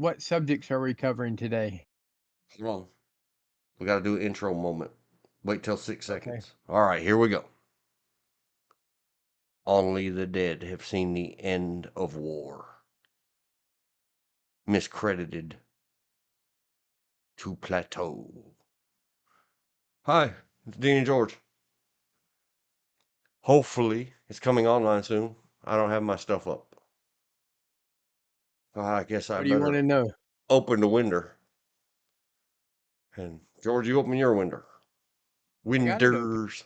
what subjects are we covering today? Come on. We got to do an intro moment. Wait till 6 Okay. seconds. All right, here we go. Only the dead have seen the end of war. Miscredited to plateau. Hi, it's Dean and George. Hopefully, it's coming online soon. I don't have my stuff up. I guess I What do you want better to know? open the window. And George, you open your window. I got it open. Winders.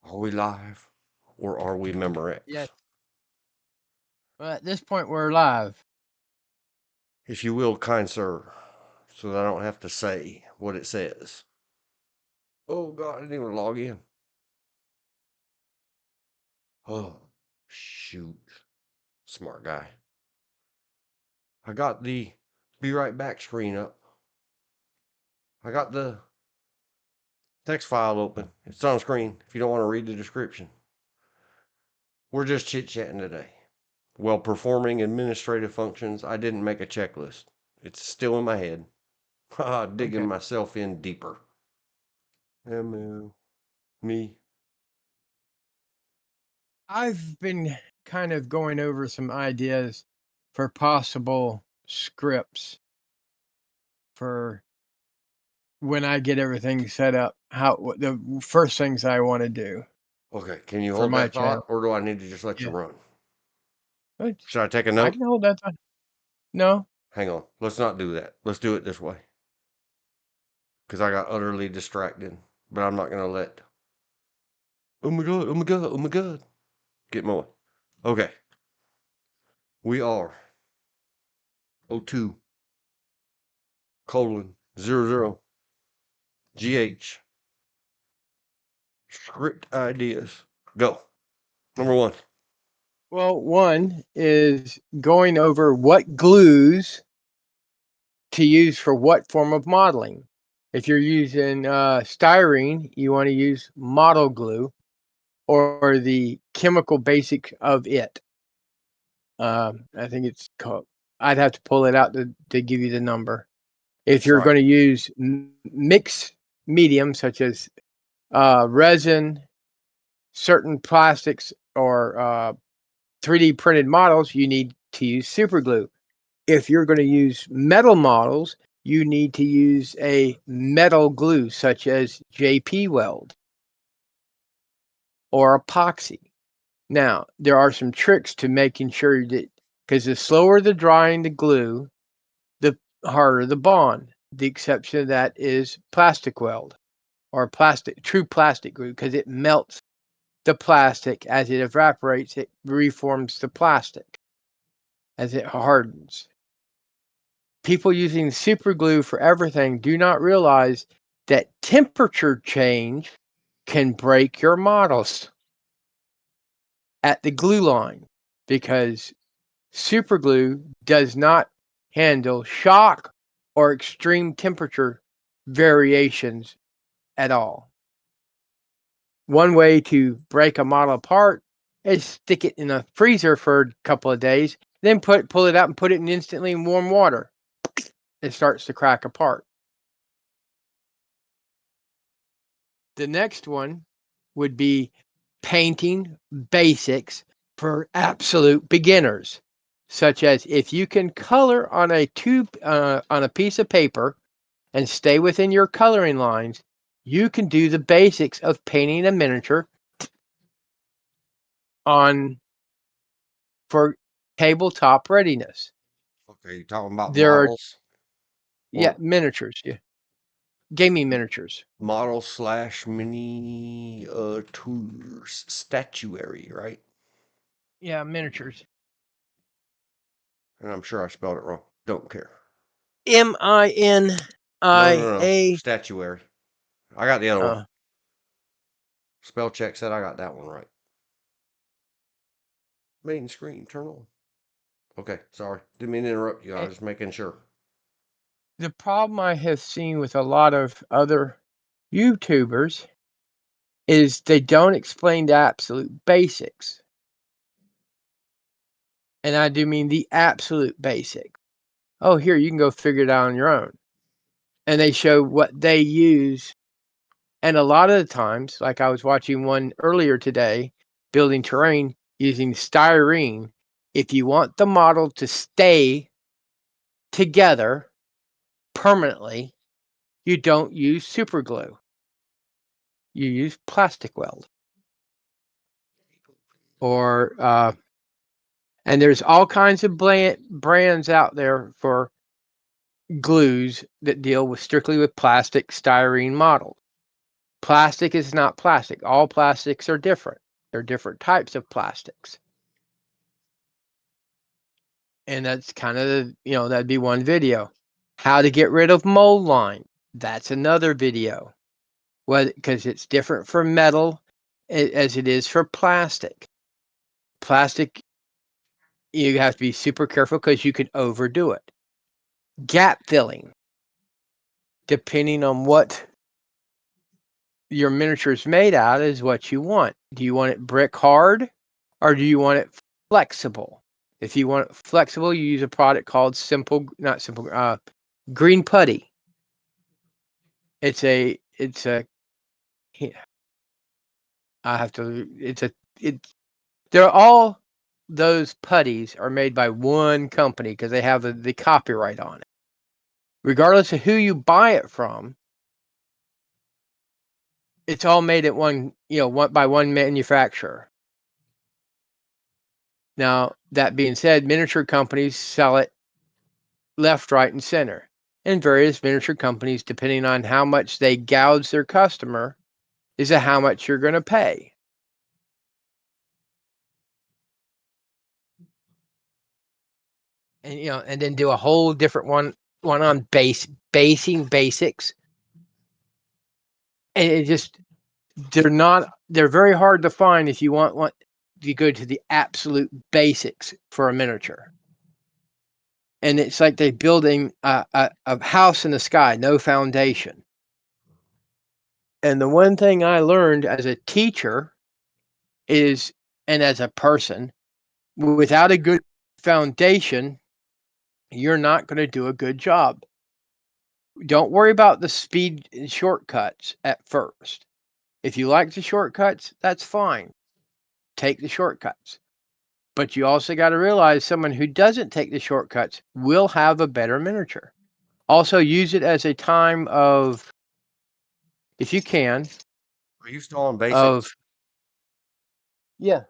Are we live or are we Memorex? Yes. Well, at this point, we're live. If you will, kind sir, so that I don't have to say what it says. Oh, God, I didn't even log in. Oh, shoot. Smart guy. I got the be right back screen up. I got the text file open. It's on screen if you don't want to read the description. We're just chit-chatting today. While performing administrative functions, I didn't make a checklist. It's still in my head. Digging Okay. myself in deeper. Me. I've been kind of going over some ideas for possible scripts for when I get everything set up. The first things I want to do Okay, can you for hold my that thought, channel. or do I need to just let you Yeah. run? But Should I take a I note? can hold that thought. No. Hang on. Let's not do that. Let's do it this way. Because I got utterly distracted. But I'm not going to let. Oh my God, oh my God, oh my God. Get more. Okay. We are 02 colon 00 GH. Script ideas. Go. Number one. Well, one is going over what glues to use for what form of modeling. If you're using styrene, you want to use model glue or the chemical basics of it. I think it's called. I'd have to pull it out to give you the number. If you're Sorry. going to use mixed mediums such as resin, certain plastics, or 3D printed models, you need to use super glue. If you're going to use metal models, you need to use a metal glue such as JP Weld or epoxy. Now, there are some tricks to making sure that, because the slower the drying the glue, the harder the bond. The exception of that is plastic weld or true plastic glue, because it melts the plastic as it evaporates, it reforms the plastic as it hardens. People using super glue for everything do not realize that temperature change can break your models at the glue line, because super glue does not handle shock or extreme temperature variations at all. One way to break a model apart is stick it in a freezer for a couple of days, then pull it out and put it instantly in warm water. It starts to crack apart. The next one would be painting basics for absolute beginners, such as if you can color on a piece of paper and stay within your coloring lines, you can do the basics of painting a miniature on for tabletop readiness. Okay, you talking about There are models? Or miniatures, yeah, gaming miniatures. model slash miniatures statuary, right? Yeah, miniatures. And I'm sure I spelled it wrong. Don't care. MINIA. No. Statuary. I got the other one. Uh, Spell check said I got that one right. Main screen, turn on. Okay, sorry. Didn't mean to interrupt you. I was just making sure. the problem I have seen with a lot of other YouTubers is they don't explain the absolute basics. And I do mean the absolute basic. Oh, here, you can go figure it out on your own. And they show what they use. And a lot of the times, like I was watching one earlier today, building terrain using styrene. If you want the model to stay together permanently, you don't use super glue. You use plastic weld. Or and there's all kinds of brands out there for glues that deal with strictly with plastic styrene models. Plastic is not plastic. All plastics are different. They're different types of plastics. And that's kind of, that'd be one video. How to get rid of mold line. That's another video. Well, because it's different for metal as it is for plastic. Plastic, you have to be super careful because you could overdo it. Gap filling. Depending on what your miniature is made out is what you want. Do you want it brick hard or do you want it flexible? If you want it flexible, you use a product called green putty. It's they're all those putties are made by one company because they have the copyright on it. Regardless of who you buy it from, it's all made at one by one manufacturer. Now, that being said, miniature companies sell it left, right, and center. And various miniature companies, depending on how much they gouge their customer, is how much you're going to pay. And and then do a whole different one on basing basics. And it just they're very hard to find if you want to go to the absolute basics for a miniature. And it's like they're building a house in the sky, no foundation. And the one thing I learned as a teacher is, and as a person, without a good foundation, you're not going to do a good job. Don't worry about the speed and shortcuts at first. If you like the shortcuts, that's fine. Take the shortcuts. But you also got to realize someone who doesn't take the shortcuts will have a better miniature. Also, use it as a time of, if you can, Are you still on basics? Yeah.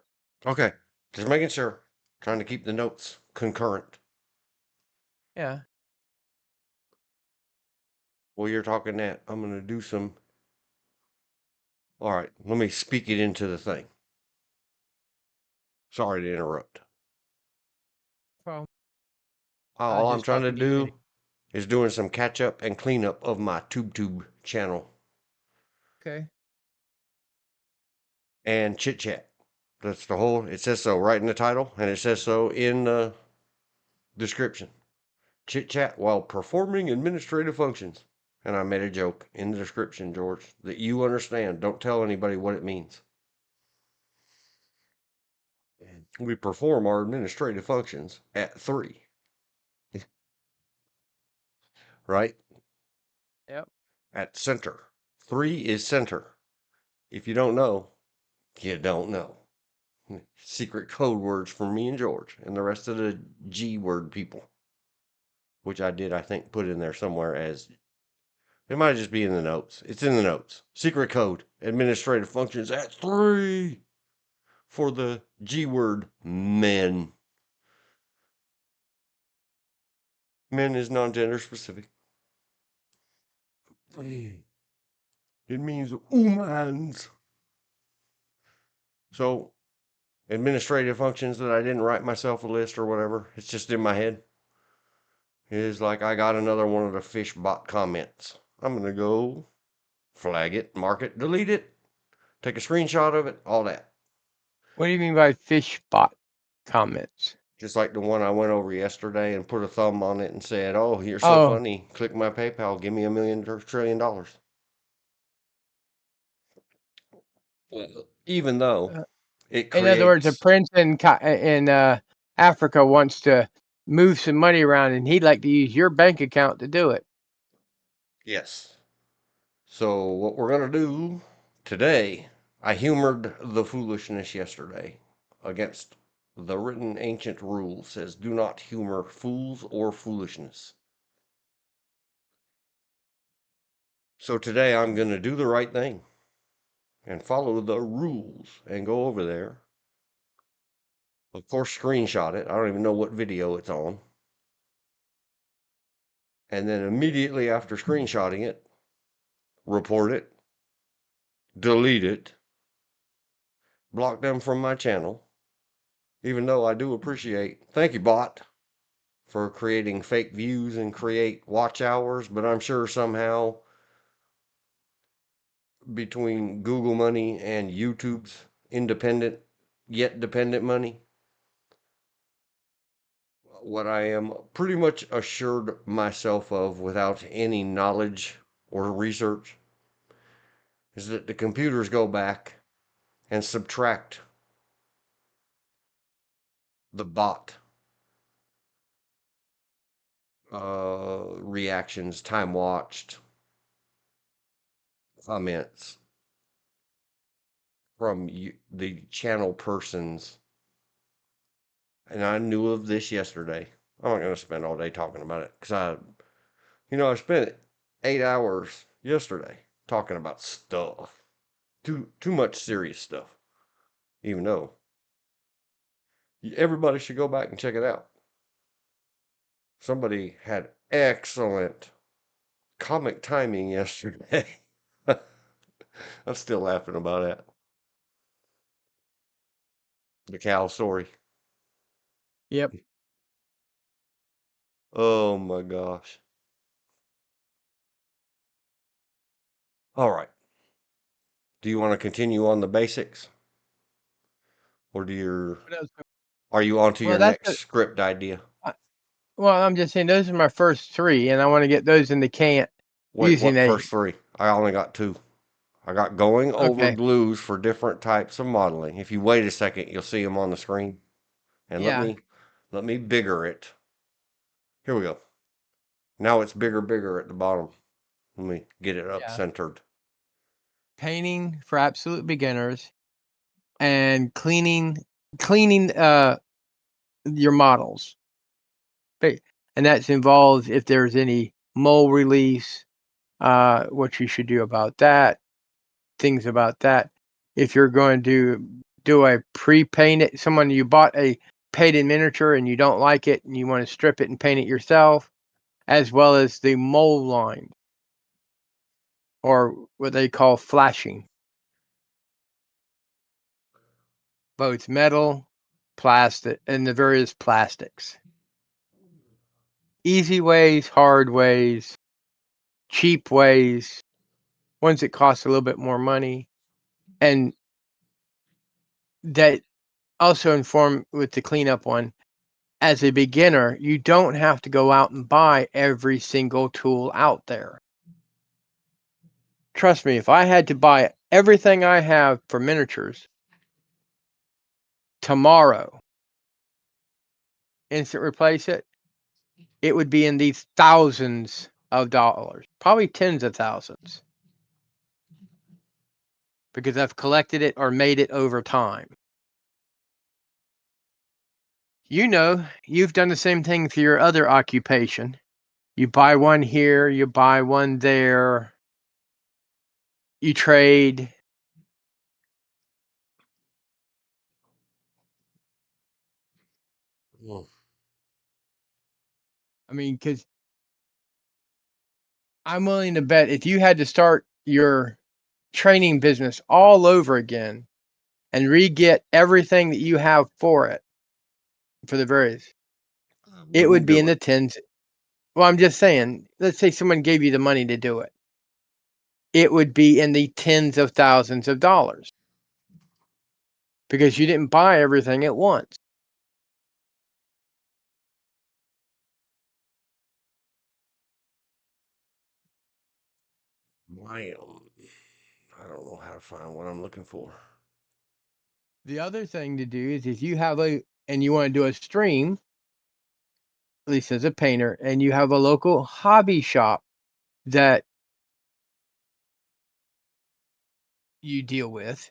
Okay, just making sure. Trying to keep the notes concurrent. Yeah. While you're talking that, I'm going to do some. All right, let me speak it into the thing. Sorry to interrupt. Well, All I'm trying to do is doing some catch up and cleanup of my tube channel. Okay. And chit chat. That's the whole. It says so right in the title, and it says so in the description. Chit chat while performing administrative functions. And I made a joke in the description, George, that you understand. Don't tell anybody what it means. We perform our administrative functions at 3. Right? Yep. At center. 3 is center. If you don't know, you don't know. Secret code words from me and George and the rest of the G word people. Which I did, I think, put in there somewhere as. It might just be in the notes. It's in the notes. Secret code. Administrative functions at 3. For the G word men. Men is non-gender specific. It means humans. So, administrative functions that I didn't write myself a list or whatever, it's just in my head, is like I got another one of the fish bot comments. I'm going to go flag it, mark it, delete it, take a screenshot of it, all that. What do you mean by fish bot comments? Just like the one I went over yesterday and put a thumb on it and said, "Oh, you're so funny. Click my PayPal. Give me $1 million trillion." Even though it In other words, a creates. prince in Africa wants to move some money around, and he'd like to use your bank account to do it. Yes. So what we're gonna do today, I humored the foolishness yesterday against the written ancient rule says do not humor fools or foolishness. So today I'm gonna do the right thing and follow the rules and go over there. Of course, screenshot it. I don't even know what video it's on. And then immediately after screenshotting it, report it, delete it, block them from my channel. Even though I do appreciate, thank you, bot, for creating fake views and create watch hours, but I'm sure somehow between Google money and YouTube's independent yet dependent money, what I am pretty much assured myself of without any knowledge or research is that the computers go back and subtract the bot reactions, time watched, comments from the channel persons. And I knew of this yesterday. I'm not going to spend all day talking about it because I spent 8 hours yesterday talking about stuff. Too much serious stuff. Even though everybody should go back and check it out. Somebody had excellent comic timing yesterday. I'm still laughing about that. The cow story. Yep. Oh my gosh. All right. Do you want to continue on the basics? Or What else? are you on to Well, your that's next script idea? well, I'm just saying those are my first three, and I want to get those in the can Wait, using what a. first three? I only got two. I got going over Okay. glues for different types of modeling. If you wait a second, you'll see them on the screen. And let Yeah. me bigger it. Here we go. Now it's bigger at the bottom. Let me get it up Yeah. centered. Painting for absolute beginners and cleaning your models. And that's involves if there's any mole release, what you should do about that, things about that. If you're going to do a pre-paint it, someone you bought a painted miniature and you don't like it and you want to strip it and paint it yourself, as well as the mole line or what they call flashing, both metal, plastic, and the various plastics. Easy ways, hard ways, cheap ways, ones that cost a little bit more money, and that also inform with the cleanup one. As a beginner, you don't have to go out and buy every single tool out there. Trust me, if I had to buy everything I have for miniatures tomorrow, instant replace it, it would be in these thousands of dollars, probably tens of thousands, because I've collected it or made it over time. You've done the same thing for your other occupation. You buy one here, you buy one there, you trade. Mm. I mean, because I'm willing to bet if you had to start your training business all over again and re-get everything that you have for it, for the various, I it would wouldn't be in do the it. tens. Well, I'm just saying, let's say someone gave you the money to do it. It would be in the tens of thousands of dollars because you didn't buy everything at once. My, I don't know how to find what I'm looking for. The other thing to do is if you have and you want to do a stream, at least as a painter, and you have a local hobby shop that you deal with,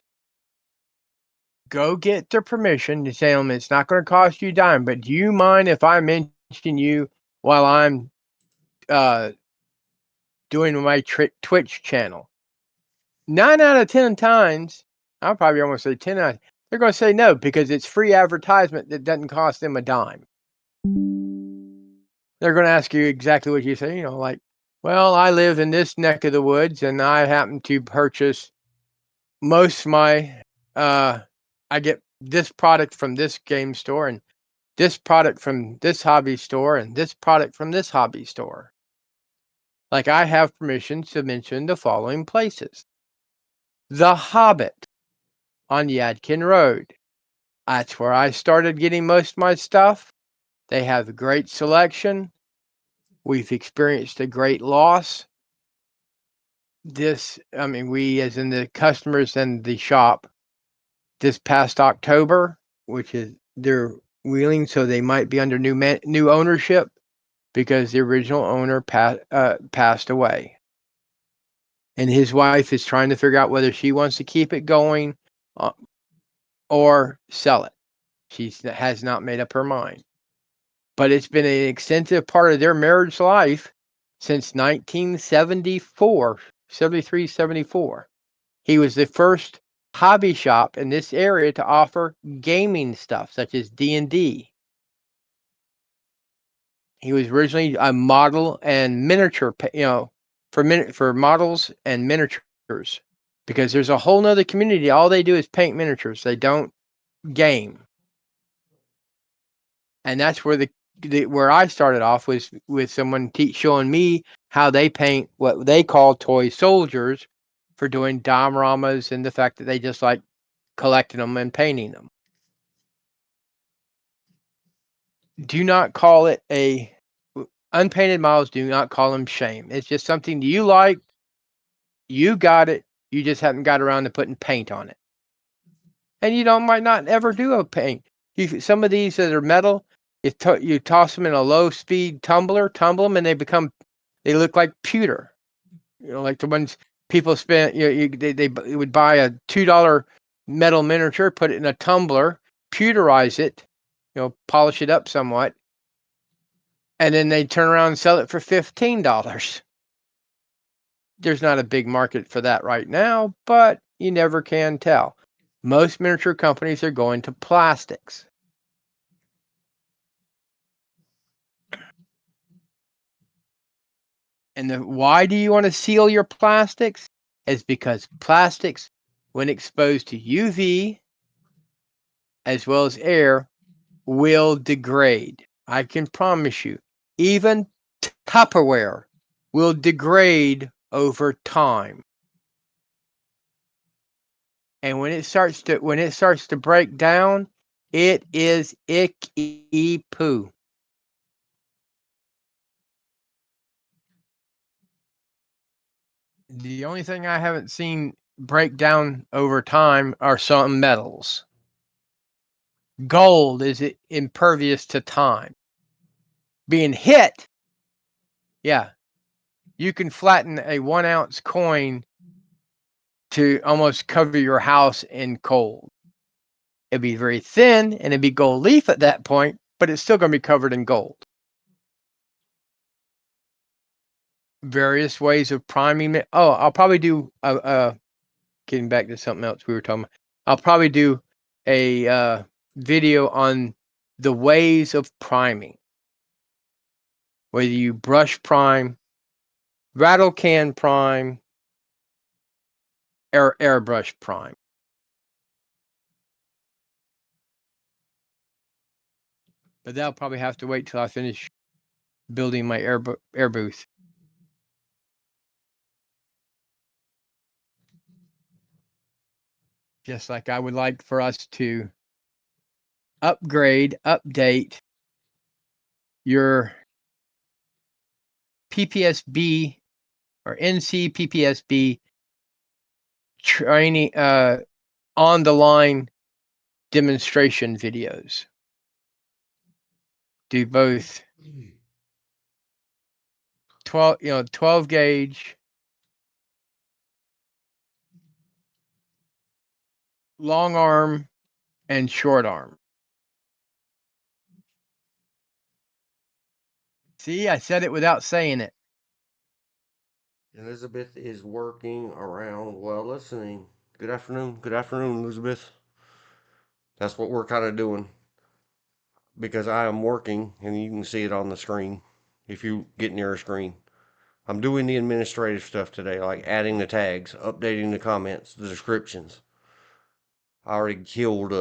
go get their permission to tell them it's not going to cost you a dime, but do you mind if I mention you while I'm doing my Twitch channel? 9 out of 10 times, I'll probably almost say 10 out, they're going to say no because it's free advertisement that doesn't cost them a dime. They're going to ask you exactly what you say, like, well, I live in this neck of the woods and I happen to purchase most of my, I get this product from this game store and this product from this hobby store and this product from this hobby store. Like, I have permission to mention the following places: The Hobbit on Yadkin Road. That's where I started getting most of my stuff. They have a great selection. We've experienced a great loss. We as in the customers and the shop, this past October, which is they're wheeling, so they might be under new ownership because the original owner passed away. And his wife is trying to figure out whether she wants to keep it going or sell it. She has not made up her mind. But it's been an extensive part of their marriage life since 1974, 73, 74. He was the first hobby shop in this area to offer gaming stuff such as D&D. He was originally a model and miniature, for models and miniatures, because there's a whole nother community. All they do is paint miniatures. They don't game. And that's where where I started off was with someone showing me how they paint what they call toy soldiers for doing dioramas, and the fact that they just like collecting them and painting them. Do not call it unpainted models. Do not call them shame. It's just something you like. You got it. You just haven't got around to putting paint on it. And you might not ever do a paint. Some of these that are metal, you toss them in a low speed tumbler, tumble them, and they look like pewter. Like the ones people spent. They would buy a $2 metal miniature, put it in a tumbler, pewterize it, polish it up somewhat, and then they turn around and sell it for $15. There's not a big market for that right now, but you never can tell. Most miniature companies are going to plastics. And why do you want to seal your plastics? Is because plastics, when exposed to UV as well as air, will degrade. I can promise you. Even Tupperware will degrade over time. And when it starts to break down, it is icky poo. The only thing I haven't seen break down over time are some metals. Gold is impervious to time. Being hit, yeah, you can flatten a 1 ounce coin to almost cover your house in cold. It'd be very thin and it'd be gold leaf at that point, but it's still going to be covered in gold. Various ways of priming. Oh, I'll probably do getting back to something else we were talking about. I'll probably do a video on the ways of priming. Whether you brush prime, rattle can prime, or airbrush prime. But that'll probably have to wait till I finish building my air booth. Just like I would like for us to update your PPSB or NC PPSB training on the line demonstration videos. do both 12 gauge, long arm, and short arm. See, I said it without saying it. Elizabeth is working around while listening. Good afternoon. Good afternoon, Elizabeth. That's what we're kind of doing because I am working and you can see it on the screen if you get near a screen. I'm doing the administrative stuff today, like adding the tags, updating the comments, the descriptions. I already killed,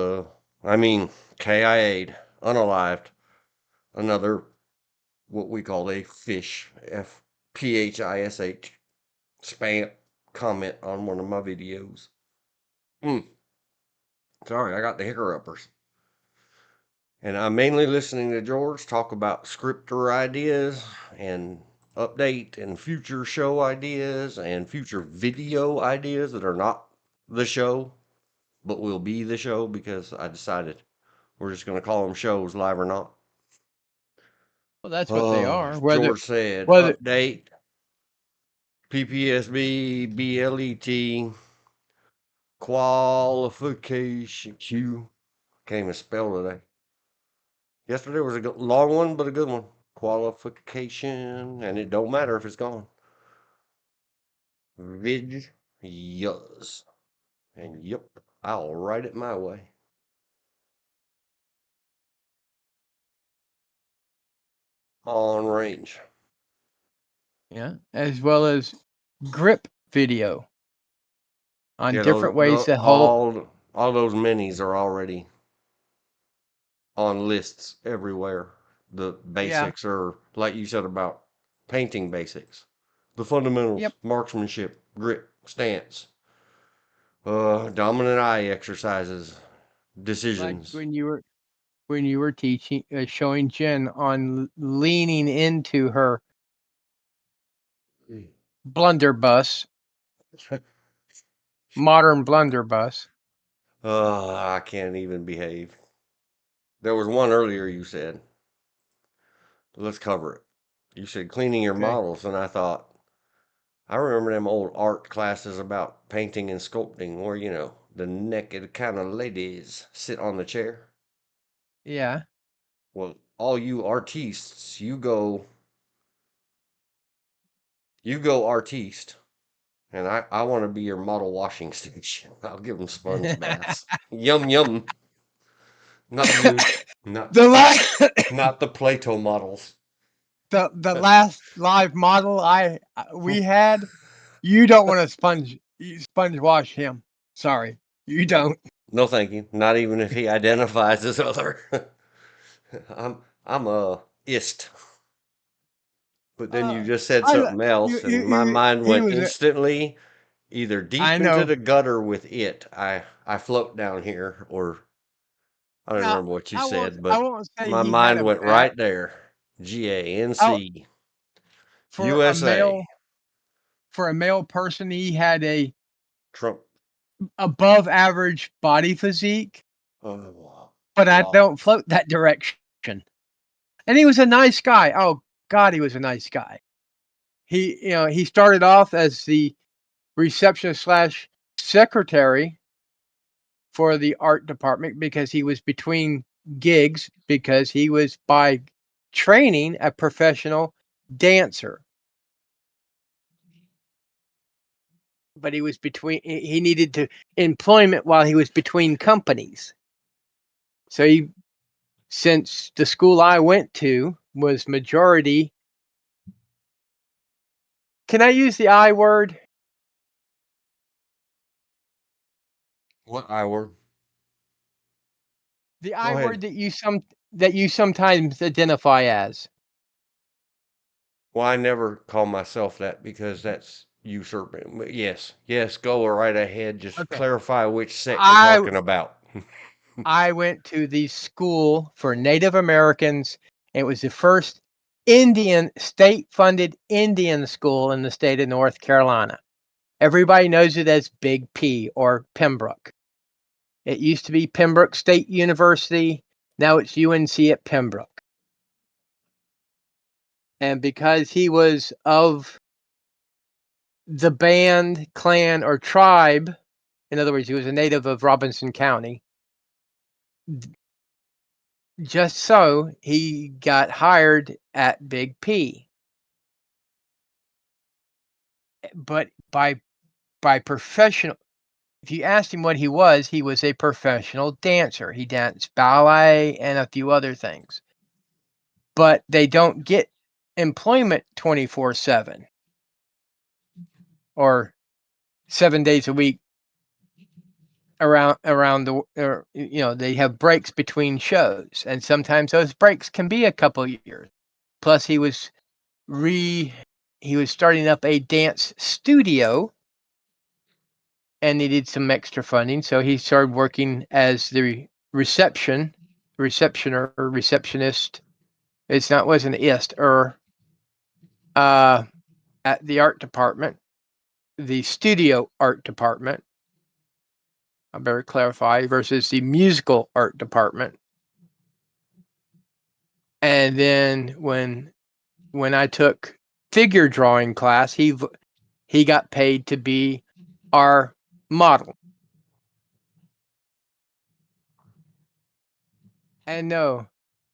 KIA'd, unalived, another, what we call a fish, FPHISH, spam comment on one of my videos. Sorry, I got the hiccuppers. And I'm mainly listening to George talk about scripter ideas and update and future show ideas and future video ideas that are not the show, but will be the show because I decided we're just going to call them shows, live or not. Well, that's what they are. George said whether update, PPSB, BLET, qualification Q. Can't even spell today. Yesterday was a long one, but a good one. Qualification, and it don't matter if it's gone. Videos. And yep, I'll write it my way. On range. Yeah, as well as grip video on Yeah, different ways to hold. all those minis are already on lists everywhere. The basics are like you said about painting basics, the fundamentals, Yep. marksmanship, grip, stance, dominant eye exercises, decisions. Like when you were teaching, showing Jen on leaning into her blunderbuss, modern blunderbuss. I can't even behave. There was one earlier you said. Let's cover it. You said cleaning your Okay. models, and I thought, I remember them old art classes about painting and sculpting where, the naked kind of ladies sit on the chair. Yeah. Well, all you artistes, you go artiste, and I want to be your model washing station. I'll give them sponge baths. Yum yum. Not you. Not The last not the Plato models. the last live model we had, you don't want to sponge wash him. Sorry, you don't. No, thank you. Not even if he identifies as other. I'm a ist. But then you just said something else, and my mind He went was instantly either I deep into know. the gutter with it. I float down here, or I don't Now, remember what you I said, I but won't say my he had mind a went bad right there. out GANC, for a USA, male person. He had a Trump. above average body physique, Oh, but I wow. don't float that direction. And he was a nice guy. Oh God, he was a nice guy. He started off as the receptionist slash secretary for the art department because he was between gigs because he was by training a professional dancer. But he was he needed to employment while he was between companies. So since the school I went to was majority, can I use the I word? What I word? The Go I ahead. word that you sometimes identify as. Well, I never call myself that because that's usurping. But yes, go right ahead. Just Okay. clarify which set you're I talking about. I went to the school for Native Americans. It was the first Indian state-funded Indian school in the state of North Carolina. Everybody knows it as Big P or Pembroke. It used to be Pembroke State University. Now it's UNC at Pembroke. And because he was of the band, clan, or tribe, in other words, he was a native of Robinson County, just so he got hired at Big P. But by professional, if you asked him what he was a professional dancer. He danced ballet and a few other things. But they don't get employment 24/7 or 7 days a week around the, or, they have breaks between shows, and sometimes those breaks can be a couple years. Plus he was starting up a dance studio and needed some extra funding, so he started working as the receptionist. Wasn't ist at the art department, the studio art department. I better clarify, versus the musical art department. And then when I took figure drawing class, he got paid to be our model. And no,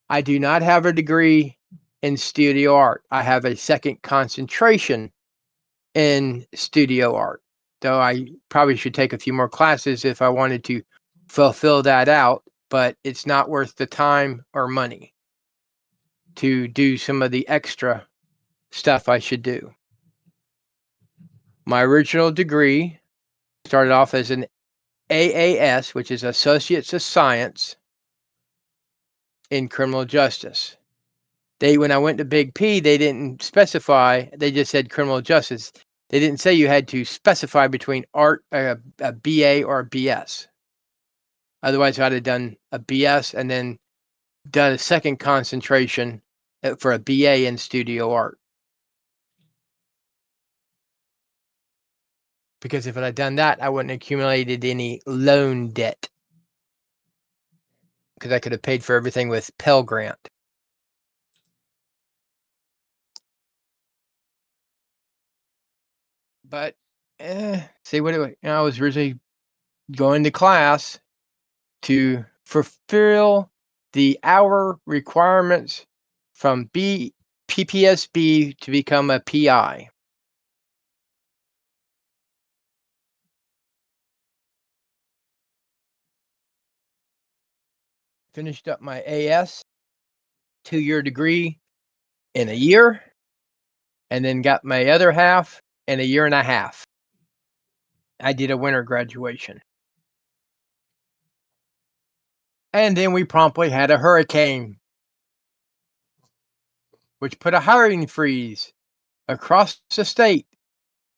I do not have a degree in studio art. I have a second concentration in studio art, though I probably should take a few more classes if I wanted to fulfill that out, but it's not worth the time or money to do some of the extra stuff I should do. My original degree started off as an AAS, which is Associates of Science in Criminal Justice. When I went to Big P, they didn't specify, they just said criminal justice. They didn't say you had to specify between art, a BA or a BS. Otherwise, I'd have done a BS and then done a second concentration for a BA in studio art. Because if I'd done that, I wouldn't have accumulated any loan debt. Because I could have paid for everything with Pell Grant. But, see, I was originally going to class to fulfill the hour requirements from PPSB to become a PI. Finished up my AS 2-year degree in a year, and then got my other half in a year and a half. I did a winter graduation. And then we promptly had a hurricane, which put a hiring freeze across the state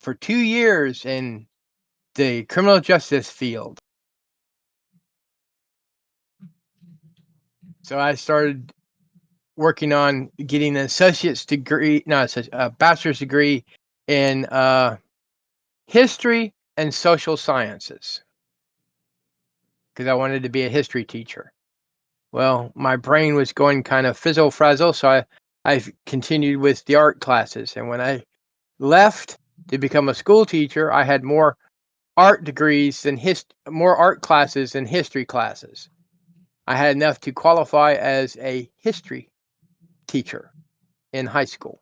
for 2 years in the criminal justice field. So I started working on getting an associate's degree, a bachelor's degree in history and social sciences, because I wanted to be a history teacher. Well, my brain was going kind of fizzle-frazzle, so I continued with the art classes. And when I left to become a school teacher, I had more art degrees than more art classes than history classes. I had enough to qualify as a history teacher in high school.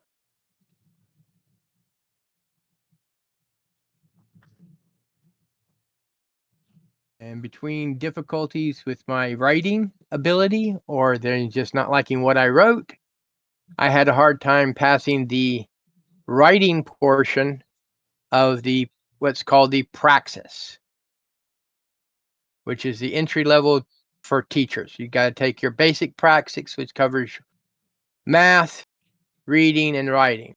And between difficulties with my writing ability, or they're just not liking what I wrote, I had a hard time passing the writing portion of what's called the praxis, which is the entry level for teachers. You got to take your basic praxis, which covers math, reading, and writing.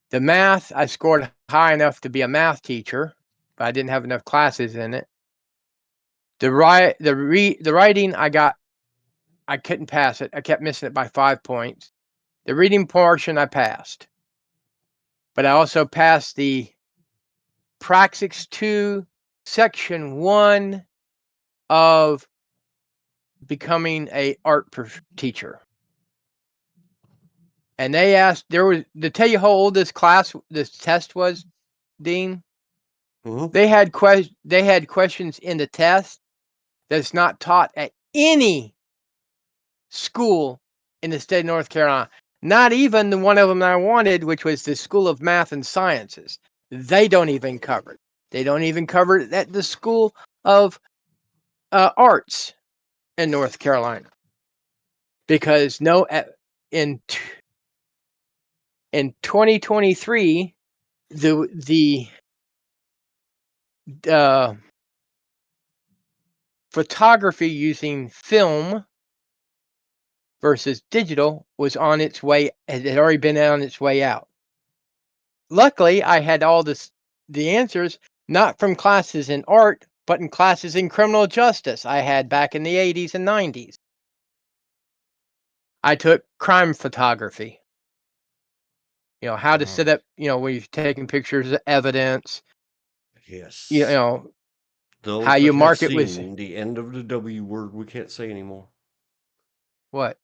The math, I scored high enough to be a math teacher, but I didn't have enough classes in it. The writing, I couldn't pass it. I kept missing it by 5 points. The reading portion, I passed. But I also passed the Praxis 2, Section 1 of becoming a art teacher. And they asked, there was, to tell you how old this test was, Dean, Mm-hmm. they had questions in the test that's not taught at any school in the state of North Carolina. Not even the one of them I wanted, which was the School of Math and Sciences. They don't even cover it. They don't even cover it at the School of Arts in North Carolina, because in in 2023 the uh, photography using film versus digital was on its way, had already been on its way out. Luckily, I had the answers not from classes in art, but in classes in criminal justice I had back in the 80s and 90s. I took crime photography. You know, how to set up, you know, when you're taking pictures of evidence, you Yes. know, how Those you that have mark it with seen the end of the W word we can't say anymore. what?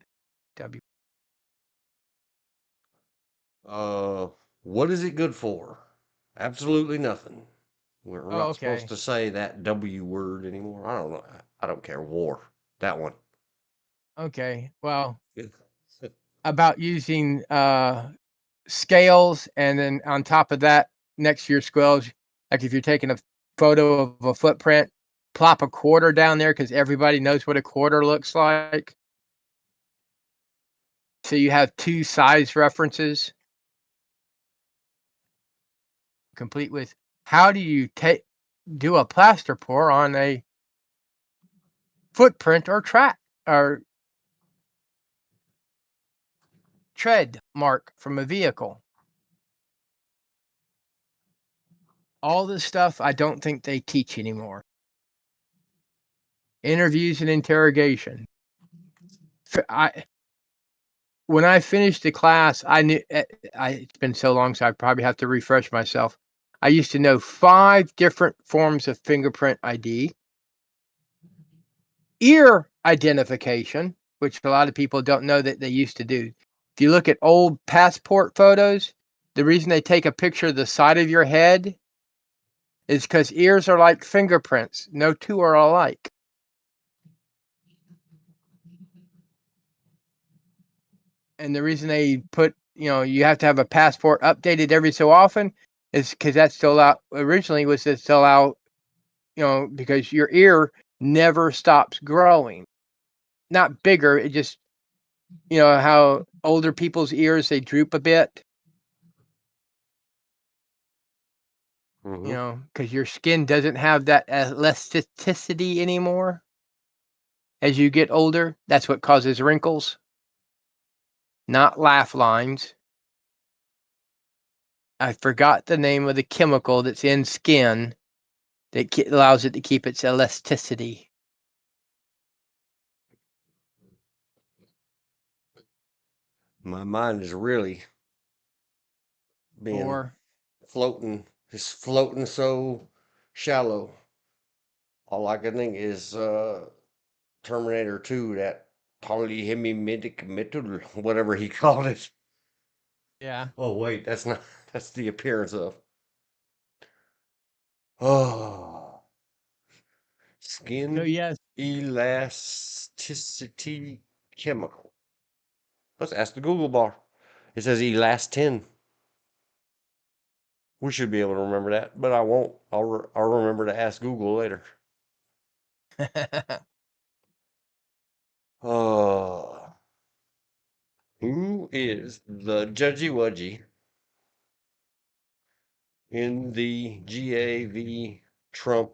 W. Uh, what is it good for? Absolutely nothing. We're Oh, not supposed okay. to say that W word anymore. I don't know. I don't care. War. That one. Okay. Well, about using scales, and then on top of that, next to your scales, like if you're taking a photo of a footprint, plop a quarter down there because everybody knows what a quarter looks like. So you have two size references, complete with how do you do a plaster pour on a footprint or track or tread mark from a vehicle. All this stuff I don't think they teach anymore. Interviews and interrogation. When I finished the class, I knew it's been so long, so I probably have to refresh myself. I used to know 5 different forms of fingerprint ID, ear identification, which a lot of people don't know that they used to do. If you look at old passport photos, the reason they take a picture of the side of your head is because ears are like fingerprints. No two are alike. And the reason they put, you know, you have to have a passport updated every so often is because that's to allow, originally was to allow, you know, because your ear never stops growing. Not bigger, it just, you know, how older people's ears, they droop a bit, you Mm-hmm. know, because your skin doesn't have that elasticity anymore as you get older. That's what causes wrinkles, not laugh lines. I forgot the name of the chemical that's in skin that allows it to keep its elasticity. My mind is really being Or floating. It's floating so shallow. All I can think is Terminator 2, that polyhemimedic metal, whatever he called it. yeah. Oh, wait, that's not, that's the appearance of. Oh, So skin yes. elasticity chemical. Let's ask the Google bar. It says elastin. We should be able to remember that, but I won't. I'll remember to ask Google later. Oh, who is the Judgy Wudgy in the GAV Trump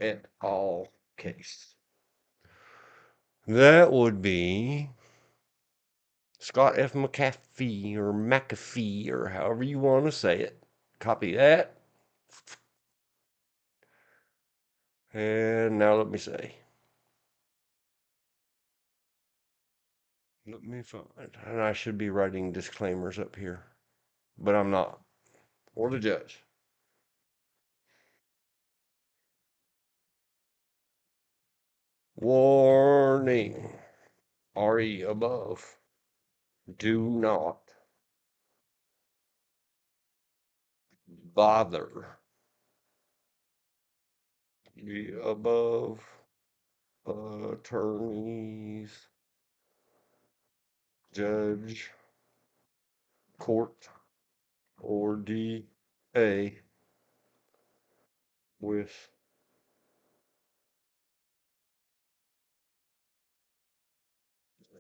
et al. Case? That would be Scott F. McAfee or McAfee or however you want to say it. Copy that. And now let me say. Let me find. And I should be writing disclaimers up here, but I'm not. Or the judge. Warning. RE above. Do not bother the above attorneys, judge, court, or DA with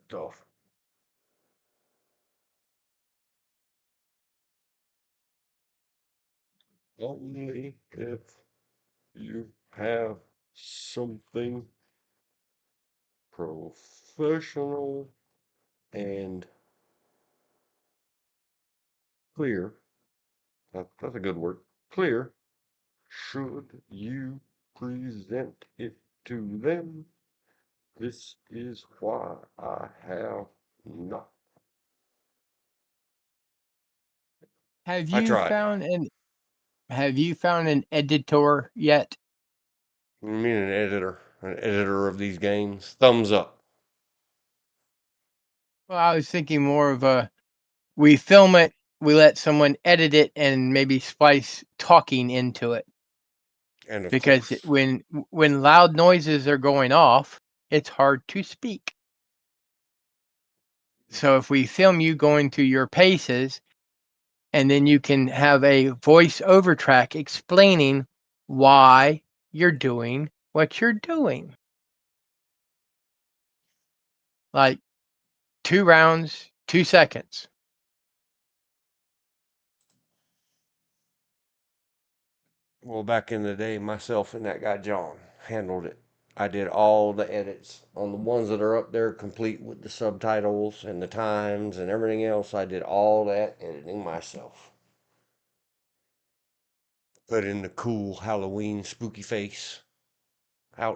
stuff. Only if you have something professional and clear. That's a good word. Clear. Should you present it to them? This is why I have not. Have I you tried. found an Have you found an editor yet? You mean an editor of these games? Thumbs up Well, I was thinking more of a we film it, we let someone edit it, and maybe splice talking into it. and of Because course. when loud noises are going off, it's hard to speak. So if we film you going through your paces, and then you can have a voice over track explaining why you're doing what you're doing. Like 2 rounds, 2 seconds. Well, back in the day, myself and that guy John handled it. I did all the edits on the ones that are up there, complete with the subtitles and the times and everything else. I did all that editing myself. Put in the cool Halloween spooky face,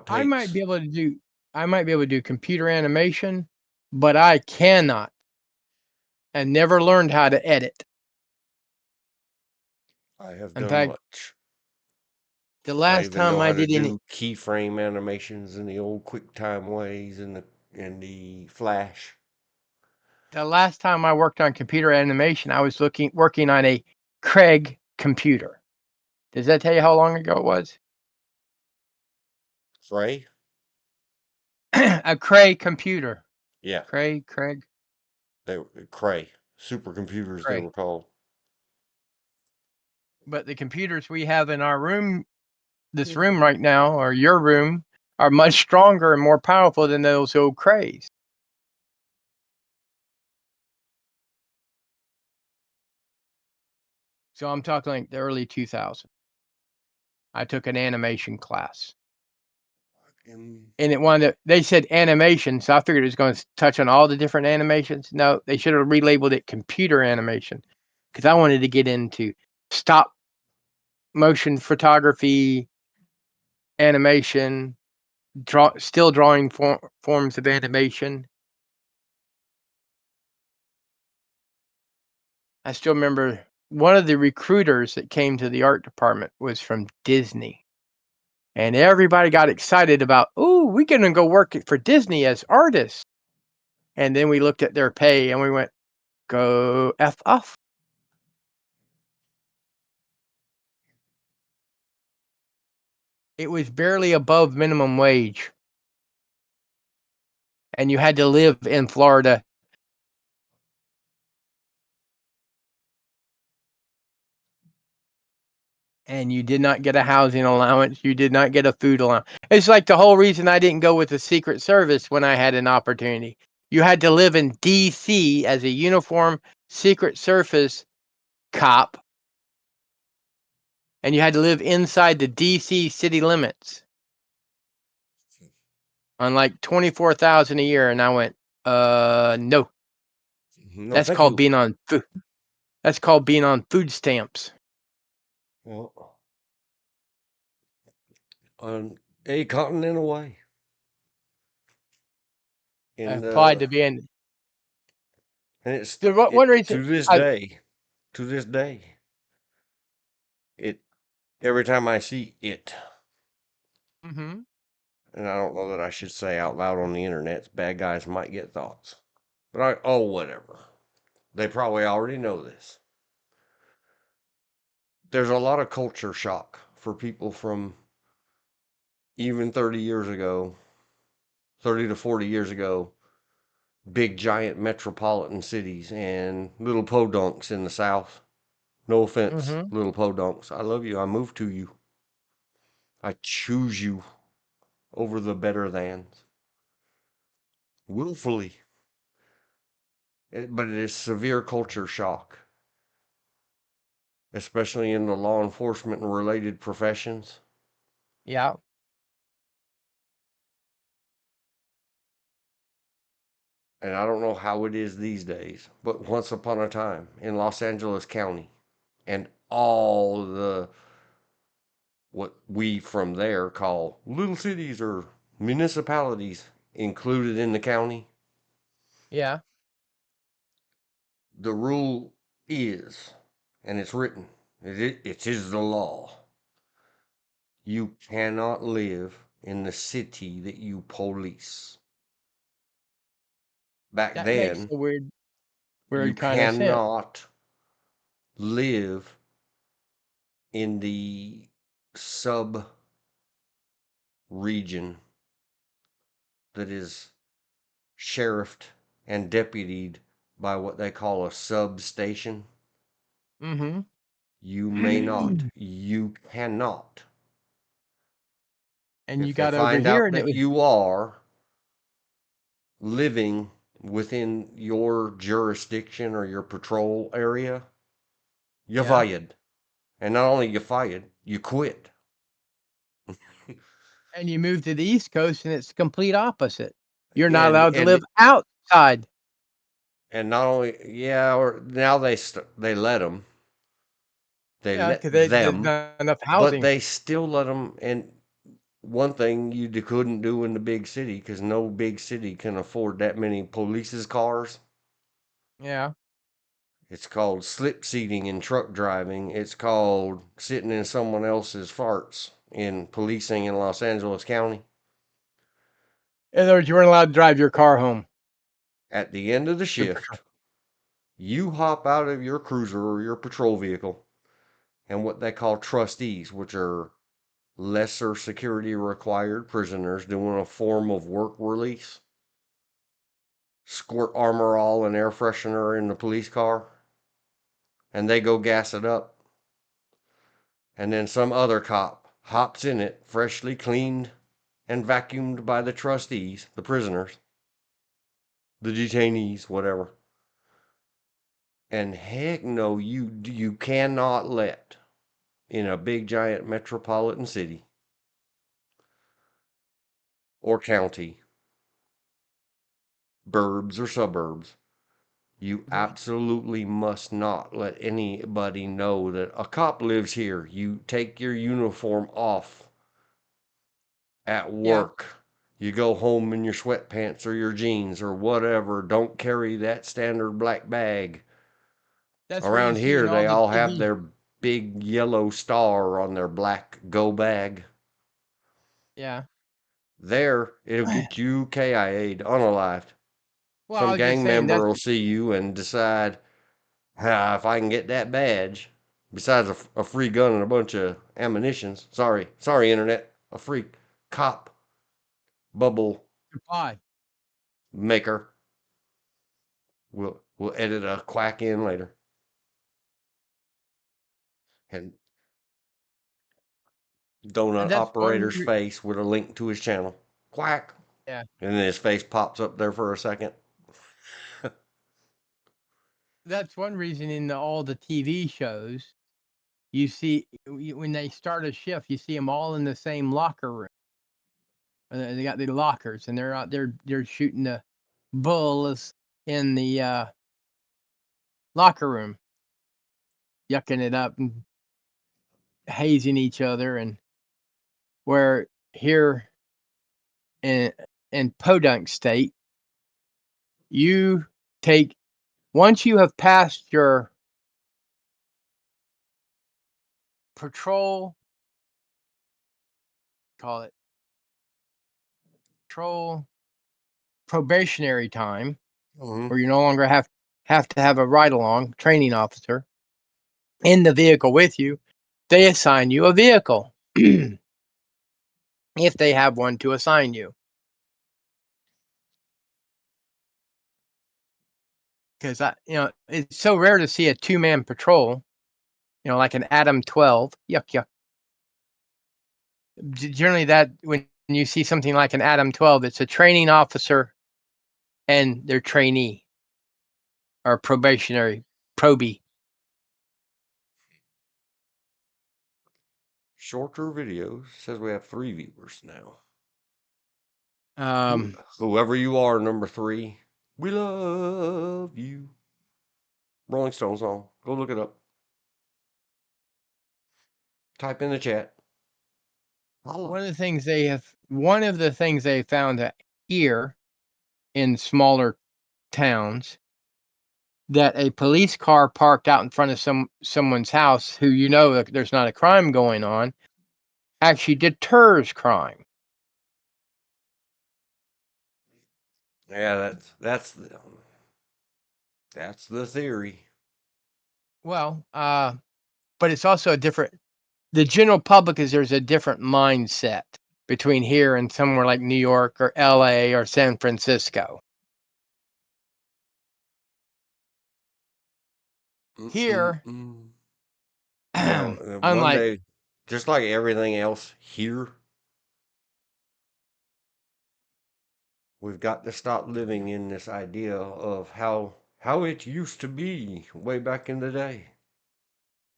I might outtakes. be able to do I might be able to do computer animation, but I cannot and never learned how to edit. I have In done fact, much. the I last even time know I how to did any do keyframe animations in the old QuickTime ways and the Flash. the last time I worked on computer animation, I was working on a Craig computer. Does that tell you how long ago it was? Frey? A Craig computer. Yeah, Craig, they were Cray. Supercomputers they Craig. were called. But the computers we have in our room, this room right now, or your room, are much stronger and more powerful than those old Crays. So I'm talking like the early 2000s. I took an animation class. Um, And it wanted to, they said animation, so I figured it was going to touch on all the different animations. No, they should have relabeled it computer animation because I wanted to get into stop motion photography, animation, still drawing forms of animation. I still remember one of the recruiters that came to the art department was from Disney. And everybody got excited about, oh, we're going to go work for Disney as artists. And then we looked at their pay and we went, go F off. It was barely above minimum wage. And you had to live in Florida. And you did not get a housing allowance. You did not get a food allowance. It's like the whole reason I didn't go with the Secret Service when I had an opportunity. You had to live in D.C. as a uniform Secret Service cop, and you had to live inside the D.C. city limits on like 24,000 a year. And I went, no, no, that's thank called you. being on food. That's called being on food stamps. Well, on a continent away. I And applied to be in. it's The one it reason to this day, it every time I see it, Mhm. and I don't know that I should say out loud on the internet, bad guys might get thoughts. But whatever. They probably already know this. there's a lot of culture shock for people from even 30 years ago, 30 to 40 years ago, big giant metropolitan cities and little podunks in the South. No offense, Mm-hmm. little podunks. I love you. I moved to you. I choose you over the better thans. Willfully. But it is severe culture shock, especially in the law enforcement and related professions. Yeah. And I don't know how it is these days, but once upon a time in Los Angeles County and all the what we from there call little cities or municipalities included in the county, Yeah. the rule is, and it's written, it is the law. You cannot live in the city that you police. Back That makes then, a weird, you weird kind of sense. cannot live in the sub region that is sheriffed and deputied by what they call a substation. Mm-hmm. You may not. You cannot. And you If they got over find here, out and it that was you are living within your jurisdiction or your patrol area, you're yeah. fired. And not only you fired, you quit. And you move to the East Coast, and it's complete opposite. You're not And allowed to live and outside. and not only yeah, or now they let them, they Yeah, let because there's them, not enough but housing. they still let them. And one thing you couldn't do in the big city, because no big city can afford that many police's cars. Yeah. It's called slip seating in truck driving. It's called sitting in someone else's farts in policing in Los Angeles County. In other words, you weren't allowed to drive your car home At the end of the to patrol. shift, you hop out of your cruiser or your patrol vehicle, and what they call trustees, which are lesser security required prisoners doing a form of work release, squirt armor all and air freshener in the police car, and they go gas it up. And then some other cop hops in it, freshly cleaned and vacuumed by the trustees, the prisoners, the detainees, whatever. And heck no, you cannot let in a big giant metropolitan city or county, burbs or suburbs, you Mhm. absolutely must not let anybody know that a cop lives here. You take your uniform off at Yeah. work. You go home in your sweatpants or your jeans or whatever. Don't carry that standard black bag. That's what you Around see in here, all they the all have TV. their big yellow star on their black go bag. Yeah. There, it'll get you KIA'd, unalived. Well, I Some was just gang saying member that's will see you and decide, ah, if I can get that badge, besides a free gun and a bunch of ammunitions. Sorry, internet. A free cop bubble supply. maker. We'll edit a quack in later and And donut that's one. operator's face with a link to his channel. Quack, Yeah. and then his face pops up there for a second. That's one reason in all the TV shows you see when they start a shift, you see them all in the same locker room. They got the lockers, and they're out there. They're shooting the bulls in the locker room, yucking it up and hazing each other. And where here in Podunk State, you take once you have passed your patrol, call it patrol probationary time, Mm-hmm. where you no longer have to have a ride along training officer in the vehicle with you. they assign you a vehicle if they have one to assign you. Because it's so rare to see a 2-man patrol, like an Adam 12. Yuck, yuck. Generally, that when you see something like an Adam 12, it's a training officer and their trainee or probationary probie. Shorter videos says we have 3 viewers now. Um, Whoever you are, number 3, we love you. Rolling Stones song. Go look it up. Type in the chat. one of the things they found that here in smaller towns, that a police car parked out in front of someone's house who there's not a crime going on actually deters crime. Yeah, that's the theory. Well, but it's also the general public there's a different mindset between here and somewhere like New York or LA or San Francisco. Here, Yeah, one unlike, day, just like everything else here, we've got to stop living in this idea of how it used to be way back in the day.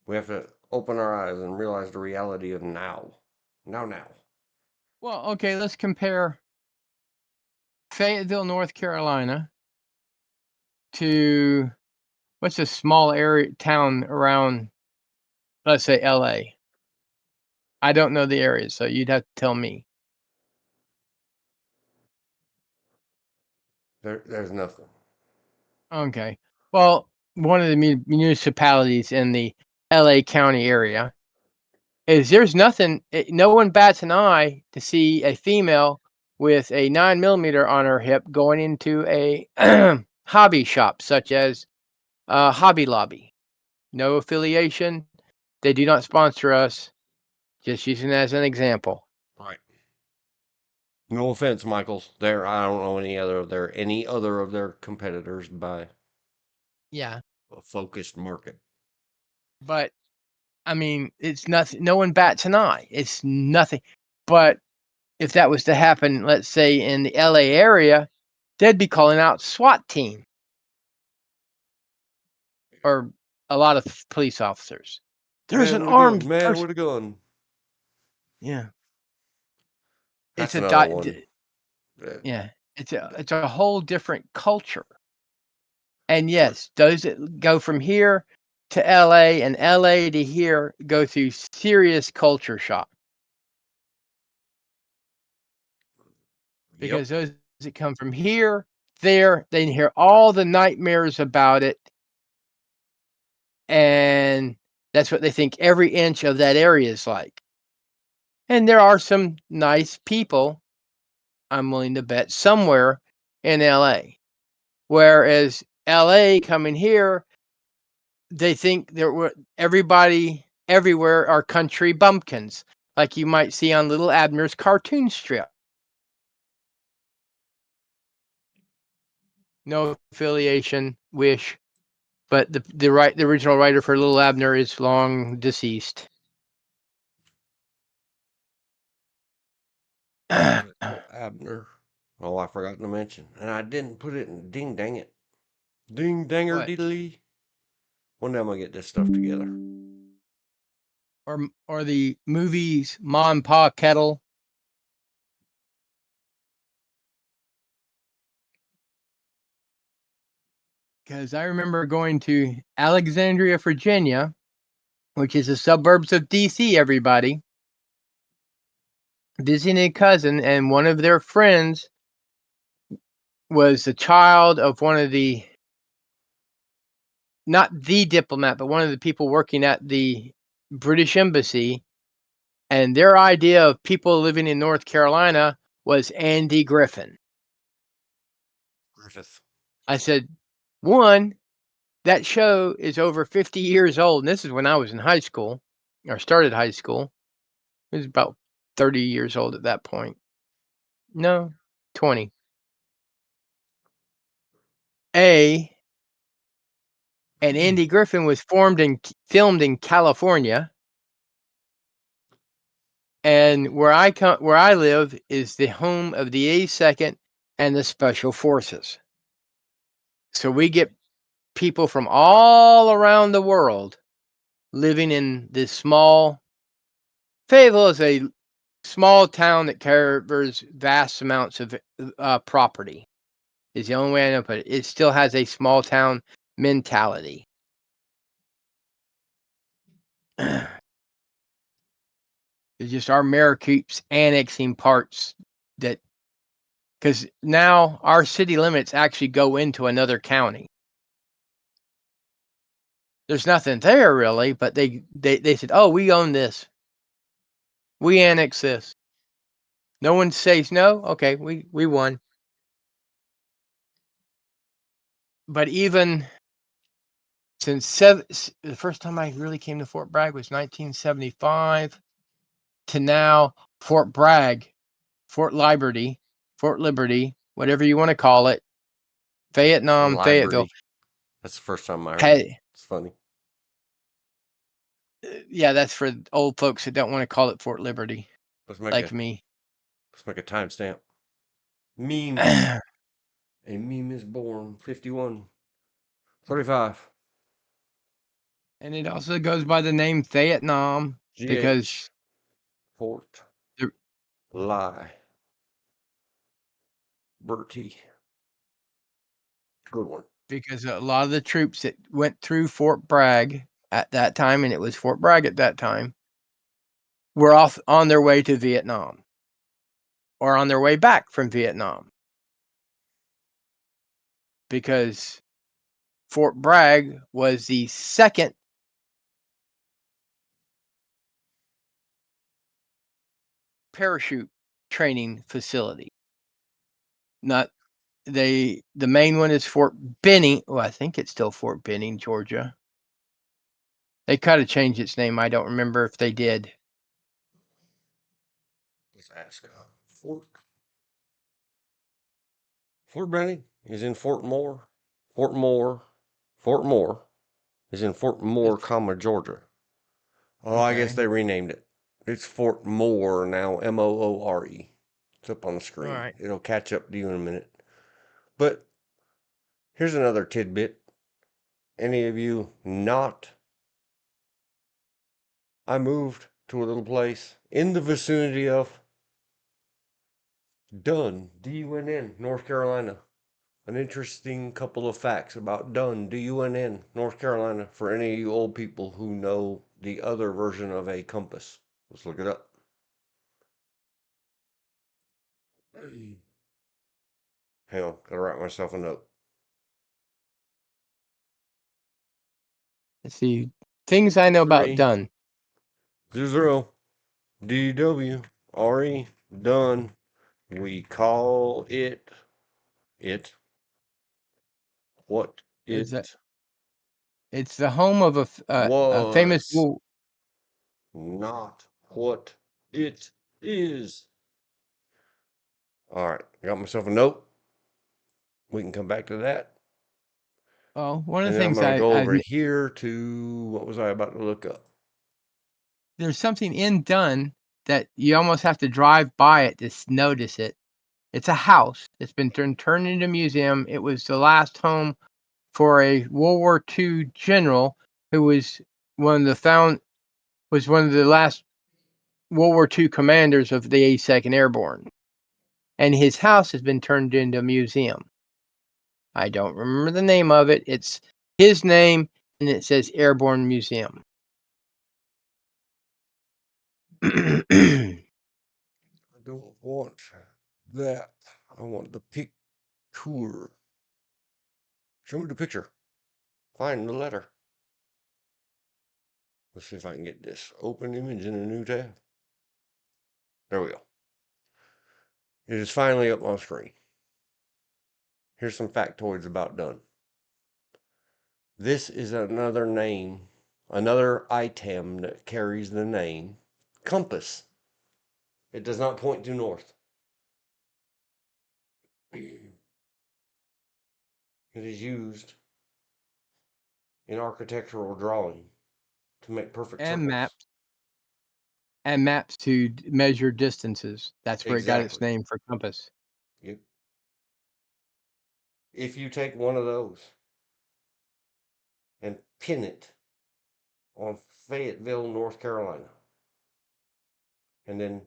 We have to open our eyes and realize the reality of now. Now. well, okay, let's compare Fayetteville, North Carolina to what's a small area town around, let's say, LA. I don't know the area, so you'd have to tell me. There's nothing. Okay. Well, one of the municipalities in the LA County area is there's nothing, no one bats an eye to see a female with a 9mm on her hip going into a hobby shop such as Hobby Lobby. No affiliation. They do not sponsor us. Just using it as an example. Right. No offense, Michaels. I don't know any other of their competitors by Yeah. a focused market. But I mean, it's nothing. No one bats an eye. It's nothing. But if that was to happen, let's say in the LA area, they'd be calling out SWAT team or a lot of police officers. There's Man an with a gun. armed Man person. with a gun. Yeah, it's That's a another one. yeah, it's a whole different culture. And yes, does it go from here to LA and LA to here go through serious culture shock? Yep. Because those that come from here, there, they hear all the nightmares about it, and that's what they think every inch of that area is like. And there are some nice people, I'm willing to bet, somewhere in LA. Whereas LA coming here, they think everybody everywhere are country bumpkins, like you might see on Little Abner's cartoon strip. No affiliation, wish, but the original writer for Little Abner is long deceased. Abner. Oh, I forgot to mention. And I didn't put it in ding dang it. Ding danger What? diddly. One day I'm gonna get this stuff together. Or the movies Ma and Pa Kettle. Because I remember going to Alexandria, Virginia, which is the suburbs of DC, everybody, visiting a cousin, and one of their friends was the child of one of the, not the diplomat, but one of the people working at the British Embassy. And their idea of people living in North Carolina was Andy Griffin. Griffith. I said, one, that show is over 50 years old, and this is when I was in high school. or started high school. He was about 30 years old at that point. No, 20. A and Andy Griffin was filmed in California, and where I live is the home of the 82nd and the Special Forces. So we get people from all around the world living in this small. Fayetteville is a small town that covers vast amounts of property. Is the only way I know to put it. It still has a small town mentality. It's just our mayor keeps annexing parts that, because now our city limits actually go into another county. There's nothing there really, but they said, "Oh, we own this. We annex this." No one says no. Okay, we won. But even since the first time I really came to Fort Bragg was 1975 to now, Fort Bragg, Fort Liberty, whatever you want to call it, Fayetteville. Liberty. That's the first time I heard it. Hey, It's funny. yeah, that's for old folks that don't want to call it Fort Liberty, Let's make like a me. timestamp. Meme. And A meme is born. 51:35. it also goes by the name Vietnam GH. because Fort. the, Lie. Bertie. Good one. because a lot of the troops that went through Fort Bragg at that time, and it was Fort Bragg at that time, were off on their way to Vietnam or on their way back from Vietnam, because Fort Bragg was the second parachute training facility. Not the main one is Fort Benning. Well, I think it's still Fort Benning, Georgia. They kind of changed its name. I don't remember if they did. Let's ask. Fort Benning is in Fort Moore. Fort Moore is in Fort Moore, Georgia. Oh, I guess Okay. they renamed it. It's Fort Moore now, Moore. It's up on the All screen. right. It'll catch up to you in a minute. But here's another tidbit. Any of you not? I moved to a little place in the vicinity of Dunn, D-U-N-N, North Carolina. An interesting couple of facts about Dunn, D-U-N-N, North Carolina, for any of you old people who know the other version of a compass. Let's look it up. Hang on, gotta write myself a note. Let's see. Things I know about Dunn. 300 D-W-R-E, Dunn. We call it what Is that it it's the home of a famous was, not what it is. All right, got myself a note. We can come back to that. one of And the then I'm things going to go over here to what was I about to look up? there's something in Dunn that you almost have to drive by it to notice it. It's a house. It's been turned into a museum. It was the last home for a World War II general who was one of the last World War II commanders of the 82nd Airborne. And his house has been turned into a museum. I don't remember the name of it. It's his name, and it says Airborne Museum. I don't want that. I want the picture. Show me the picture. Find the letter. Let's see if I can get this. Open image in a new tab. There we go. It is finally up on screen. Here's some factoids about Dunn. This is another name another item that carries the name compass. It does not point due north. It is used in architectural drawing to make perfect And circles. maps to measure distances. That's where it got its Exactly. name for compass. Yep. If you take one of those and pin it on Fayetteville, North Carolina, and then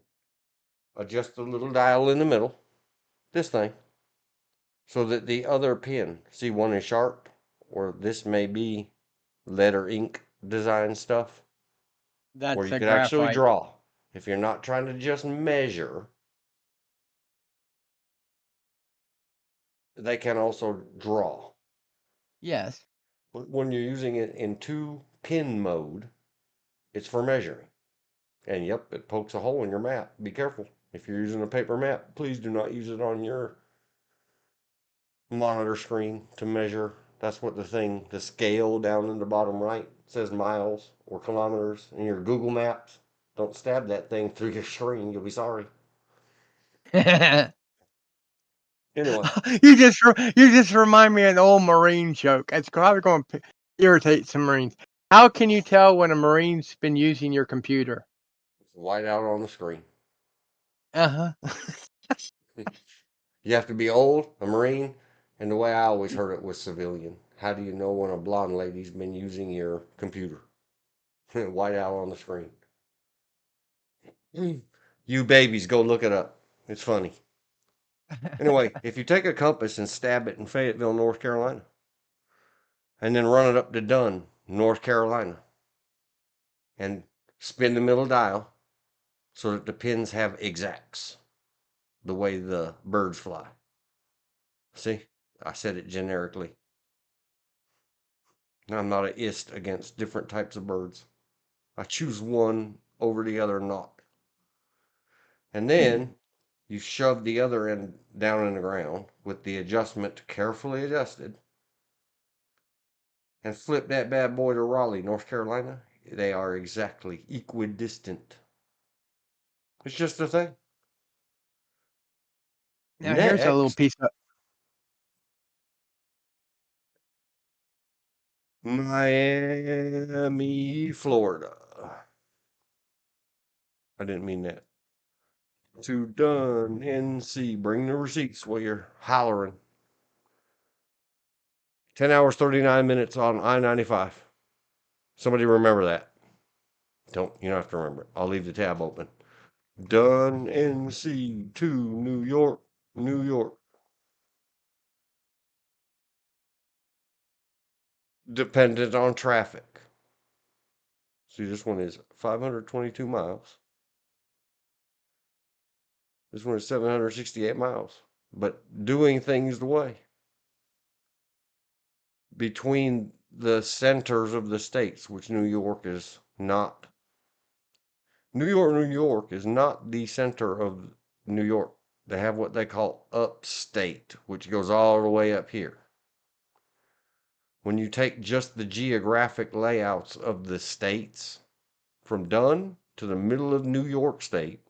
adjust the little dial in the middle, this thing, so that the other pin, see, one is sharp, or this may be letter ink design stuff, where That's you a could actually graphite. draw. If you're not trying to just measure, they can also draw. Yes. When you're using it in two pin mode, it's for measuring. And yep, it pokes a hole in your map. Be careful. If you're using a paper map, please do not use it on your monitor screen to measure. That's what the scale down in the bottom right says miles or kilometers in your Google Maps. Don't stab that thing through your screen. You'll be sorry. Anyway, You just remind me of an old Marine joke. It's probably going to irritate some Marines. How can you tell when a Marine's been using your computer? it's white out on the screen. Uh huh. You have to be old, a Marine, and the way I always heard it was civilian. How do you know when a blonde lady's been using your computer? White out on the screen. You babies, go look it up. It's funny. Anyway, if you take a compass and stab it in Fayetteville, North Carolina, and then run it up to Dunn, North Carolina, and spin the middle dial so that the pins have exacts, the way the birds fly. See, I said it generically. I'm not a ist against different types of birds. I choose one over the other not. And then you shove the other end down in the ground with the adjustment carefully adjusted and flip that bad boy to Raleigh, North Carolina. They are exactly equidistant. It's just a thing. Now here's a little Next, piece of. Miami, Florida. I didn't mean that. To Done, NC. Bring the receipts while you're hollering. 10 hours, 39 minutes on I-95. Somebody remember that. You don't have to remember it. I'll leave the tab open. Done, NC to New York, New York. Dependent on traffic. See, this one is 522 miles. This one is 768 miles. But doing things the way. Between the centers of the states, which New York is not. New York is not the center of New York. They have what they call upstate, which goes all the way up here. When you take just the geographic layouts of the states, from Dunn to the middle of New York State,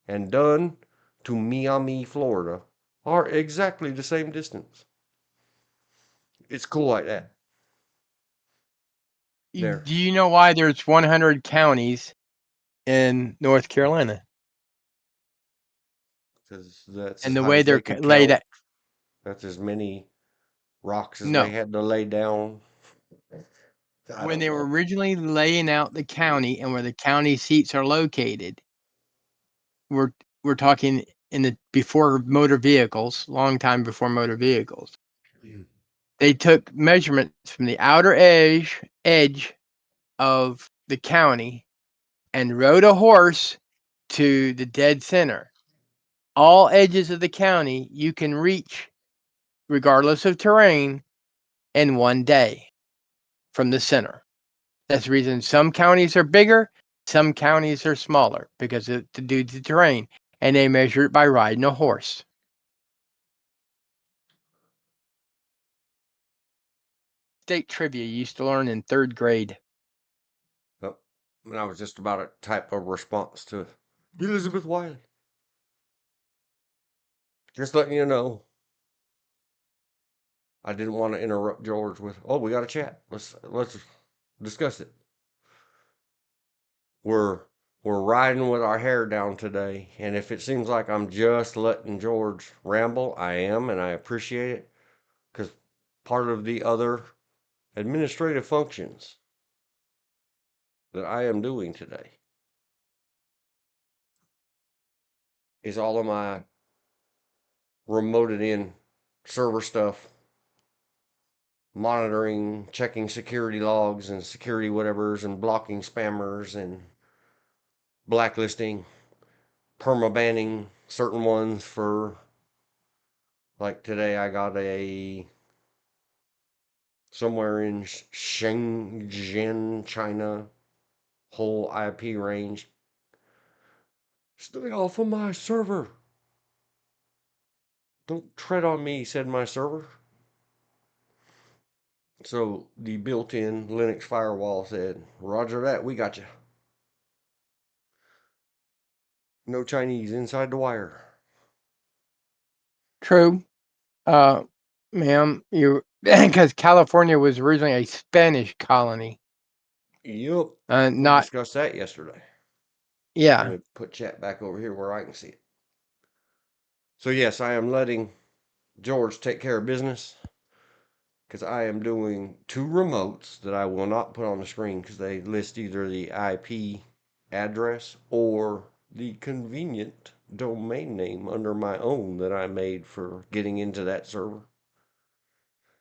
and Dunn to Miami, Florida, are exactly the same distance. It's cool like that. There. Do you know why there's 100 counties in North Carolina? Because that's as And the high way as they they're could laid count. out. That's as many rocks as they No. had to lay down. I When don't they were know. originally laying out the county and where the county seats are located, we're we're talking in the before motor vehicles, long time before motor vehicles. They took measurements from the outer edge of the county and rode a horse to the dead center. All edges of the county you can reach, regardless of terrain, in one day from the center. That's the reason some counties are bigger, some counties are smaller because of to do the terrain, and they measure it by riding a horse. State trivia you used to learn in third grade. And I was just about a type of response to Elizabeth Wiley. Just letting you know. I didn't want to interrupt George with, "Oh, we got to chat. Let's discuss it." We're we're riding with our hair down today, and if it seems like I'm just letting George ramble, I am, and I appreciate it because part of the other administrative functions that I am doing today is all of my remoted in server stuff, monitoring, checking security logs and security whatevers, and blocking spammers and blacklisting, perma-banning certain ones for, like today I got a somewhere in Shenzhen, China, whole IP range. "Stay off of my server. Don't tread on me," said my server. So the built-in Linux firewall said, "Roger that, we got you. No Chinese inside the wire." True. Ma'am, you because California was originally a Spanish colony. Yep. We Not discussed that yesterday. yeah. Let me put chat back over here where I can see it. So yes, I am letting George take care of business because I am doing two remotes that I will not put on the screen because they list either the IP address or the convenient domain name under my own that I made for getting into that server.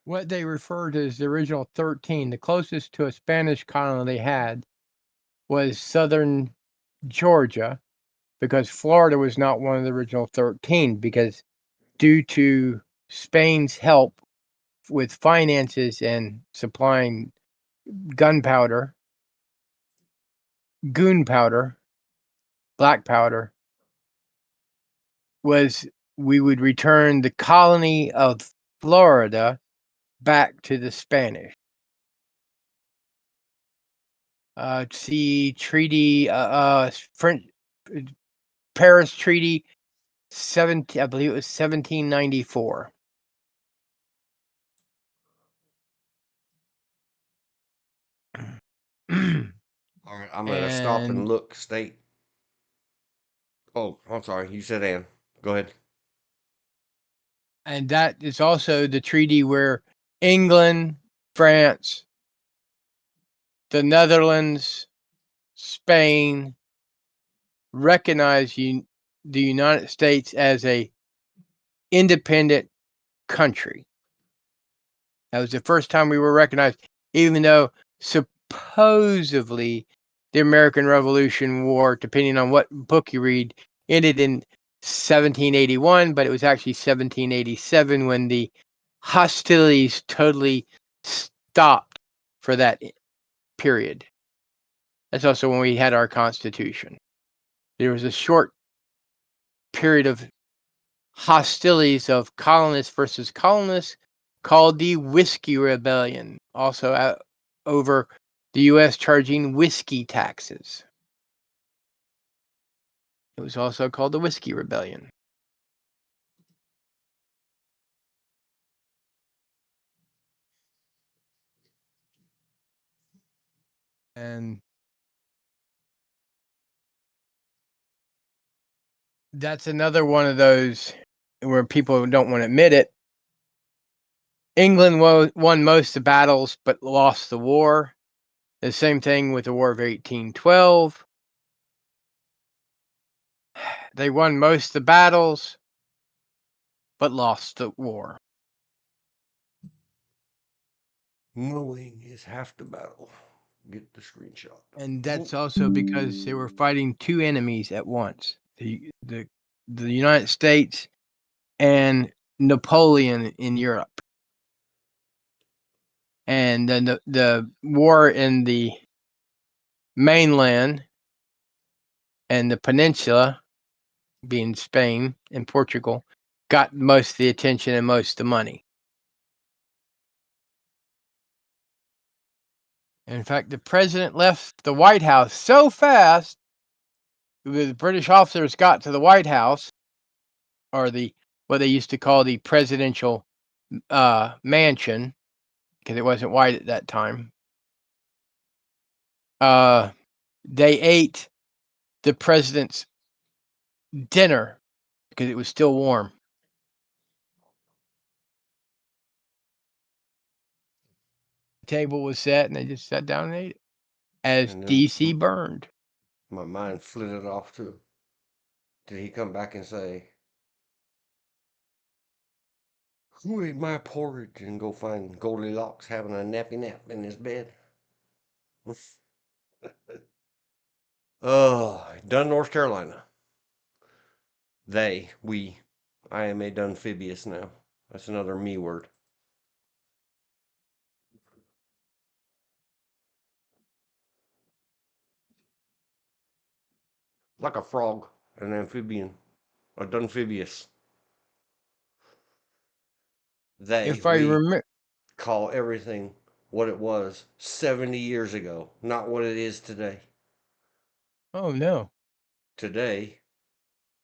What they referred to as the original 13, the closest to a Spanish colony they had was southern Georgia, because Florida was not one of the original 13, because due to Spain's help with finances and supplying gunpowder, goon powder, black powder, was we would return the colony of Florida back to the Spanish. See treaty, French Paris Treaty, I believe it was 1794. All right, I'm gonna stop and And look state. Oh, I'm sorry. You said Ann. Go ahead. that is also the treaty where England, France, the Netherlands, Spain recognize the United States as a independent country. That was the first time we were recognized, even though supposedly the American Revolution War, depending on what book you read, ended in 1781, but it was actually 1787 when the hostilities totally stopped for that period. That's also when we had our Constitution. There was a short period of hostilities of colonists versus colonists called the Whiskey Rebellion, also over the U.S. charging whiskey taxes. It was also called the Whiskey Rebellion. And that's another one of those where people don't want to admit it. England won most of the battles but lost the war. The same thing with the War of 1812. They won most of the battles but lost the war. Knowing is half the battle. Get the screenshot. And that's also because they were fighting two enemies at once: the United States and Napoleon in Europe. And then the war in the mainland and the peninsula, being Spain and Portugal, got most of the attention and most of the money. In fact, the president left the White House so fast, the British officers got to the White House, or what they used to call the presidential mansion, because it wasn't white at that time. They ate the president's dinner because it was still warm. The table was set, and they just sat down and ate it as And then DC burned. my mind flitted off to, did he come back and say, who ate my porridge, and go find Goldilocks having a nappy nap in his bed? Dunn, North Carolina. I am a Dunphibious now. That's another me word. Like a frog, an amphibian, a Dunphibious. If I We remember, call everything what it was 70 years ago, not what it is today. oh no, Today,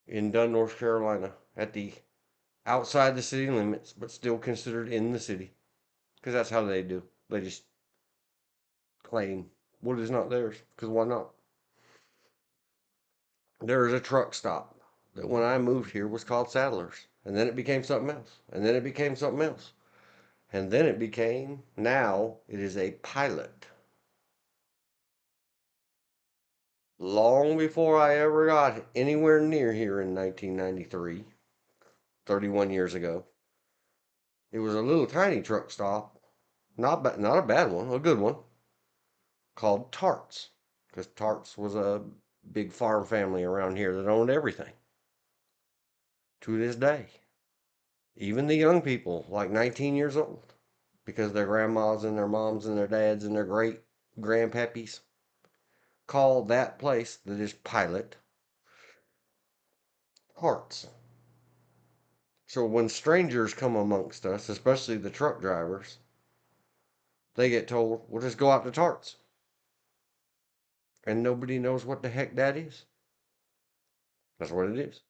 in Dunn, North Carolina, at the outside the city limits, but still considered in the city, because that's how they do. They just claim what is not theirs, because why not? There is a truck stop that when I moved here was called Saddlers, and then it became something else, and then it became something else, and then it became, now it is a Pilot. Long before I ever got anywhere near here in 1993, 31 years ago, it was a little tiny truck stop, not a bad one, a good one, called Tarts, because Tarts was a big farm family around here that owned everything. To this day, even the young people, like 19 years old, because their grandmas and their moms and their dads and their great grandpappies call that place that is Pilot Tarts. So when strangers come amongst us, especially the truck drivers, they get told, "We'll just go out to Tarts," and nobody knows what the heck that is. That's what it is.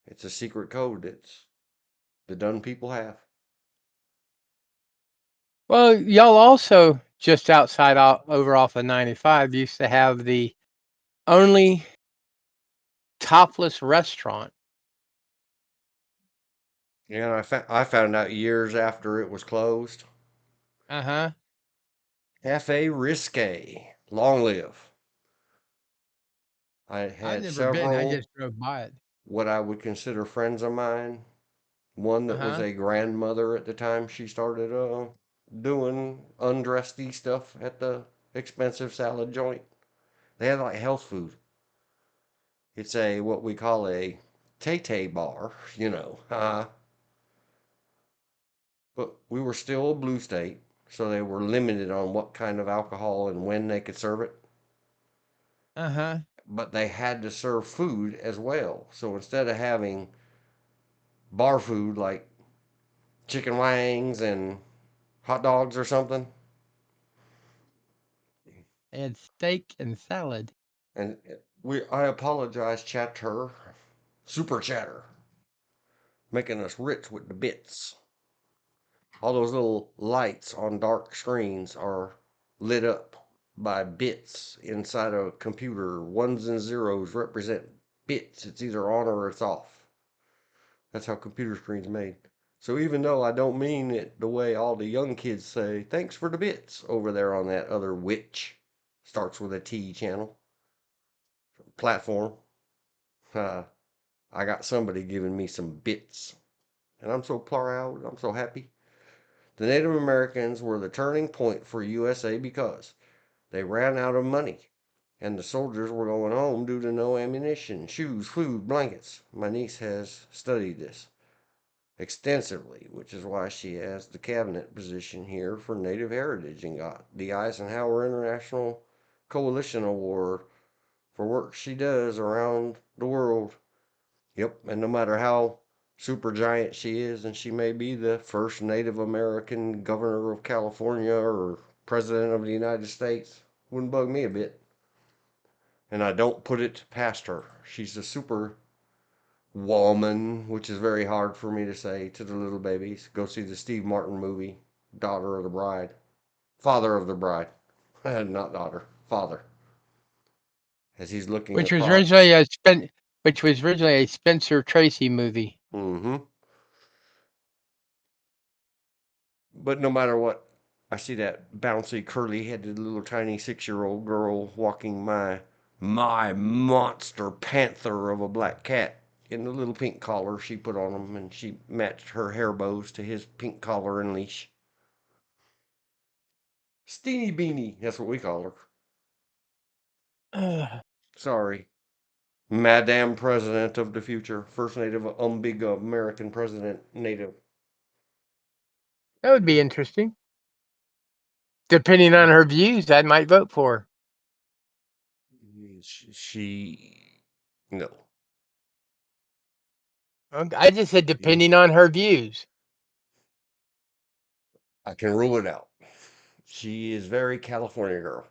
It's a secret code that the Dunn people have. well, y'all also just outside over off of 95 used to have the only topless restaurant. And I found out years after it was closed. Uh-huh. Cafe Risque, long live. I I've had never been. I several just drove by it. what I would consider friends of mine. One that was Uh-huh. a grandmother at the time she started doing undressy stuff at the expensive salad joint. They had like health food. It's a what we call a tay bar, you know. But we were still a blue state, so they were limited on what kind of alcohol and when they could serve it. Uh-huh. But they had to serve food as well. So instead of having bar food like chicken wings and hot dogs or something, They had steak and salad. and I apologize, chatter, super chatter, making us rich with the bits. All those little lights on dark screens are lit up by bits inside a computer. Ones and zeros represent bits. It's either on or it's off. That's how computer screens made. So even though I don't mean it the way all the young kids say, thanks for the bits over there on that other witch, starts with a T channel, platform, uh, I got somebody giving me some bits. And I'm so proud. I'm so happy. The Native Americans were the turning point for USA because they ran out of money and the soldiers were going home due to no ammunition, shoes, food, blankets. My niece has studied this extensively, which is why she has the cabinet position here for Native Heritage and got the Eisenhower International Coalition Award for work she does around the world. Yep, and no matter how super giant she is, and she may be the first Native American governor of California or President of the United States. Wouldn't bug me a bit. And I don't put it past her. She's a super woman, which is very hard for me to say to the little babies. Go see the Steve Martin movie, Daughter of the Bride. Father of the Bride. Not daughter, father. As he's looking which was across. originally a Spencer Tracy movie. Mm-hmm. But no matter what, I see that bouncy, curly-headed little tiny 6-year-old girl walking my monster panther of a black cat in the little pink collar she put on him, and she matched her hair bows to his pink collar and leash. Steenie Beanie, that's what we call her. That Sorry. Madam President of the future, first native big American president, native. would be interesting. Depending on her views, I might vote for her. No. I just said depending on her views. I can rule it out. She is very California girl.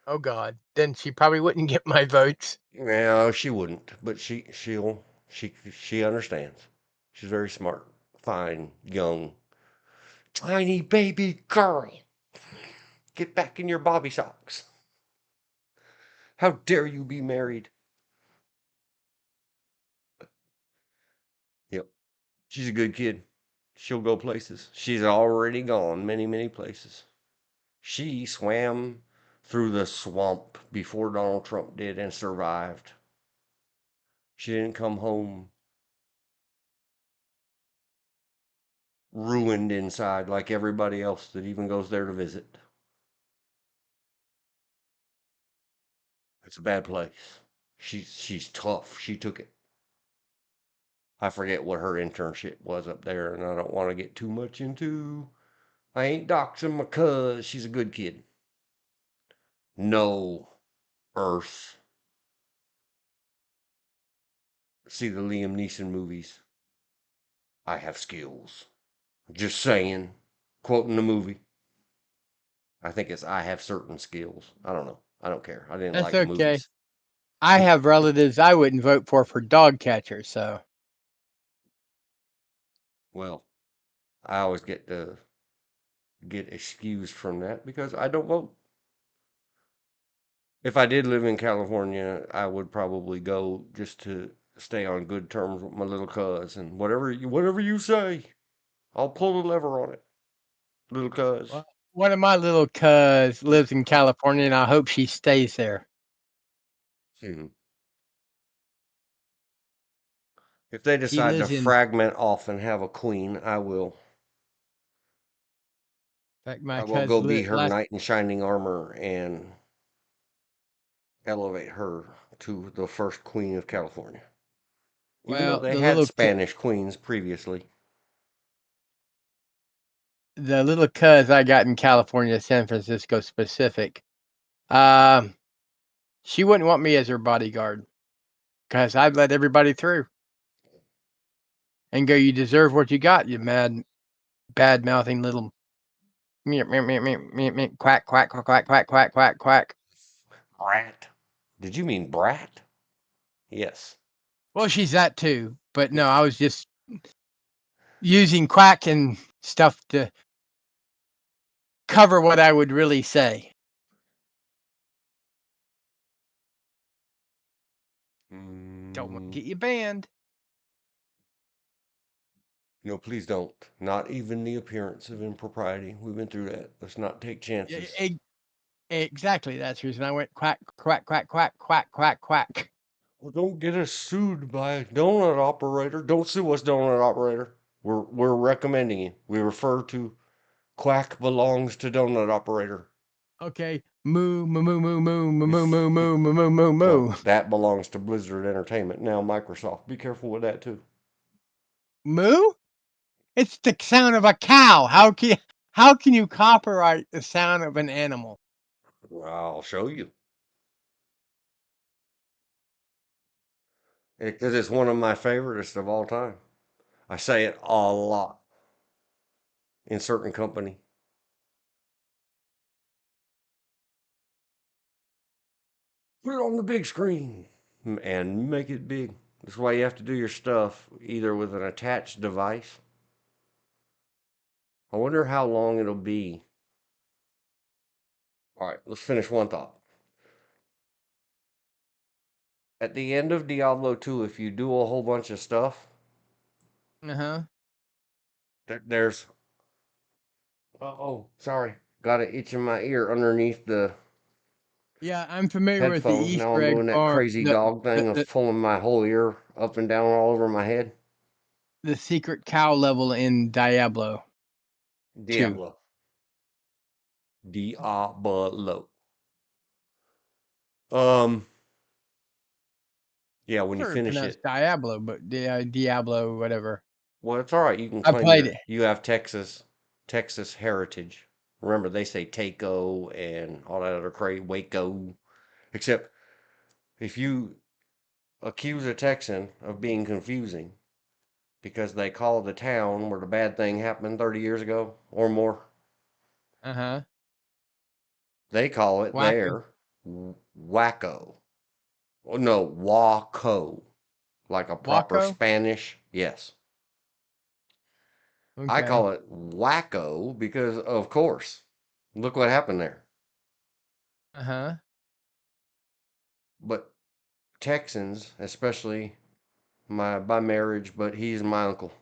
Oh God, then she probably wouldn't get my votes. No, she wouldn't, but she understands. She's very smart, fine, young, tiny baby girl. Get back in your bobby socks. How dare you be married? Yep. She's a good kid. She'll go places. She's already gone many, many places. She swam through the swamp before Donald Trump did and survived. She didn't come home ruined inside like everybody else that even goes there to visit. It's a bad place. She's tough. She took it. I forget what her internship was up there, and I don't want to get too much into. I ain't doxing my cuz. She's a good kid. No Earth. See the Liam Neeson movies. I have skills. Just saying. Quoting the movie. I think it's I have certain skills. I don't know. I don't care. I didn't That's like the okay. movies. I have relatives I wouldn't vote for dog catchers, so Well, I always get excused from that because I don't vote. If I did live in California, I would probably go just to stay on good terms with my little cuz and whatever you say, I'll pull the lever on it, little cuz. well, one of my little cuz lives in California, and I hope she stays there. Hmm. If they She decide to lives in fragment off and have a queen, I will. fact, my I will cuz go be lit her last. knight in shining armor and elevate her to the first queen of California. Even though Well, they had Spanish queens previously. the little cuz I got in California, San Francisco specific. Um, she wouldn't want me as her bodyguard because I'd let everybody through and go. You deserve what you got, you bad mouthing little meow, meow, meow, meow, meow, meow, quack, quack, quack, quack, quack, quack, quack, quack. Brat. Did you mean brat? Yes. Well, she's that too, but no, I was just using quack and stuff to cover what I would really say. Don't want to Mm, get you banned. no, please don't. Not even the appearance of impropriety. We've been through that. Let's not take Yeah, chances. exactly. That's the reason I went quack, quack, quack, quack, quack, quack, quack. Well, don't get us sued by a donut operator. Don't sue us, donut operator. We're recommending you. We refer to quack belongs to donut operator. Okay, moo, moo, moo, moo, moo, moo, moo, moo, moo, moo, moo, moo, Well, moo. that belongs to Blizzard Entertainment, now Microsoft. Be careful with that too. Moo? It's the sound of a cow. How can you copyright the sound of an animal? I'll show you. Because it's one of my favorites of all time. I say it a lot in certain company. Put it on the big screen and make it big. That's why you have to do your stuff either with an attached device. I wonder how long it'll be. All right, let's finish one thought. At the end of Diablo 2, if you do a whole bunch of stuff, Uh-huh. there's. Oh, sorry. Got an itch in my ear underneath the Yeah, I'm familiar with the headphones. Now Easter I'm egg doing that farm, crazy dog thing of the pulling my whole ear up and down all over my head. the secret cow level in Diablo 2. Diablo. Diablo. Um, yeah, when I've you heard it finish pronounced it, Diablo, but Diablo, whatever. well, it's all right. You can I claim played it. you have Texas heritage. Remember, they say Taco and all that other crazy Waco. Except if you accuse a Texan of being confusing because they call the town where the bad thing happened 30 years ago or more, Uh-huh. they call it Wacko. there Wacko. Oh, no, Waco, like a proper Waco? Spanish. Yes. I Okay. call it Wacko because, of course, look what happened there. Uh-huh. But Texans, especially my by marriage, but he's my uncle.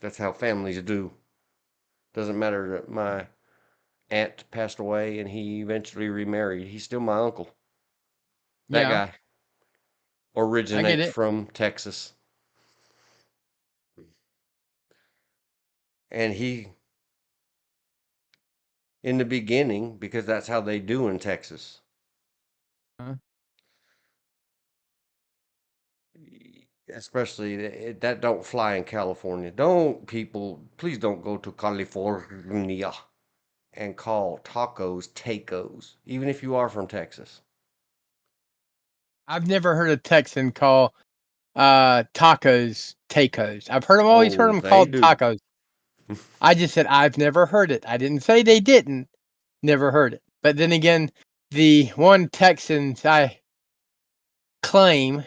That's how families do. Doesn't matter that my aunt passed away and he eventually remarried. He's still my uncle. That Yeah, guy I get originates it. from Texas. And he, in the beginning, because that's how they do in Texas, Uh, especially that don't fly in California. Don't people, please don't go to California and call tacos tacos, even if you are from Texas. I've never heard a Texan call tacos tacos. Always heard Oh, them they called do. tacos. I just said I've never heard it. I didn't say they didn't. Never heard it. But then again, the one Texan I claim,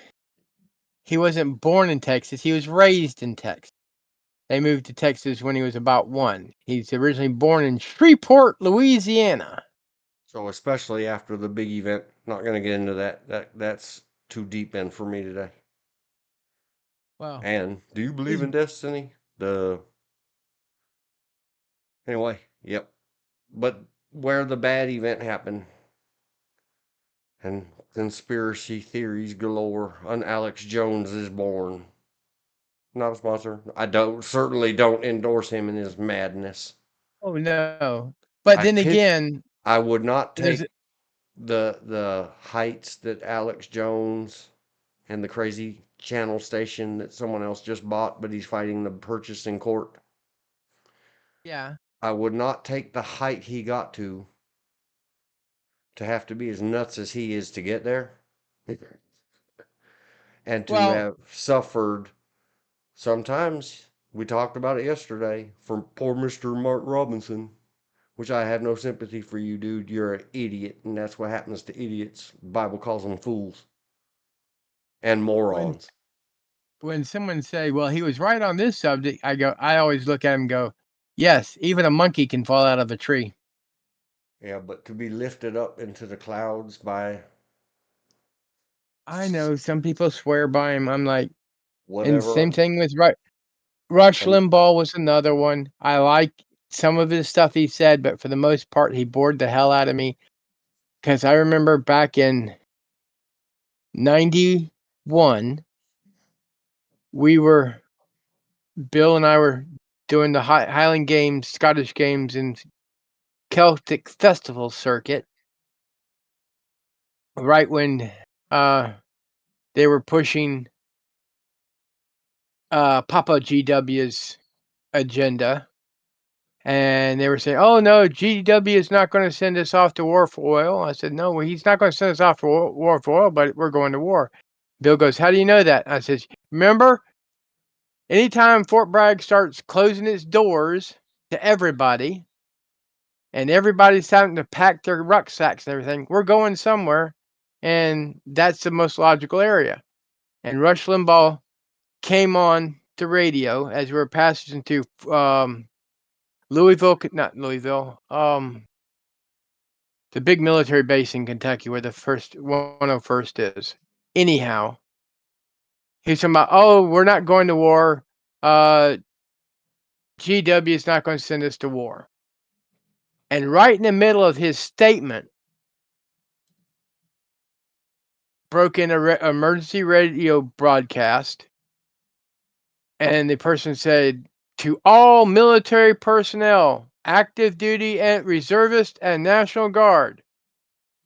he wasn't born in Texas. He was raised in Texas. They moved to Texas when he was about 1. He's originally born in Shreveport, Louisiana. So especially after the big event, not going to get into that. That's too deep in for me today. Well, And do you believe he's in destiny? The anyway, yep. But where the bad event happened and conspiracy theories galore, an Alex Jones is born. Not a sponsor. I don't certainly don't endorse him in his madness. oh no. But I then pitch again, I would not there's take the heights that Alex Jones and the crazy channel station that someone else just bought, but he's fighting the purchase in court. yeah. I would not take the height he got to have to be as nuts as he is to get there, and to Well, have suffered. Sometimes we talked about it yesterday from poor Mr. Mark Robinson, which I have no sympathy for you, dude. You're an idiot, and that's what happens to idiots. The Bible calls them fools and when morons. when someone say, "Well, he was right on this subject," I always look at him and go, "Yes, even a monkey can fall out of a tree." Yeah, but to be lifted up into the clouds by I know some people swear by him. I'm like, and same whatever, thing with Rush and Limbaugh was another one. I like some of his stuff he said, but for the most part, he bored the hell out of me. Because I remember back in '91, we were Bill and I were doing the Highland Games, Scottish Games, and Celtic Festival circuit. Right when uh, they were pushing Papa GW's agenda, and they were saying, "Oh no, GW is not going to send us off to war for oil." I said, "No, well, he's not going to send us off for war for oil, but we're going to war." Bill goes, "How do you know that?" I says, "Remember, anytime Fort Bragg starts closing its doors to everybody, and everybody's starting to pack their rucksacks and everything, we're going somewhere. and that's the most logical area. And Rush Limbaugh came on the radio as we were passing through Louisville, not Louisville, the big military base in Kentucky where the first 101st is. Anyhow, he's talking about, oh, we're not going to war. GW is not going to send us to war. And right in the middle of his statement, broke in an emergency radio broadcast, and the person said, to all military personnel, active duty and reservist and National Guard,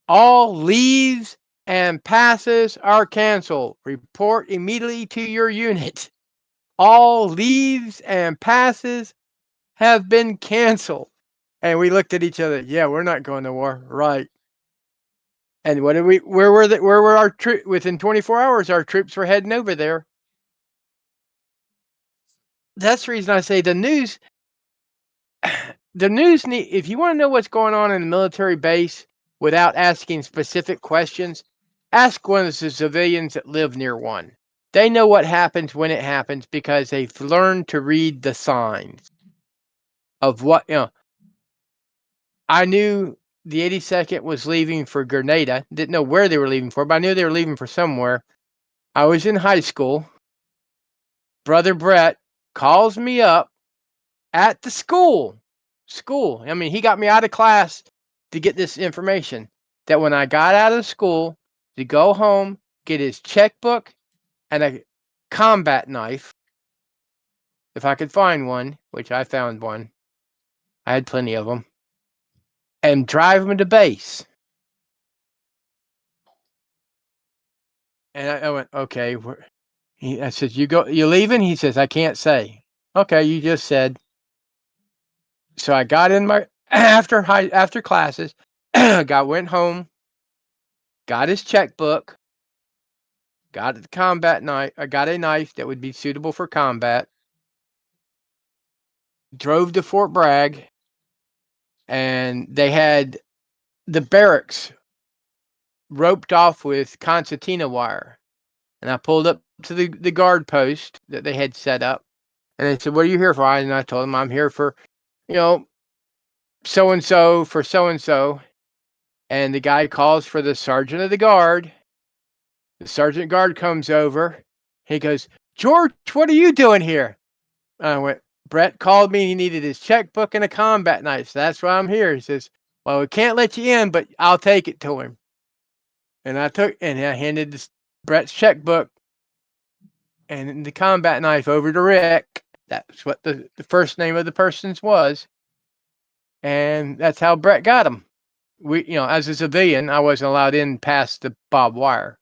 all leaves and passes are canceled. Report immediately to your unit. All leaves and passes have been canceled. And we looked at each other. Yeah, we're not going to war, right? And what did we? Where were our troops? Within 24 hours, our troops were heading over there. That's the reason I say the news. The news need. If you want to know what's going on in the military base without asking specific questions, ask one of the civilians that live near one. They know what happens when it happens because they've learned to read the signs of what I knew the 82nd was leaving for Grenada. Didn't know where they were leaving for, but I knew they were leaving for somewhere. I was in high school. Brother Brett calls me up at the school. I mean, he got me out of class to get this information. That when I got out of school to go home, get his checkbook and a combat knife, if I could find one, which I found one. I had plenty of them. And drive him to base. And I went, okay. I said, you leaving? He says, I can't say. Okay, you just said. So I got in my after classes, went home, got his checkbook, got the combat knife. I got a knife that would be suitable for combat. Drove to Fort Bragg, and they had the barracks roped off with concertina wire. And I pulled up to the guard post that they had set up, and they said, "What are you here for?" And I told them, "I'm here for, so and so for so and so." And the guy calls for the sergeant of the guard. The sergeant guard comes over. He goes, "George, what are you doing here?" I went, "Brett called me. He needed his checkbook and a combat knife. So that's why I'm here." He says, "Well, we can't let you in, but I'll take it to him." And I handed Brett's checkbook and the combat knife over to Rick. That's what the first name of the person's was. And that's how Brett got him. As a civilian, I wasn't allowed in past the barbed wire.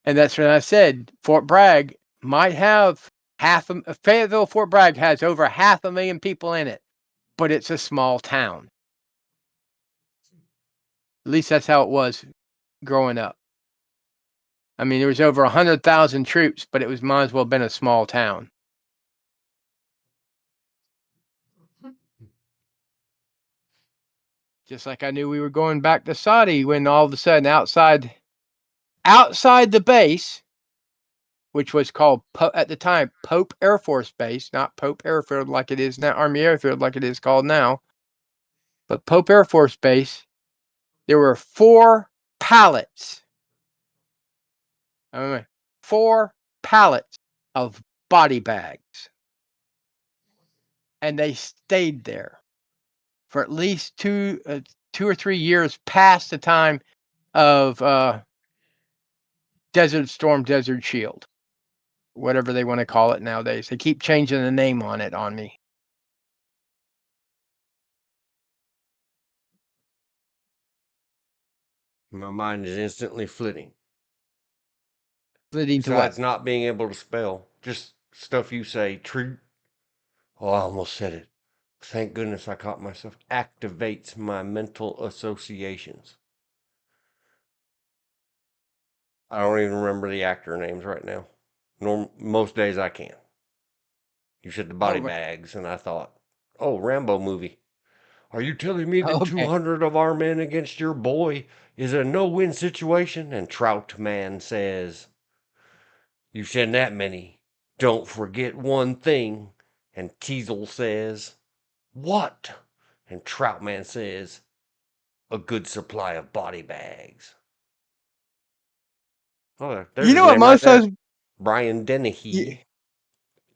And that's when I said Fort Bragg might have Fayetteville. Fort Bragg has over 500,000 people in it, but it's a small town. At least that's how it was growing up. I mean, there was over 100,000 troops, but it might as well have been a small town. Just like I knew we were going back to Saudi when all of a sudden outside the base, which was called at the time Pope Air Force Base, not Pope Airfield like it is now, Army Airfield like it is called now, but Pope Air Force Base, there were 4 pallets. 4 pallets of body bags. And they stayed there for at least 2 or 3 years past the time of Desert Storm, Desert Shield, whatever they want to call it nowadays. They keep changing the name on it on me. My mind is instantly flitting. Leading to what? Besides not being able to spell, just stuff you say. Oh, I almost said it. Thank goodness I caught myself. Activates my mental associations. I don't even remember the actor names right now. Most days I can. You said the body bags, and I thought, oh, Rambo movie. Are you telling me that Okay. 200 of our men against your boy is a no-win situation? And Troutman says, you send that many. Don't forget one thing. And Teasel says, what? And Troutman says, a good supply of body bags. Oh, there's You his know what name right most of there. those Brian you, Dennehy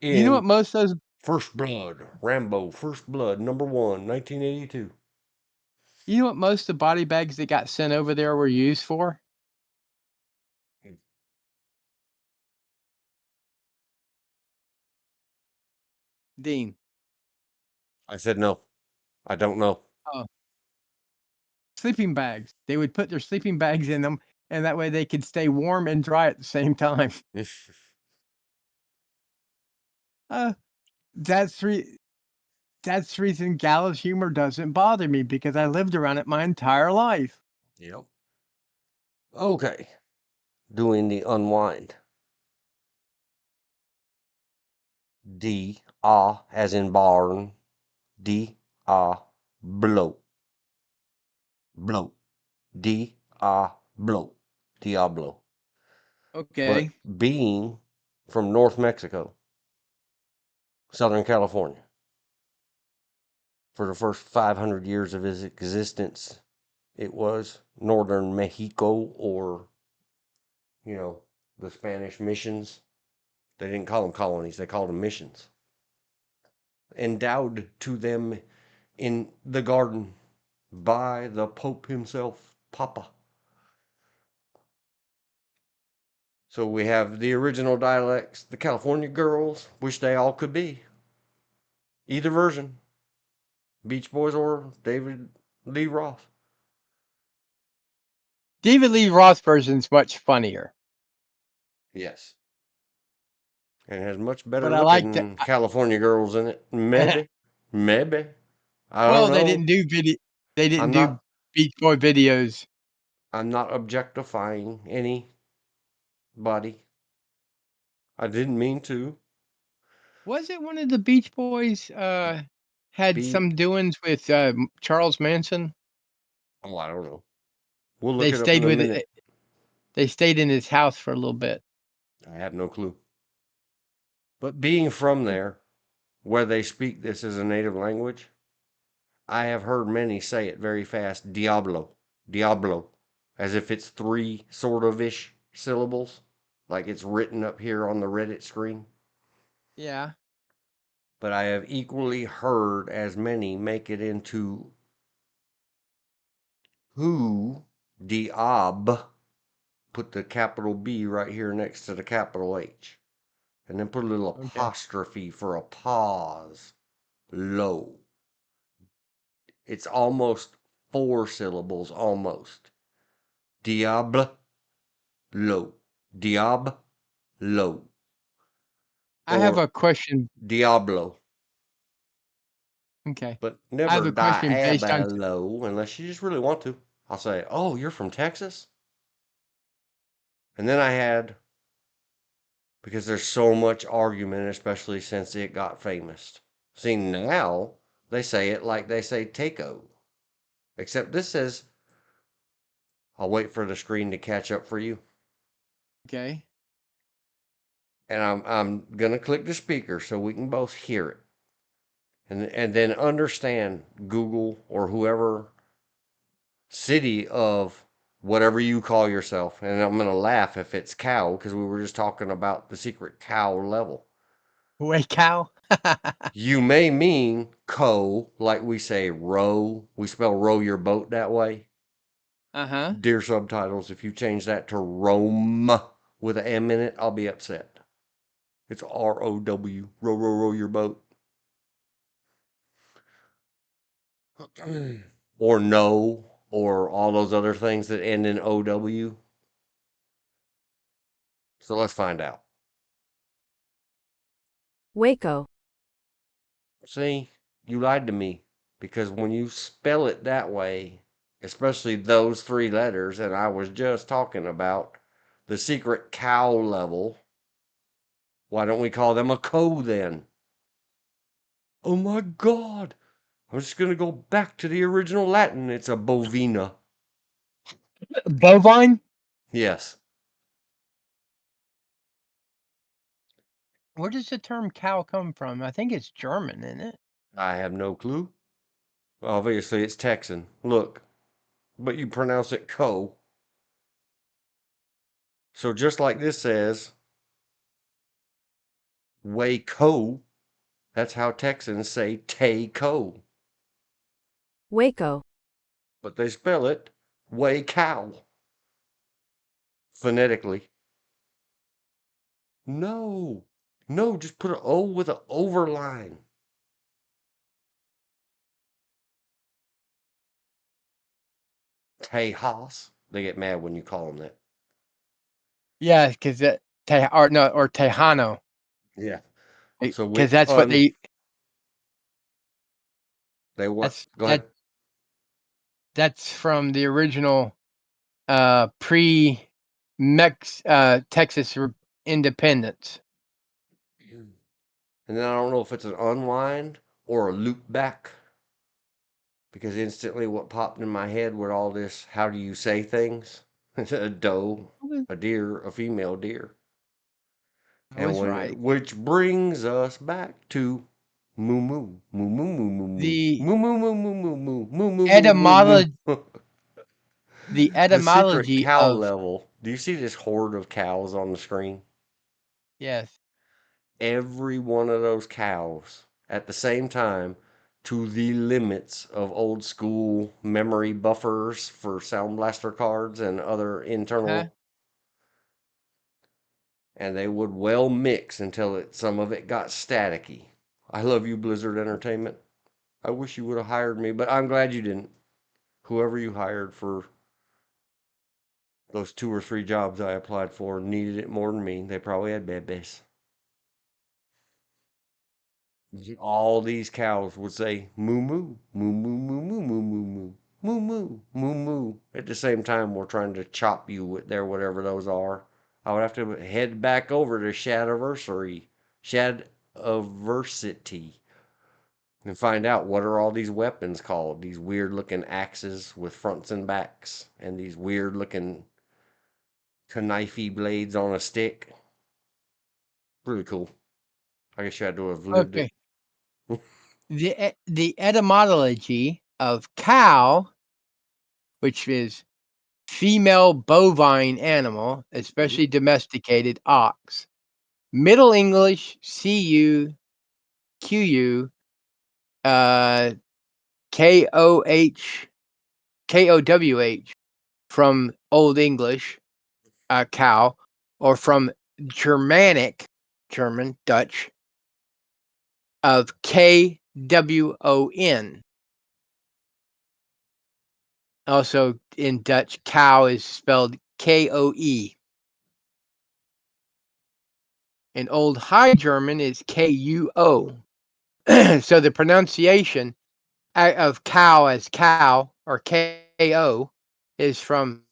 you know what in most of those First Blood. Rambo, First Blood, #1, 1982. you know what most of the body bags that got sent over there were used for? Dean. I said no. I don't know. Oh, sleeping bags. They would put their sleeping bags in them, and that way they could stay warm and dry at the same time. Uh, that's that's the reason gallows humor doesn't bother me because I lived around it my entire life. Yep. Okay. Doing the unwind. D, ah, as in barn. D, ah, blow. Blow. D, ah, blow. Diablo. Okay. But being from North Mexico, Southern California, for the first 500 years of his existence, it was Northern Mexico, or, the Spanish missions. They didn't call them colonies, they called them missions. Endowed to them in the garden by the Pope himself, Papa. So we have the original dialects, the California girls, which they all could be. Either version, Beach Boys or David Lee Roth. David Lee Roth version's much funnier, Yes. And has much better but I like that. looking California girls in it. Maybe. Maybe. I don't Well, they know. didn't do video. They didn't I'm do not Beach Boy videos. I'm not objectifying anybody. I didn't mean to. Was it one of the Beach Boys had Be some doings with Charles Manson? Oh, I don't know. We'll look They it up in stayed a with it. minute. They stayed in his house for a little bit. I have no clue. But being from there, where they speak this as a native language, I have heard many say it very fast, Diablo, Diablo, as if it's three sort of ish syllables, like it's written up here on the Reddit screen. Yeah. But I have equally heard as many make it into who, Diab, put the capital B right here next to the capital H, and then put a little Okay. apostrophe for a pause, low. It's almost four syllables, almost. Diable, low. Diab, low. I have Or a question. Diablo. Okay. But I have never a question based on Diablo unless you just really want to. I'll say, oh, you're from Texas? And then I had, because there's so much argument, especially since it got famous. See, now they say it like they say taco. Except this says, I'll wait for the screen to catch up for you. okay. And I'm gonna click the speaker so we can both hear it. And then understand Google or whoever city of whatever you call yourself. And I'm gonna laugh if it's cow, because we were just talking about the secret cow level. Wait, cow. You may mean like we say row. We spell row your boat that way. Uh-huh. Dear subtitles, if you change that to Rome with an M in it, I'll be upset. It's ROW, row your boat. Or no, or all those other things that end in OW. So let's find out. Waco. See, you lied to me, because when you spell it that way, especially those three letters, and I was just talking about the secret cow level, why don't we call them a co then? Oh my God! I'm just going to go back to the original Latin. It's a bovina. Bovine? Yes. Where does the term cow come from? I think it's German, isn't it? I have no clue. Obviously, it's Texan. Look, but you pronounce it co. So just like this says, Waco, that's how Texans say Tay-co. Waco. But they spell it Way-cow. Phonetically. No. No, just put an O with an overline. Tejas. They get mad when you call them that. Yeah, because or Tejano, Yeah. So because that's what they what? that's Go ahead. that's from the original Texas independence. And then I don't know if it's an unwind or a loop back. Because instantly what popped in my head with all this, how do you say things? A doe, a deer, a female deer. I was right. Which brings us back to moo moo, moo moo moo moo moo, The moo moo moo moo moo moo, moo moo moo moo etymology, moo. the The secret etymology cow of level. Do you see this horde of cows on the screen? yes, Every one of those cows at the same time to the limits of old school memory buffers for Sound Blaster cards and other huh? internal, and they would well mix until some of it got staticky. I love you, Blizzard Entertainment. I wish you would have hired me, but I'm glad you didn't. Whoever you hired for those 2 or 3 jobs I applied for needed it more than me. They probably had babies. All these cows would say moo moo, moo moo moo moo moo moo moo. Moo moo, moo moo. At the same time, we're trying to chop you with their whatever those are. I would have to head back over to Shadiversary, Shadiversity, and find out what are all these weapons called. These weird looking axes with fronts and backs, and these weird looking knifey blades on a stick. Really cool. I guess you had to have lived Okay. it. The etymology of cow, which is female bovine animal, especially domesticated ox. Middle English CU QU KOH KOWH from Old English cow, or from German Dutch of KWON. Also in Dutch, cow is spelled KOE. In Old High German is KUO. So the pronunciation of cow as cow or KO is from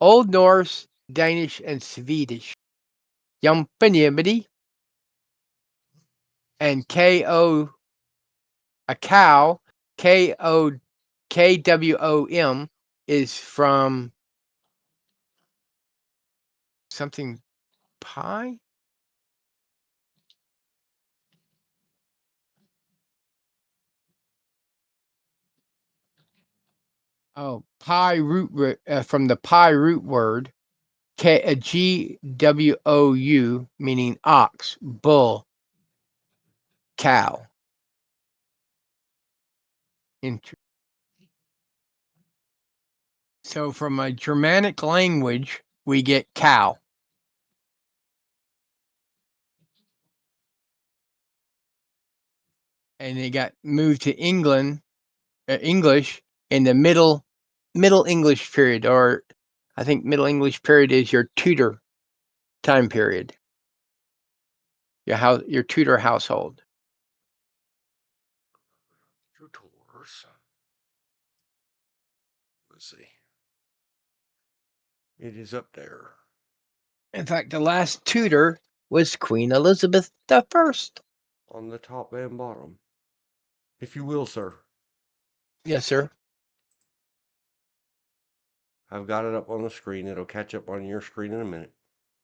Old Norse, Danish, and Swedish. Yumpinibity and KO, a cow, KWOM is from something pie? Oh, pi root from the pi root word GWOU, meaning ox, bull, cow. So from a Germanic language, we get cow. And they got moved to English in the Middle English period, or I think Middle English period is your Tudor time period. Your Tudor household. Tutors. Let's see. It is up there. In fact, the last Tudor was Queen Elizabeth I. On the top and bottom. If you will, sir. Yes, sir. I've got it up on the screen. It'll catch up on your screen in a minute.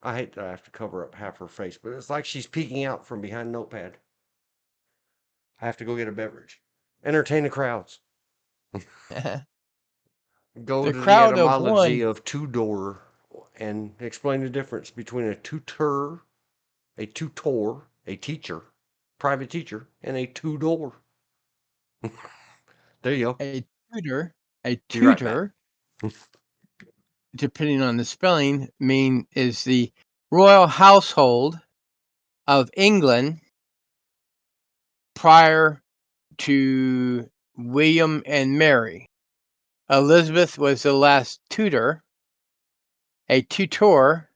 I hate that I have to cover up half her face, but it's like she's peeking out from behind a notepad. I have to go get a beverage. Entertain the crowds. Go The to the crowd of etymology one. of two-door and explain the difference between a tutor, a teacher, private teacher, and a two-door. There you go. A tutor. A Be right back. tutor, depending on the spelling, is the royal household of England prior to William and Mary. Elizabeth was the last tutor. A tutor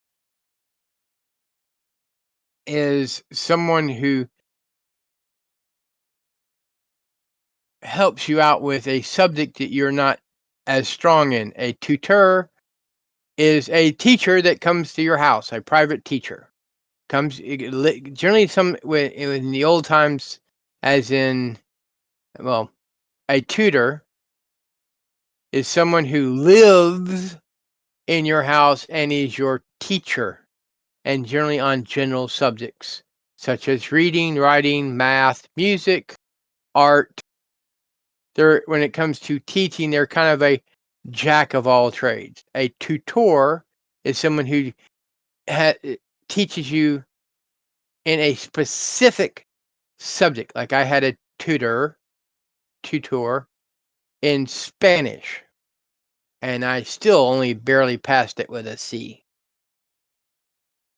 is someone who helps you out with a subject that you're not as strong in. A tutor is a teacher that comes to your house, a private teacher. Comes generally in the old times, as in, well, a tutor is someone who lives in your house and is your teacher, and generally on general subjects such as reading, writing, math, music, art. When it comes to teaching, they're kind of a jack of all trades. A tutor is someone who teaches you in a specific subject. Like I had a tutor in Spanish, and I still only barely passed it with a C.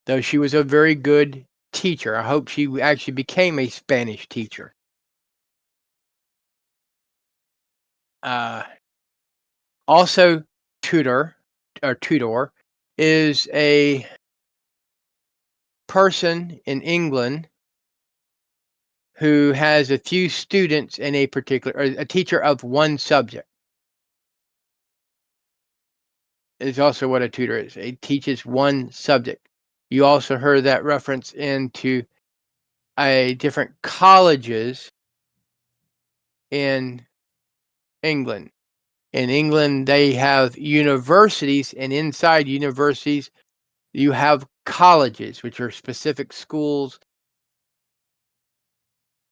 Though she was a very good teacher. I hope she actually became a Spanish teacher. Also, tutor is a person in England who has a few students in a particular, or a teacher of one subject. Is also what a tutor is. It teaches one subject. You also heard that reference into different colleges in England. In England, they have universities, and inside universities, you have colleges, which are specific schools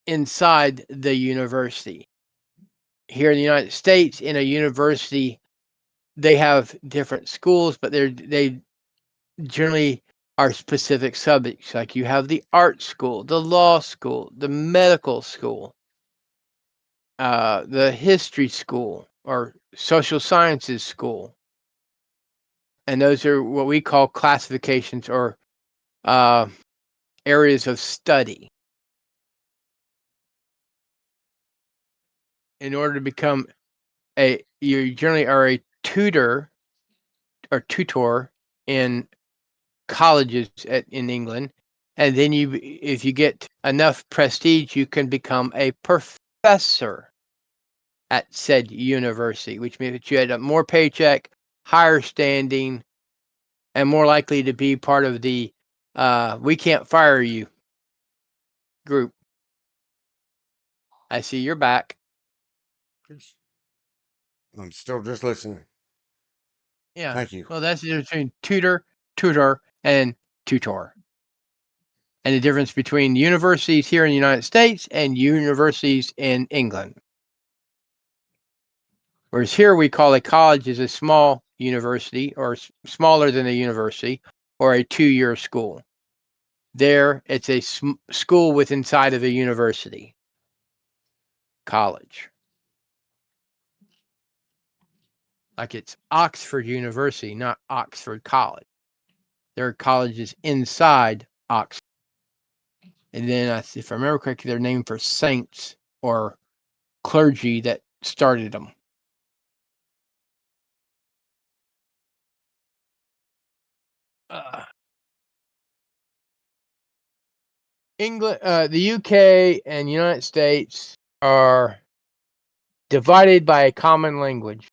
inside the university. Here in the United States, in a university, they have different schools, but they generally are specific subjects. Like you have the art school, the law school, the medical school, the history school, or social sciences school. And those are what we call classifications or areas of study. In order to become you generally are a tutor in colleges in England, and then if you get enough prestige, you can become a professor at said university, which means that you had a more paycheck, higher standing, and more likely to be part of the "we can't fire you" group. I see you're back. I'm still just listening. Yeah. Thank you. Well, that's the difference between tutor, and tutor. And the difference between universities here in the United States and universities in England. Whereas here we call a college is a small university or smaller than a university or a 2-year school. There, it's a school with inside of a university. College. Like it's Oxford University, not Oxford College. There are colleges inside Oxford. And then, if I remember correctly, they're named for saints or clergy that started them. England, the UK, and United States are divided by a common language.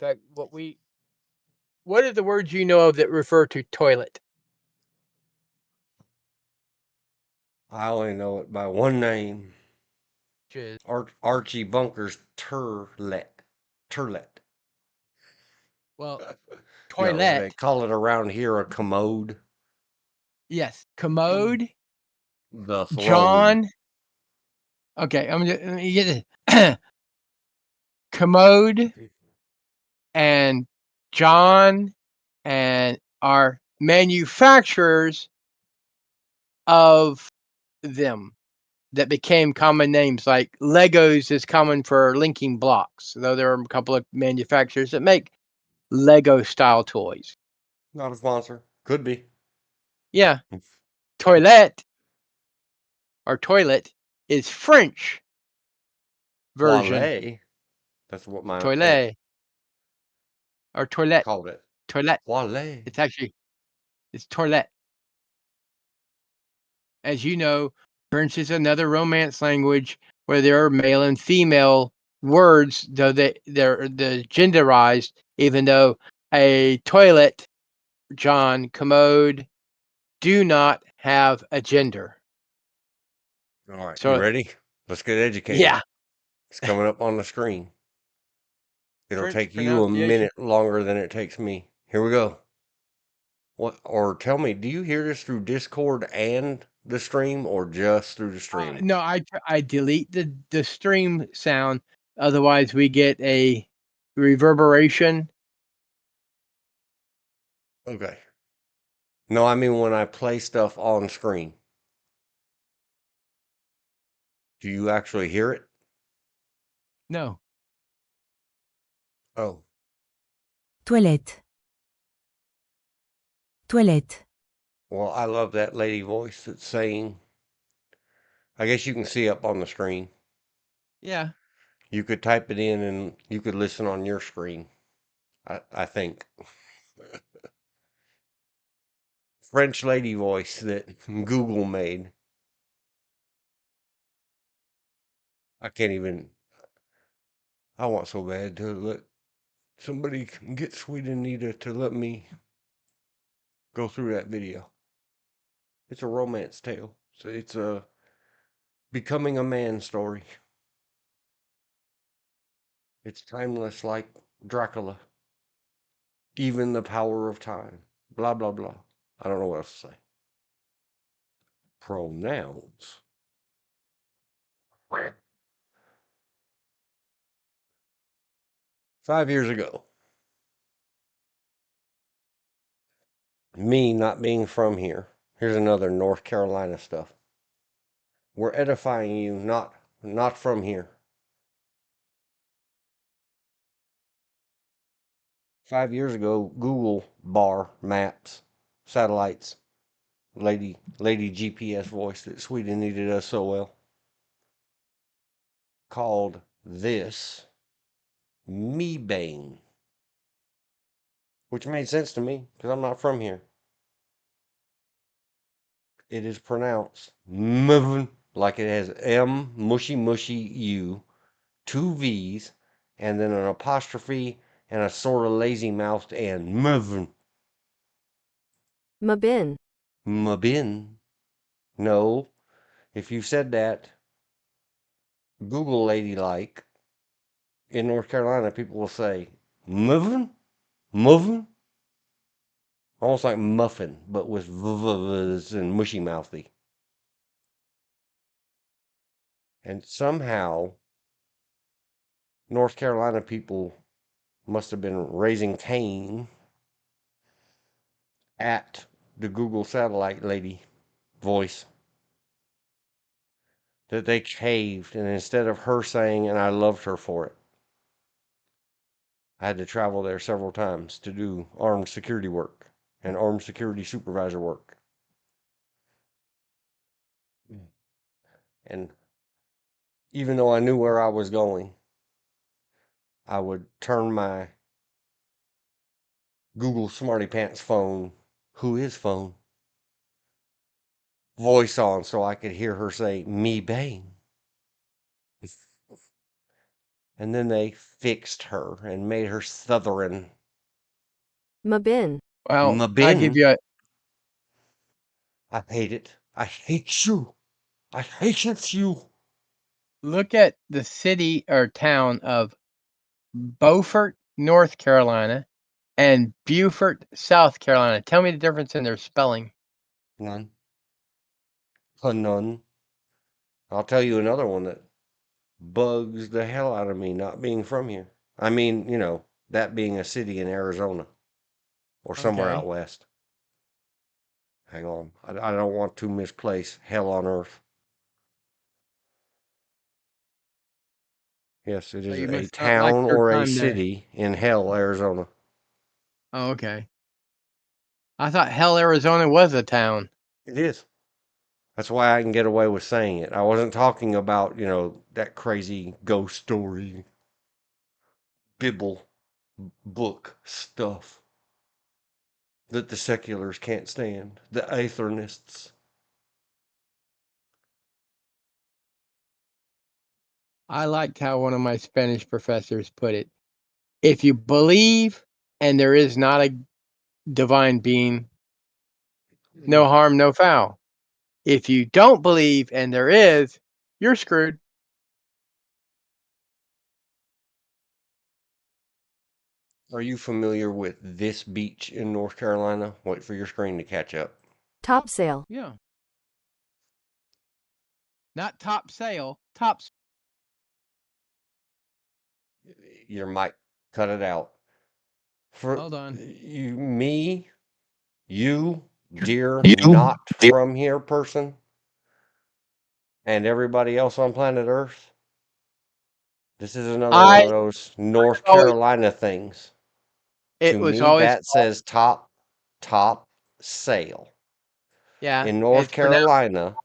In fact, what are the words you know of that refer to toilet? I only know it by one name. Which is Archie Bunker's Turlet. Turlet. well, No, they toilet. call it around here a commode. Yes, commode. The throne. John. Okay, let me get it. Commode and John and are manufacturers of them that became common names. Like Legos is common for linking blocks, though there are a couple of manufacturers that make Lego style toys. Not a sponsor. Could be. Yeah. Toilet or toilet is French version. Toilet. That's what my aunt Toilet or toilet. called it. Toilet. Toilet. It's toilet. As you know, French is another Romance language where there are male and female words, though they're genderized, even though a toilet, John, commode, do not have a gender. All right, So, you ready? Let's get educated. yeah. It's coming up on the screen. It'll French take you a pronunciation. minute longer than it takes me. Here we go. What? Or tell me, do you hear this through Discord and the stream, or just through the stream? No, I delete the stream sound. Otherwise, we get a reverberation. Okay. No, I mean when I play stuff on screen. Do you actually hear it? No. Oh. Toilette. Toilette. Well, I love that lady voice that's saying. I guess you can see up on the screen. Yeah. You could type it in and you could listen on your screen. I think. French lady voice that Google made. I can't even. I want so bad to let somebody get Sweet Anita to let me go through that video. It's a romance tale. So it's a becoming a man story. It's timeless like Dracula. Even the power of time. Blah, blah, blah. I don't know what else to say. Pronouns. 5 years ago, me not being from here, here's another North Carolina stuff. We're edifying you, not from here. 5 years ago, Google bar maps, satellites, lady GPS voice that Sweet Anita does so well, called this me bang, which made sense to me because I'm not from here. It is pronounced mv, like it has M, mushy U, two V's, and then an apostrophe and a sort of lazy mouthed N. Mv. Mabin. Mabin. No, if you said that Google ladylike in North Carolina, people will say moving, moving, almost like muffin, but with v's and mushy mouthy. And somehow, North Carolina people must have been raising Cain at the Google satellite lady voice that they caved, and instead of her saying, and I loved her for it, I had to travel there several times to do armed security work and armed security supervisor work. And even though I knew where I was going, I would turn my Google Smarty Pants phone, who is phone, voice on so I could hear her say, me bang. And then they fixed her and made her Southern. Mabin. Well, I give Mabin. you a I hate it. I hate you. I hate you. Look at the city or town of Beaufort, North Carolina, and Beaufort, South Carolina. Tell me the difference in their spelling. None. None. I'll tell you another one that bugs the hell out of me not being from here. I mean, that being a city in Arizona or somewhere out Okay. west. Hang on. I don't want to misplace hell on earth. Yes, it So is you a must not like town your or a time there. city in Hell, Arizona. Oh, okay. I thought Hell, Arizona was a town. It is. That's why I can get away with saying it. I wasn't talking about, that crazy ghost story, Bible book stuff that the seculars can't stand, the aetherists. I liked how one of my Spanish professors put it. If you believe and there is not a divine being, no harm, no foul. If you don't believe and there is, you're screwed. Are you familiar with this beach in North Carolina? Wait for your screen to catch up. Topsail. Yeah. Not top sail, top. Your mic cut it out. For Hold on. you, dear You? not from here person, and everybody else on planet Earth, this is another one of I those North always, Carolina things. To it was me, always that says top sail. yeah, In North it's pronounced Carolina,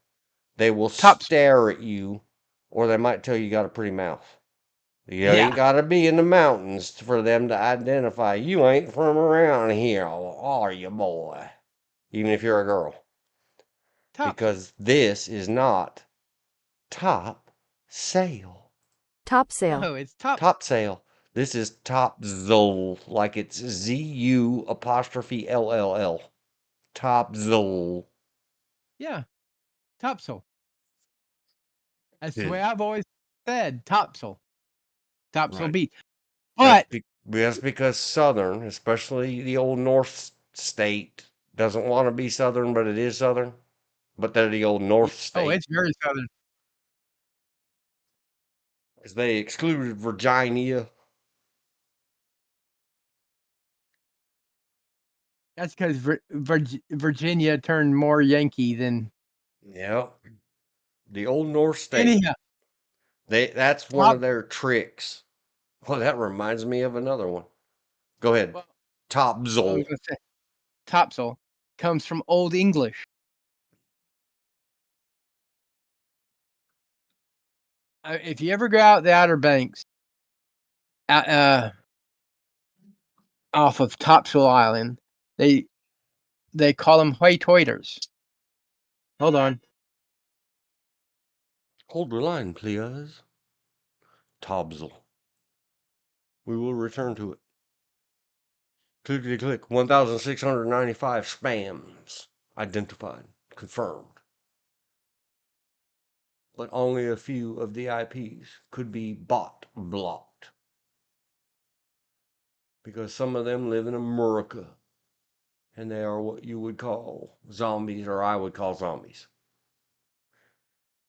they will top. stare at you, or they might tell you got a pretty mouth. You ain't Yeah, got to be in the mountains for them to identify you ain't from around here, are you, boy? Even if you're a girl. top. Because this is not top sail. Topsail. No, it's top. Top sail. This is top zol, like it's ZU apostrophe LLL. Top zol. Yeah, topsail. That's the way Is I've always said topsail. Topsail right. beach. But That's because Southern, especially the old North state, doesn't want to be Southern, but it is Southern. But they're the old North oh, state. it's very southern. Because they excluded Virginia. That's because Virginia turned more Yankee than Yep. The old North state. anyhow. That's one Top. of their tricks. Well, that reminds me of another one. Go ahead. Well, I was Topzol. gonna say topsail comes from Old English. If you ever go out the Outer Banks, uh, off of Topsail Island, they they call them Hoytoiters. Hold on. Hold the line, please. Topzol. We will return to it. Clickety click. 1,695 spams identified. Confirmed. But only a few of the IPs could be bot blocked. Because some of them live in America. And they are what you would call zombies, or I would call zombies.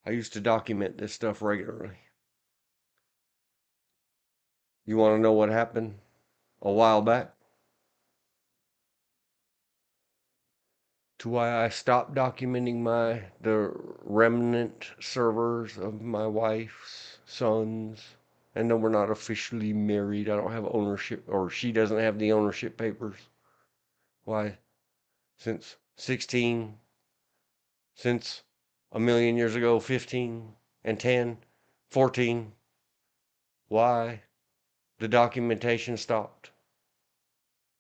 I used to document this stuff regularly. You want to know what happened a while back? To why I stopped documenting the remnant servers of my wife's sons. And no, we're not officially married. I don't have ownership, or she doesn't have the ownership papers. Why? Since 16, since a million years ago, 15 and 10, 14. Why? The documentation stopped.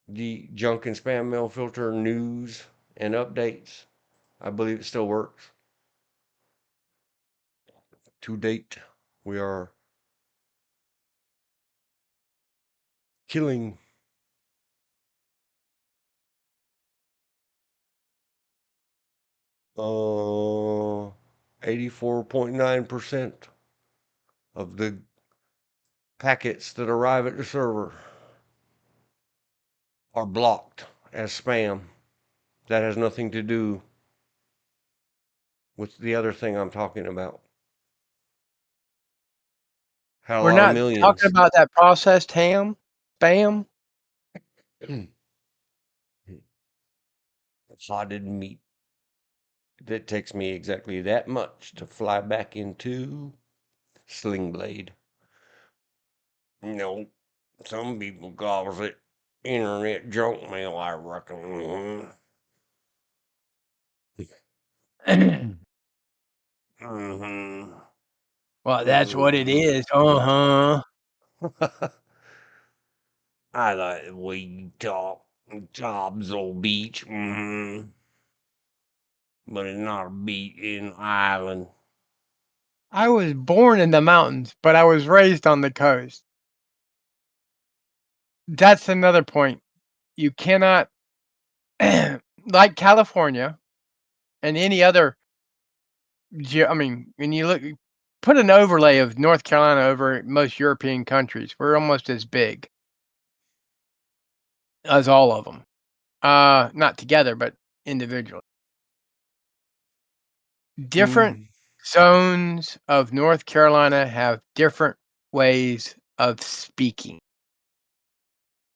The junk and spam mail filter news and updates. I believe it still works. To date, we are killing 84.9% of the packets that arrive at the server are blocked as spam. That has nothing to do with the other thing I'm talking about. Had a We're lot of not talking millions. about that processed ham, spam. Potted meat. That takes me exactly that much to fly back into Sling Blade. No, some people calls it internet junk mail, I reckon. Mm-hmm. Well, that's what it is. Uh-huh. I like the way you talk. Jobs old beach. But it's not a beach in an island. I was born in the mountains, but I was raised on the coast. That's another point. You cannot, like California and any other, I mean, when you look, put an overlay of North Carolina over most European countries, we're almost as big as all of them. Not together, but individually. Different zones of North Carolina have different ways of speaking.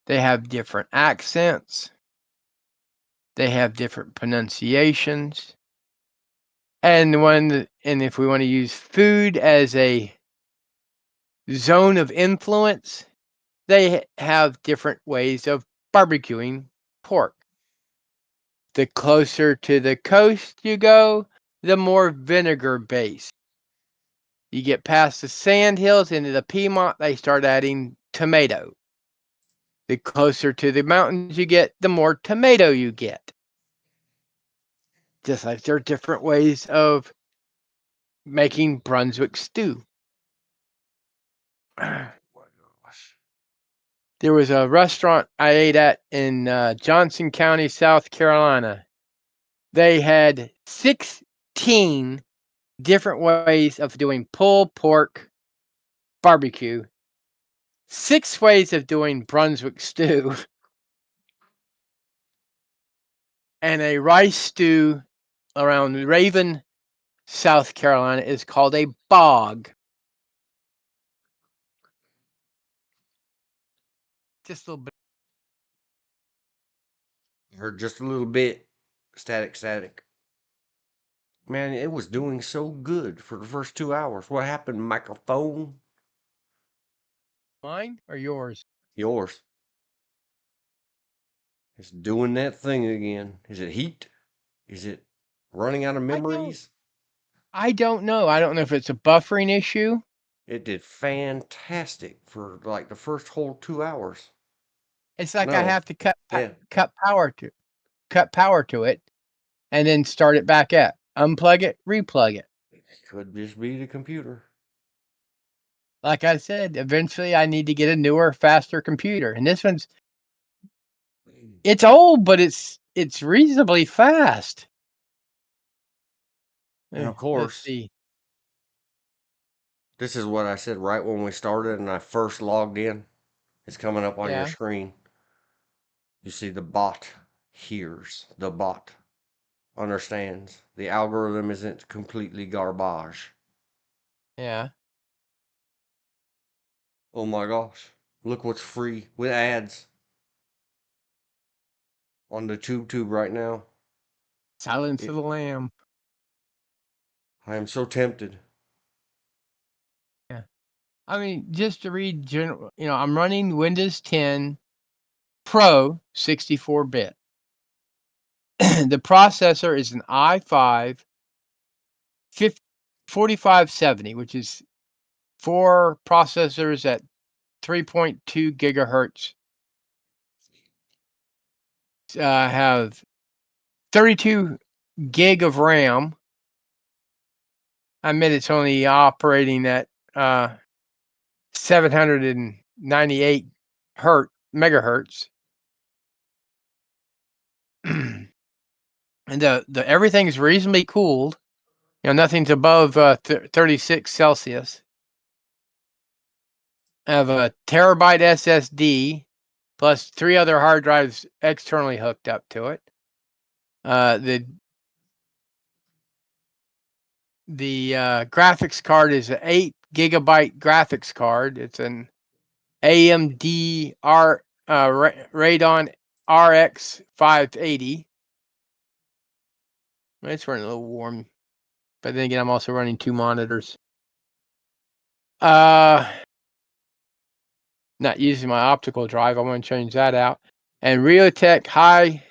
They have different accents. They have different pronunciations. And if we want to use food as a zone of influence, they have different ways of barbecuing pork. The closer to the coast you go, the more vinegar based. You get past the sand hills into the Piedmont, they start adding tomato. The closer to the mountains you get, the more tomato you get. Just like there are different ways of making Brunswick stew. There was a restaurant I ate at in Johnson County, South Carolina. They had 16 different ways of doing pulled pork barbecue, 6 ways of doing Brunswick stew, and a rice stew around Raven, South Carolina is called a bog. Just a little bit. Heard just a little bit. Static. Man, it was doing so good for the first 2 hours. What happened, microphone? Mine or yours? Yours. It's doing that thing again. Is it heat? Is it running out of memories? I don't know. I don't know if it's a buffering issue. It did fantastic for like the first whole 2 hours. It's like I No. have to cut Yeah. power to it, and then start it back up. Unplug it, replug it. It could just be the computer. Like I said, eventually I need to get a newer, faster computer. And this one's it's old, but it's reasonably fast. And of Let's course, see. this is what I said right when we started and I first logged in. It's coming up on your Yeah. screen. You see the bot hears. The bot understands. The algorithm isn't completely garbage. Yeah. Oh my gosh. Look what's free with ads on the tube right now. Silence of the Lamb. I am so tempted. Yeah. I mean, just to read general, I'm running Windows 10 Pro 64-bit. The processor is an i5 4570, which is 4 processors at 3.2 gigahertz. Have 32 gig of RAM. I admit it's only operating at 798 megahertz. And the everything's reasonably cooled. nothing's above 36 Celsius. I have a terabyte SSD plus 3 other hard drives externally hooked up to it. The graphics card is an 8 gigabyte graphics card. It's an AMD Radeon RX 580. It's running a little warm, but then again, I'm also running 2 monitors. Not using my optical drive. I want to change that out. And Realtek high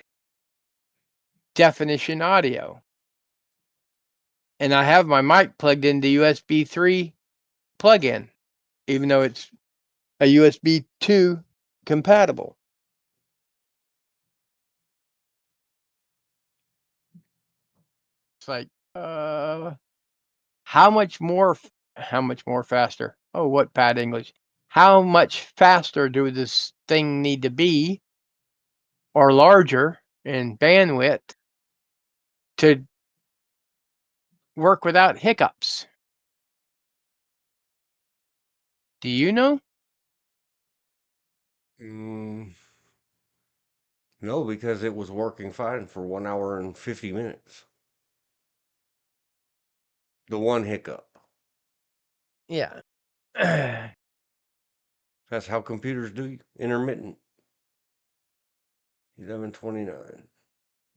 definition audio. And I have my mic plugged into USB 3 plug-in, even though it's a USB 2 compatible. It's like, how much more faster? Oh, what bad English. How much faster do this thing need to be, or larger in bandwidth, to work without hiccups? Do you know? No, because it was working fine for 1 hour and 50 minutes. The one hiccup. Yeah. That's how computers do intermittent. 11:29.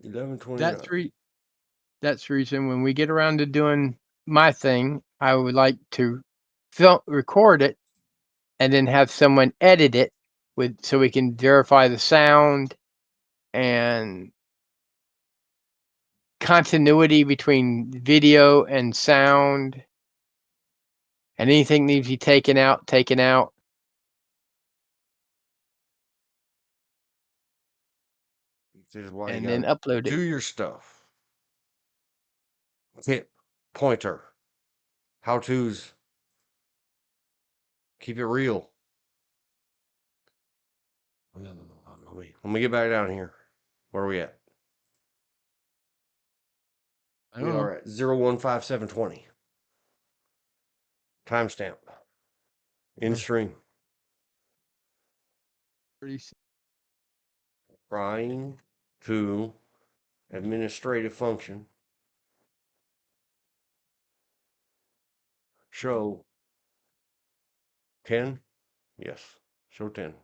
11:29. That's the reason when we get around to doing my thing, I would like to record it and then have someone edit it so we can verify the sound and continuity between video and sound, and anything needs to be taken out. This is why And you then gotta upload it. do your stuff. Tip, pointer, how-tos. Keep it real. Let me get back down here. Where are we at? I We don't know. are at 015720. Timestamp. In stream. Trying to administrative function. Show 10. Yes. Show 10.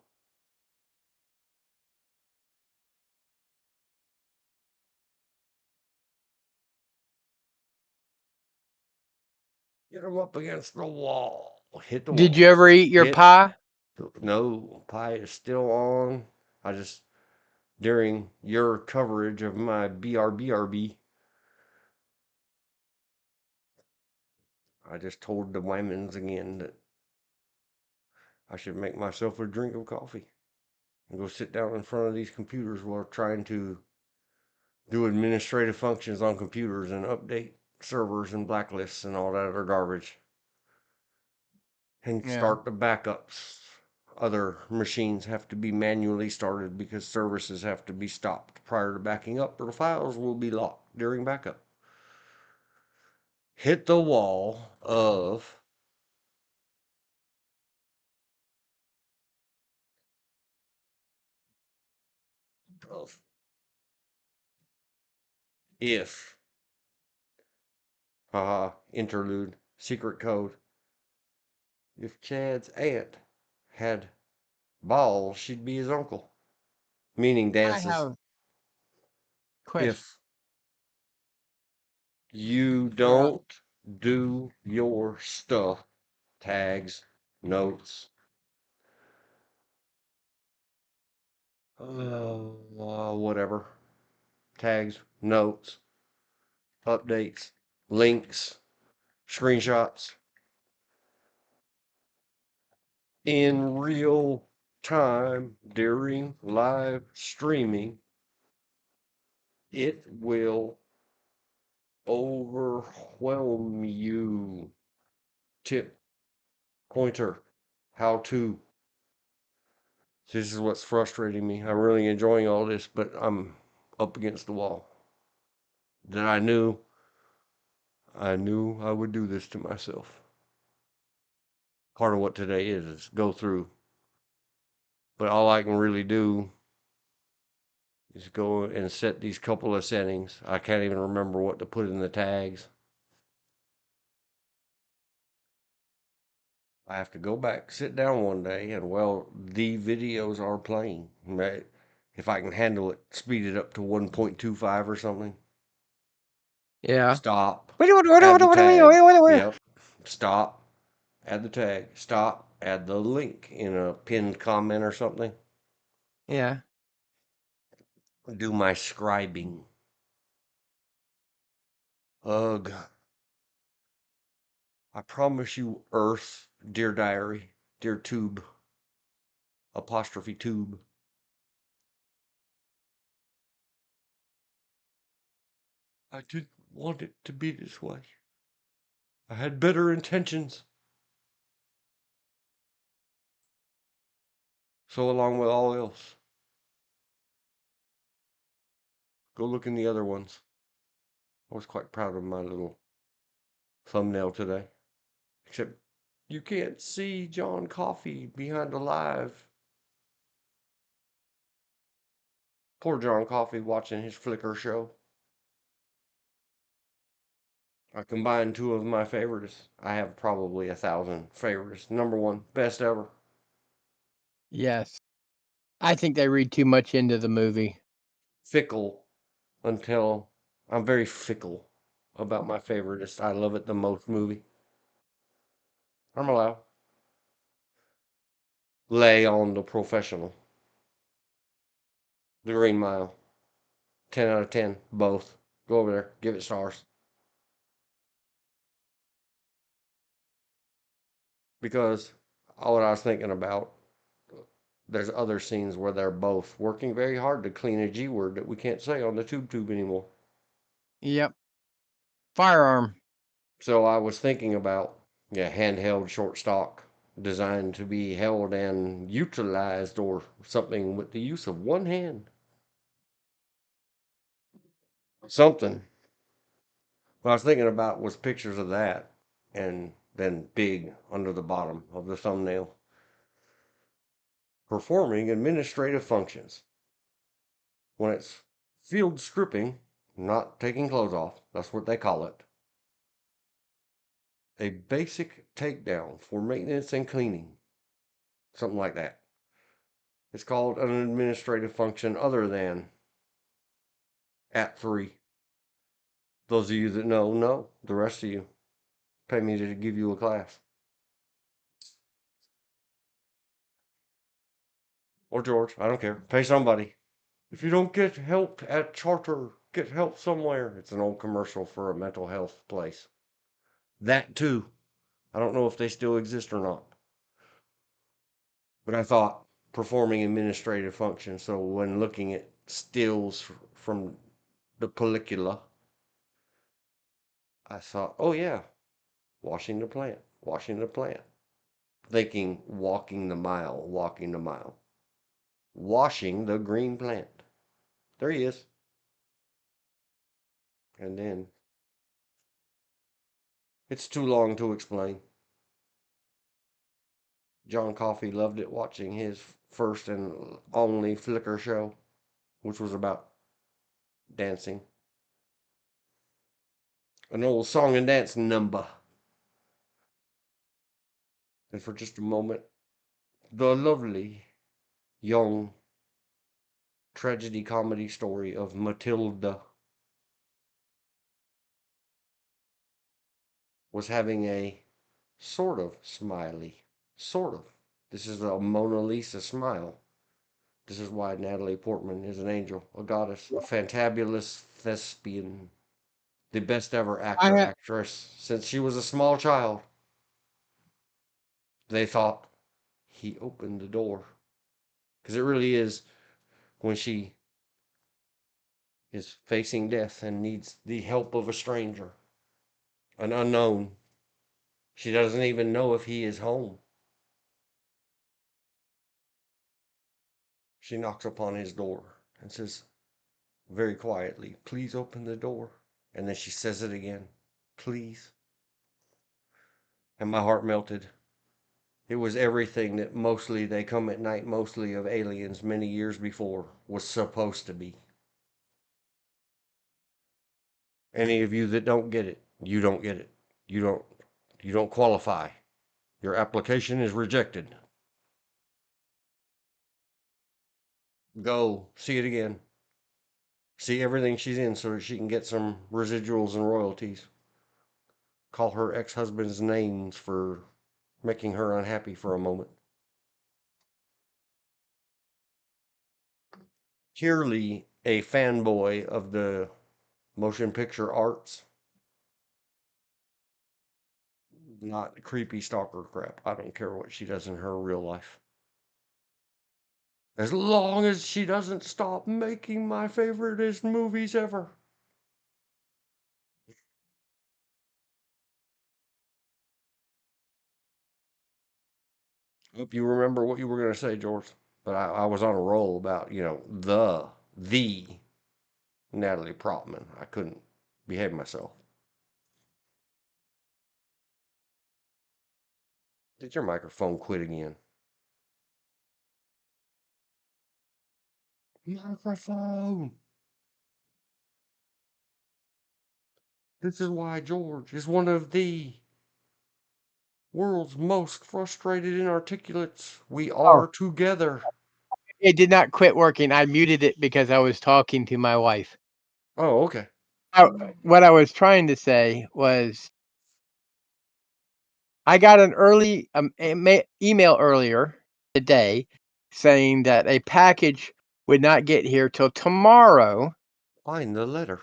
Get them up against the wall. Hit the wall. Did you ever eat your pie? No, pie is still on. I just, during your coverage of my BRBRB, I just told the Wymans again that I should make myself a drink of coffee and go sit down in front of these computers while trying to do administrative functions on computers and update servers and blacklists and all that other garbage. And start the backups. Other machines have to be manually started because services have to be stopped prior to backing up, or the files will be locked during backup. Hit the wall of if interlude secret code. If Chad's aunt had balls, she'd be his uncle. Meaning dances. I have question. If you don't do your stuff, tags, notes, whatever, tags, notes, updates, links, screenshots, in real time during live streaming, it will overwhelm you. Tip, pointer, how to. This is what's frustrating me. I'm really enjoying all this, but I'm up against the wall. That I knew I knew I would do this to myself. Part of what today is go through. But all I can really do is go and set these couple of settings. I can't even remember what to put in the tags. I have to go back, sit down one day, and well, the videos are playing. If I can handle it, speed it up to 1.25 or something. Yeah. Stop. Add the tag. Yep. Stop. Add the tag. Stop. Add the link in a pinned comment or something. Yeah. Do my scribing. Ugh. I promise you, Earth, dear diary, dear tube, apostrophe tube. I didn't want it to be this way. I had better intentions. So along with all else, go look in the other ones. I was quite proud of my little thumbnail today. Except you can't see John Coffey behind a live. Poor John Coffey watching his Flickr show. I combined two of my favorites. I have probably 1,000 favorites. Number one, best ever. Yes. I think they read too much into the movie. Fickle until I'm very fickle about my favoriteest. I love it the most movie. I'm allowed. Lay on the professional. The Green Mile. 10 out of 10. Both. Go over there. Give it stars. Because what I was thinking about, there's other scenes where they're both working very hard to clean a G word that we can't say on the tube anymore. Yep. Firearm. So I was thinking about, handheld short stock designed to be held and utilized or something with the use of one hand. Something. What I was thinking about was pictures of that and then big under the bottom of the thumbnail. Performing administrative functions. When it's field stripping, not taking clothes off, that's what they call it. A basic takedown for maintenance and cleaning. Something like that. It's called an administrative function other than at 3. Those of you that know. The rest of you, pay me to give you a class. Or George, I don't care. Pay somebody. If you don't get help at Charter, get help somewhere. It's an old commercial for a mental health place. That too. I don't know if they still exist or not. But I thought performing administrative functions. So when looking at stills from the pellicula, I thought, oh yeah, washing the plant, washing the plant. Thinking walking the mile, walking the mile. Washing the green plant. There he is. And then it's too long to explain. John Coffey loved it watching his first and only Flickr show, which was about dancing. An old song and dance number. And for just a moment, the lovely, young, tragedy comedy story of Matilda was having a sort of smiley. Sort of. This is a Mona Lisa smile. This is why Natalie Portman is an angel, a goddess, a fantabulous thespian, the best ever I had actress since she was a small child. They thought he opened the door. Because it really is when she is facing death and needs the help of a stranger, an unknown. She doesn't even know if he is home. She knocks upon his door and says very quietly, please open the door. And then she says it again. Please. And my heart melted. It was everything that Mostly They Come at Night, Mostly of Aliens many years before was supposed to be. Any of you that don't get it, you don't get it. You don't qualify. Your application is rejected. Go see it again. See everything she's in so that she can get some residuals and royalties. Call her ex-husband's names for making her unhappy for a moment. Purely a fanboy of the motion picture arts, not creepy stalker crap. I don't care what she does in her real life. As long as she doesn't stop making my favoriteest movies ever. Hope you remember what you were going to say, George. But I was on a roll about, the Natalie Portman. I couldn't behave myself. Did your microphone quit again? Microphone! This is why George is one of the world's most frustrated inarticulates. We are together. It did not quit working. I muted it because I was talking to my wife. Oh, okay. What I was trying to say was I got an early email earlier today saying that a package would not get here till tomorrow. Find the letter.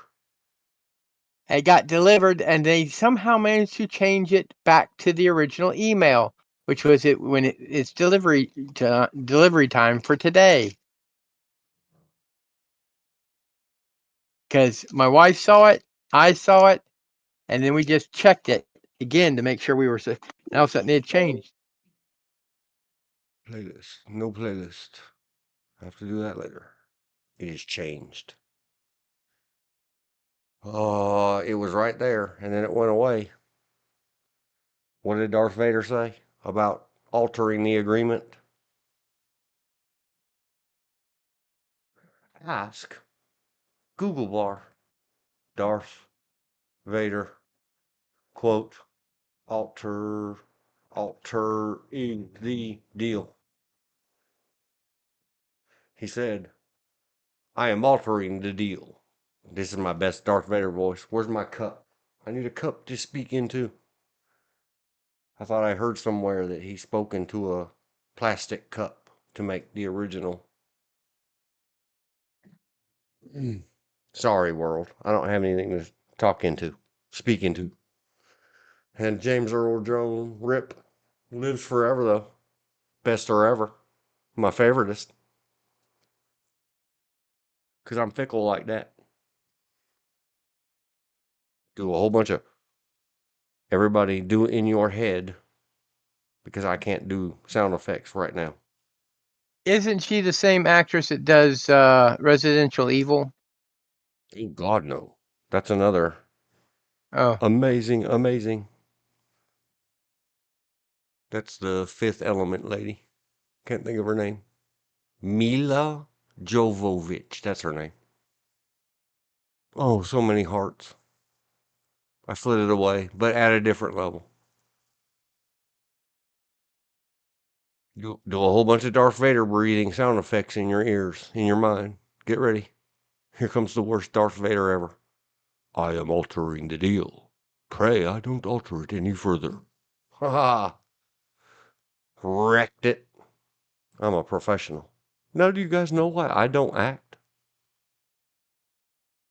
It got delivered, and they somehow managed to change it back to the original email, which was its delivery time for today. Because my wife saw it, I saw it, and then we just checked it again to make sure we were. All of a sudden, it changed. Playlist. No playlist. I have to do that later. It is changed. Oh, it was right there, and then it went away. What did Darth Vader say about altering the agreement? Ask Google bar. Darth Vader, quote, altering the deal. He said, I am altering the deal. This is my best Darth Vader voice. Where's my cup? I need a cup to speak into. I thought I heard somewhere that he spoke into a plastic cup to make the original. Sorry, world. I don't have anything to speak into. And James Earl Jones, rip, lives forever though. Best or ever. My favoriteest. Because I'm fickle like that. Do a whole bunch of everybody do it in your head because I can't do sound effects right now. Isn't she the same actress that does Residential Evil? Oh, God, no. That's another Oh, amazing. That's the Fifth Element lady. Can't think of her name. Mila Jovovich. That's her name. Oh, so many hearts. I slid it away, but at a different level. Do a whole bunch of Darth Vader breathing sound effects in your ears, in your mind. Get ready. Here comes the worst Darth Vader ever. I am altering the deal. Pray I don't alter it any further. Ha ha. Wrecked it. I'm a professional. Now do you guys know why I don't act?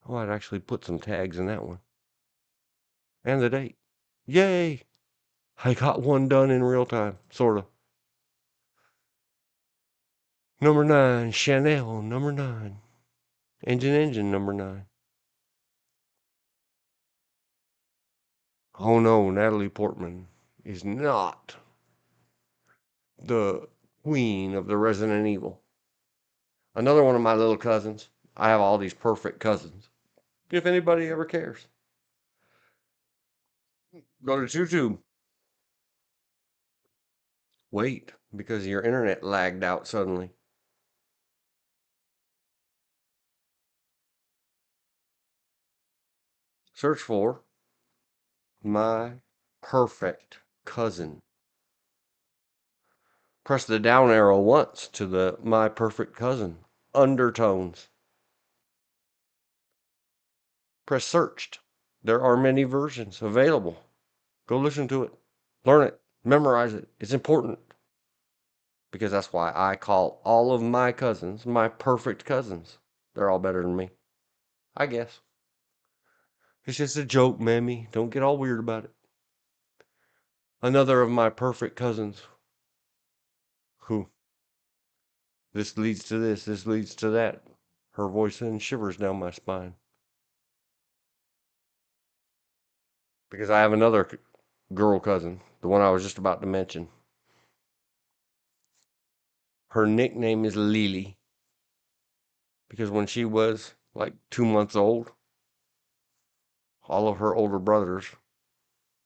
I might actually put some tags in that one. And the date. Yay! I got one done in real time, sorta. Number 9, Chanel, number 9. Engine, number 9. Oh no, Natalie Portman is not the queen of the Resident Evil. Another one of my little cousins. I have all these perfect cousins. If anybody ever cares. Go to YouTube. Wait, because your internet lagged out suddenly. Search for my perfect cousin. Press the down arrow once to the my perfect cousin. Undertones. Press searched. There are many versions available. Go listen to it. Learn it. Memorize it. It's important. Because that's why I call all of my cousins my perfect cousins. They're all better than me. I guess. It's just a joke, Mammy. Don't get all weird about it. Another of my perfect cousins. Who? This leads to this. This leads to that. Her voice sends shivers down my spine. Because I have another girl cousin, the one I was just about to mention. Her nickname is Lily. Because when she was like 2 months old, all of her older brothers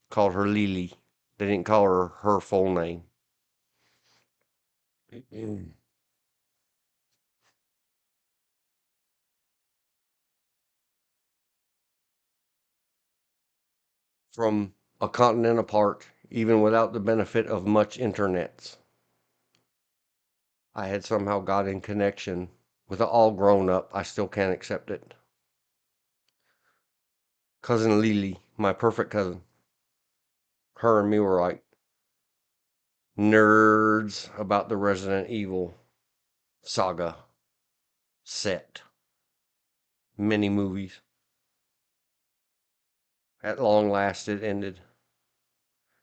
called her Lily. They didn't call her her full name. From a continent apart, even without the benefit of much internets, I had somehow got in connection with it all grown up. I still can't accept it. Cousin Lily, my perfect cousin. Her and me were like nerds about the Resident Evil saga set. Many movies. At long last, it ended.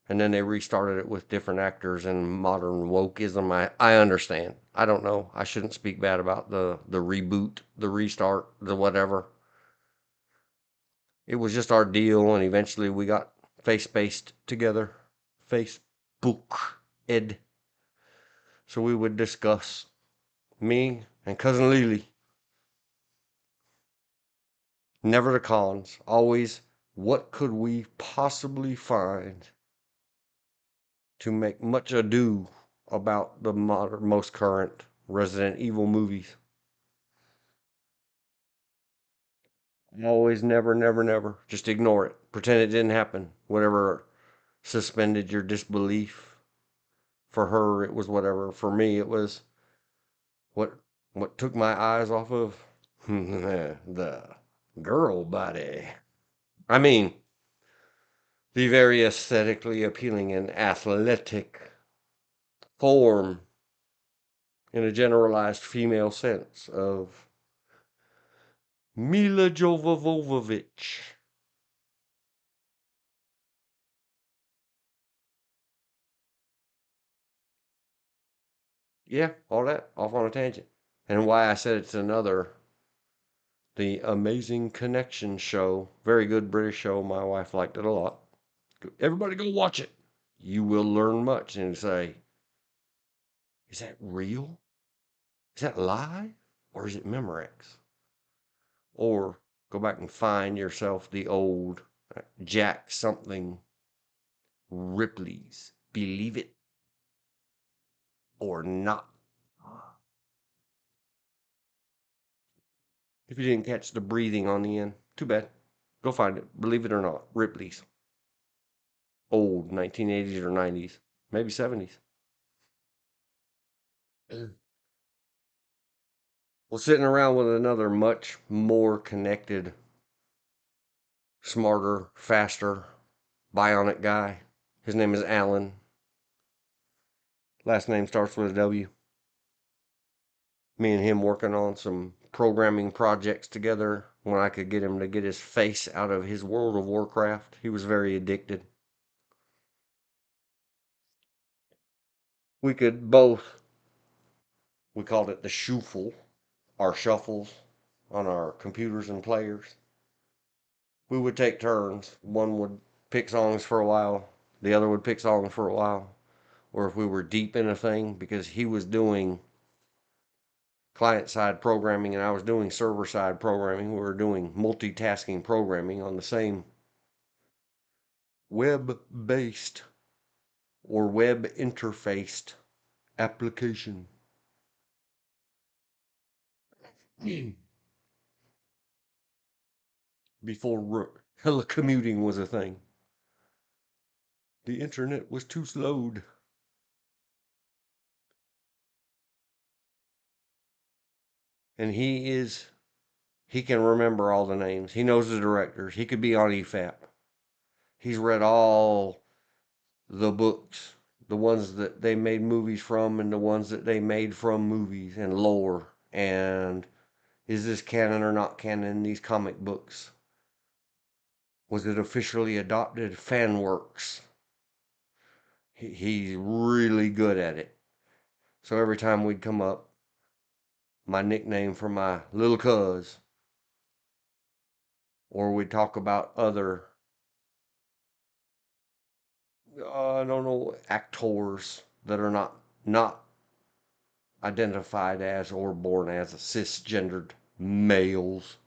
And then they restarted it with different actors and modern wokeism. I understand. I don't know. I shouldn't speak bad about the reboot, the restart, the whatever. It was just our deal, and eventually we got face-based together. Facebook Ed. So we would discuss, me and Cousin Lily. Never the cons. Always, what could we possibly find to make much ado about the most current Resident Evil movies? Always, never, never, never. Just ignore it. Pretend it didn't happen. Whatever suspended your disbelief. For her, it was whatever. For me, it was what took my eyes off of the girl body. I mean, the very aesthetically appealing and athletic form in a generalized female sense of Mila Jovovich. Yeah, all that off on a tangent. And why I said it's another, the Amazing Connection show. Very good British show. My wife liked it a lot. Everybody go watch it. You will learn much and say, is that real? Is that live? Or is it Memorex? Or go back and find yourself the old Jack something Ripley's. Believe it or not. If you didn't catch the breathing on the end, too bad. Go find it. Believe it or not. Ripley's. Old 1980s or 90s. Maybe 70s. Well, sitting around with another much more connected, smarter, faster, bionic guy. His name is Alan. Last name starts with a W. Me and him working on some programming projects together when I could get him to get his face out of his World of Warcraft. He was very addicted. We could both, we called it the shuffle, our shuffles on our computers and players. We would take turns. One would pick songs for a while, the other would pick songs for a while. Or if we were deep in a thing, because he was doing client side programming and I was doing server side programming, we were doing multitasking programming on the same web-based or web interfaced application. Before telecommuting was a thing. The internet was too slowed. And he can remember all the names. He knows the directors. He could be on EFAP. He's read all the books, the ones that they made movies from and the ones that they made from movies, and lore, and is this canon or not canon, these comic books? Was it officially adopted? Fan works. He's really good at it. So every time we'd come up, my nickname for my little cuz, or we'd talk about other, I don't know, actors that are not identified as or born as cisgendered males.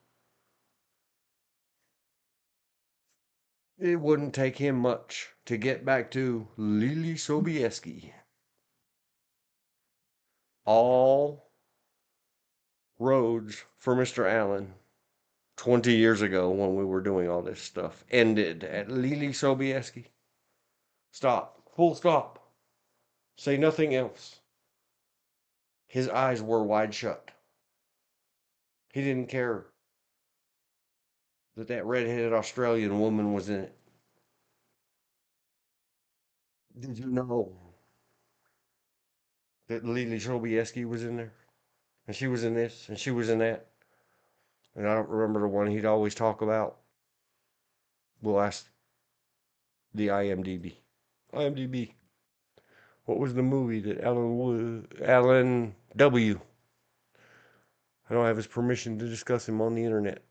It wouldn't take him much to get back to Lily Sobieski. All roads for Mr. Allen 20 years ago when we were doing all this stuff ended at Lily Sobieski. Stop. Full stop. Say nothing else. His eyes were wide shut. He didn't care that that redheaded Australian woman was in it. Did you know that Lily Sobieski was in there? And she was in this, and she was in that. And I don't remember the one he'd always talk about. We'll ask the IMDb. IMDb. What was the movie that Alan W. I don't have his permission to discuss him on the internet.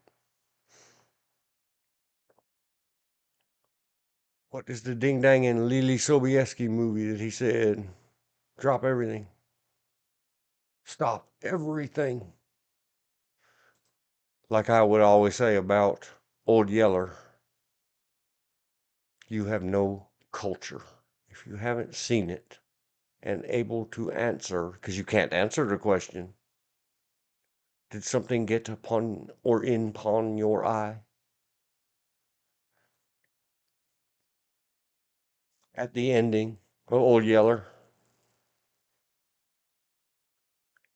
What is the ding dang and Lily Sobieski movie that he said? Drop everything. Stop everything. Like I would always say about Old Yeller, you have no culture. If you haven't seen it and able to answer, because you can't answer the question, did something get upon or in upon your eye? At the ending of Old Yeller.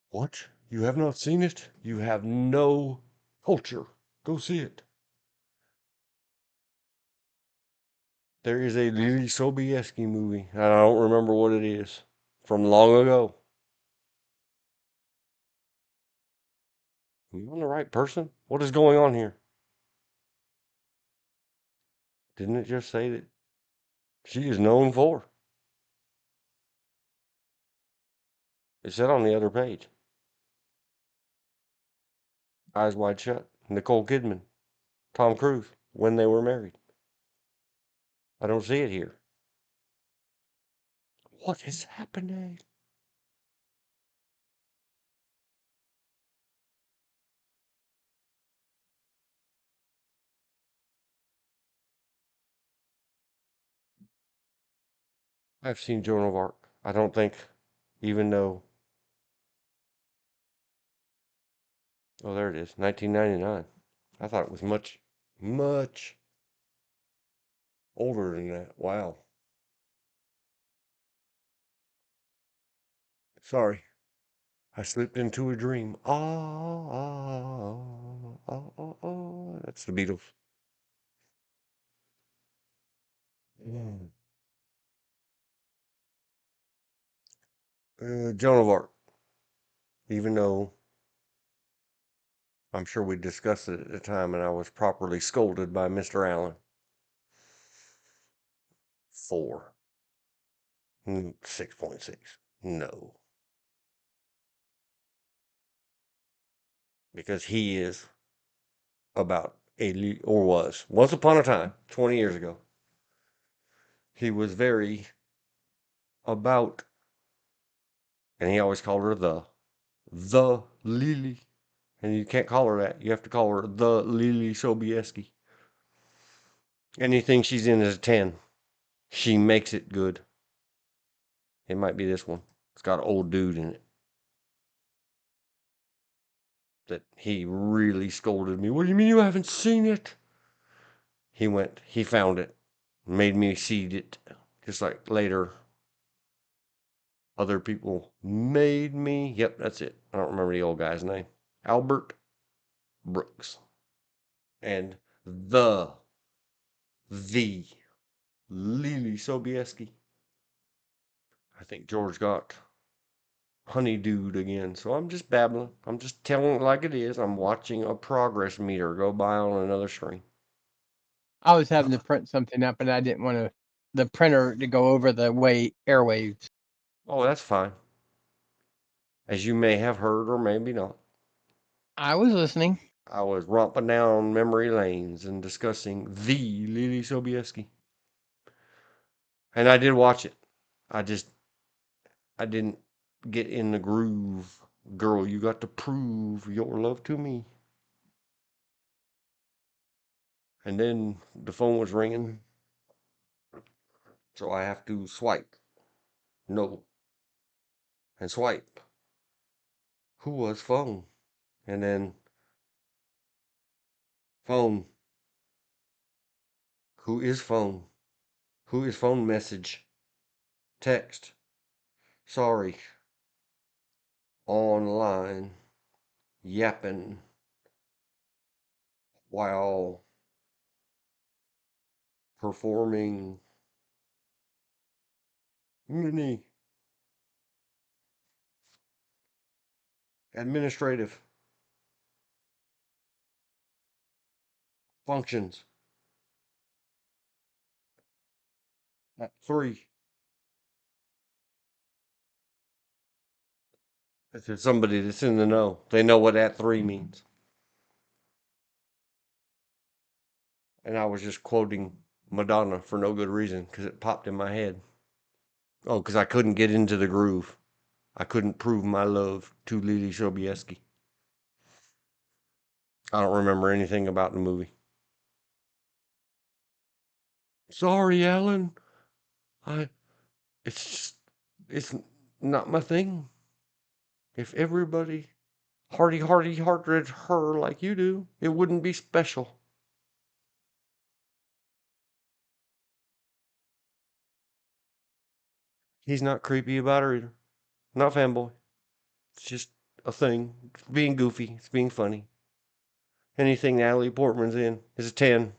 What? You have not seen it? You have no culture. Go see it. There is a Lily Sobieski movie, and I don't remember what it is, from long ago. Am I on the right person? What is going on here? Didn't it just say that she is known for? It said on the other page. Eyes Wide Shut. Nicole Kidman. Tom Cruise. When they were married. I don't see it here. What is happening? I've seen Joan of Arc. I don't think, even though. Oh, there it is. 1999. I thought it was much, much older than that. Wow. Sorry. I slipped into a dream. That's the Beatles. Mm. Joan of Arc. Even though I'm sure we discussed it at the time and I was properly scolded by Mr. Allen. 4. 6.6. No. Because he is about or was, once upon a time, 20 years ago, he was very about, and he always called her the Lily. And you can't call her that. You have to call her the Lily Sobieski. Anything she's in is a 10. She makes it good. It might be this one. It's got an old dude in it. That he really scolded me. What do you mean you haven't seen it? He found it, made me see it. Just like later, other people made me. Yep, that's it. I don't remember the old guy's name. Albert Brooks. And the Lily Sobieski. I think George got honeydewed again. So I'm just babbling. I'm just telling it like it is. I'm watching a progress meter go by on another screen. I was having to print something up, and I didn't want the printer to go over the airwaves. Oh, that's fine. As you may have heard or maybe not, I was listening. I was romping down memory lanes and discussing the Lily Sobieski. And I did watch it. I didn't get in the groove. Girl, you got to prove your love to me. And then the phone was ringing. So I have to swipe. No. And swipe. Who was phone? And then phone. Who is phone? Who is phone message? Text. Sorry. Online. Yapping. While performing many administrative functions at 3. If there's somebody that's in the know, they know what at 3 means. And I was just quoting Madonna for no good reason because it popped in my head. Oh, because I couldn't get into the groove. I couldn't prove my love to Lily Sobieski. I don't remember anything about the movie. Sorry, Alan. It's just, it's not my thing. If everybody hearted her like you do, it wouldn't be special. He's not creepy about her either. Not fanboy. It's just a thing. It's being goofy. It's being funny. Anything Natalie Portman's in is a 10.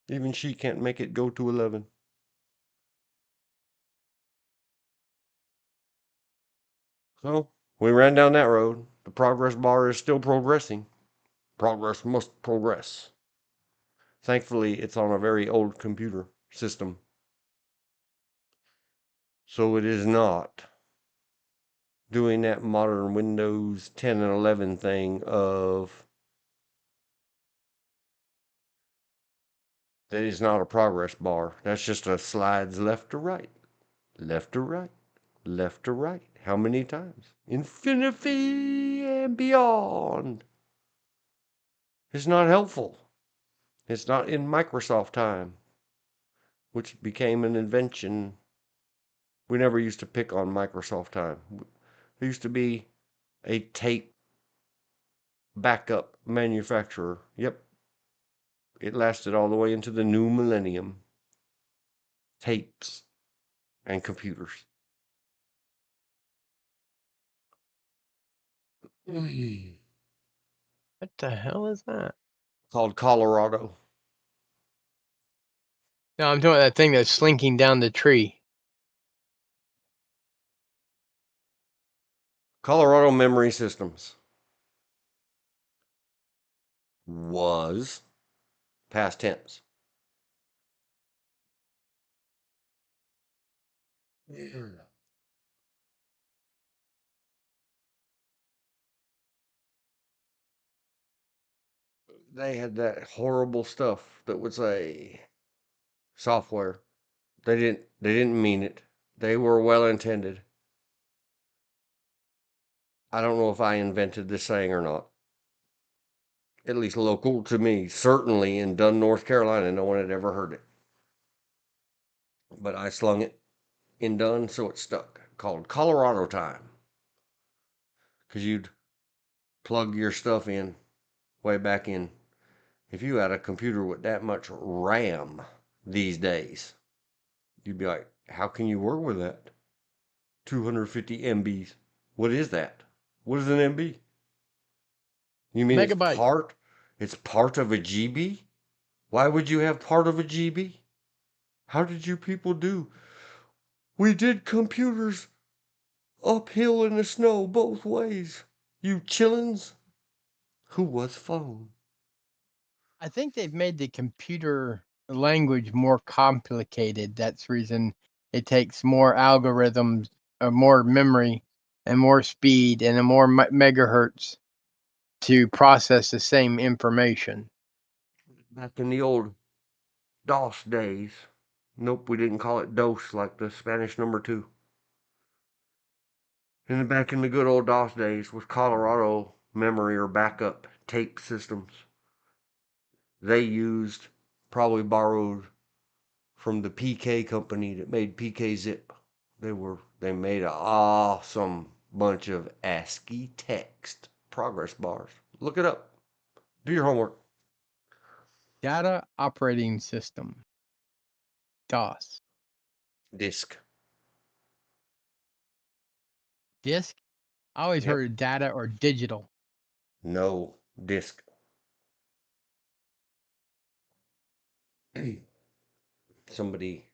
Even she can't make it go to 11. So, we ran down that road. The progress bar is still progressing. Progress must progress. Thankfully, it's on a very old computer system. So it is not doing that modern Windows 10 and 11 thing of that is not a progress bar. That's just a slides left to right, left to right, left to right. How many times? Infinity and beyond. It's not helpful. It's not in Microsoft time, which became an invention. We never used to pick on Microsoft time. There used to be a tape backup manufacturer. Yep. It lasted all the way into the new millennium. Tapes and computers. What the hell is that? Called Colorado. No, I'm doing that thing that's slinking down the tree. Colorado Memory Systems was past tense. They had that horrible stuff that would say software. They didn't mean it. They were well intended. I don't know if I invented this saying or not. at least local to me. Certainly in Dunn, North Carolina, no one had ever heard it. But I slung it in Dunn, so it stuck. Called Colorado time. Because you'd plug your stuff in way back in. If you had a computer with that much RAM these days, you'd be like, how can you work with that? 250 MBs. What is that? What is an MB? You mean it's Megabyte. part? It's part of a GB? Why would you have part of a GB? How did you people do? We did computers uphill in the snow both ways. You chillins? Who was phone? I think they've made the computer language more complicated. That's the reason it takes more algorithms, more memory, and more speed, and a more megahertz to process the same information. Back in the old DOS days. Nope, we didn't call it DOS like the Spanish number 2. And back in the good old DOS days with Colorado memory or backup tape systems, they used, probably borrowed from the PK company that made PK Zip. They made an awesome bunch of ASCII text progress bars. Look it up. Do your homework. Data operating system, DOS. Disk. Disk? I always Yep. heard data or digital. No, disk. Somebody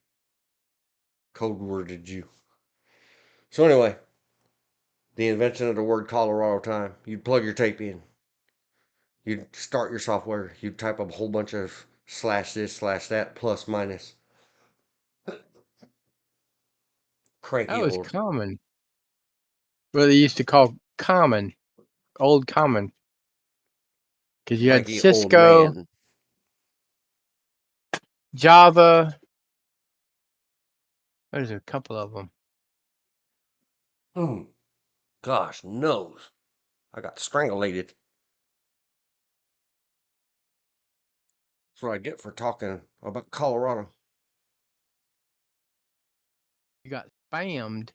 code worded you. So anyway, the invention of the word Colorado time. You'd plug your tape in. You'd start your software. You'd type up a whole bunch of slash this, slash that, plus, minus. Cranky That was old. common. What they used to call common, old common. Because you had Cranky old Cisco, man. Java. There's a couple of them. Gosh knows. I got strangulated. That's what I get for talking about Colorado. You got spammed.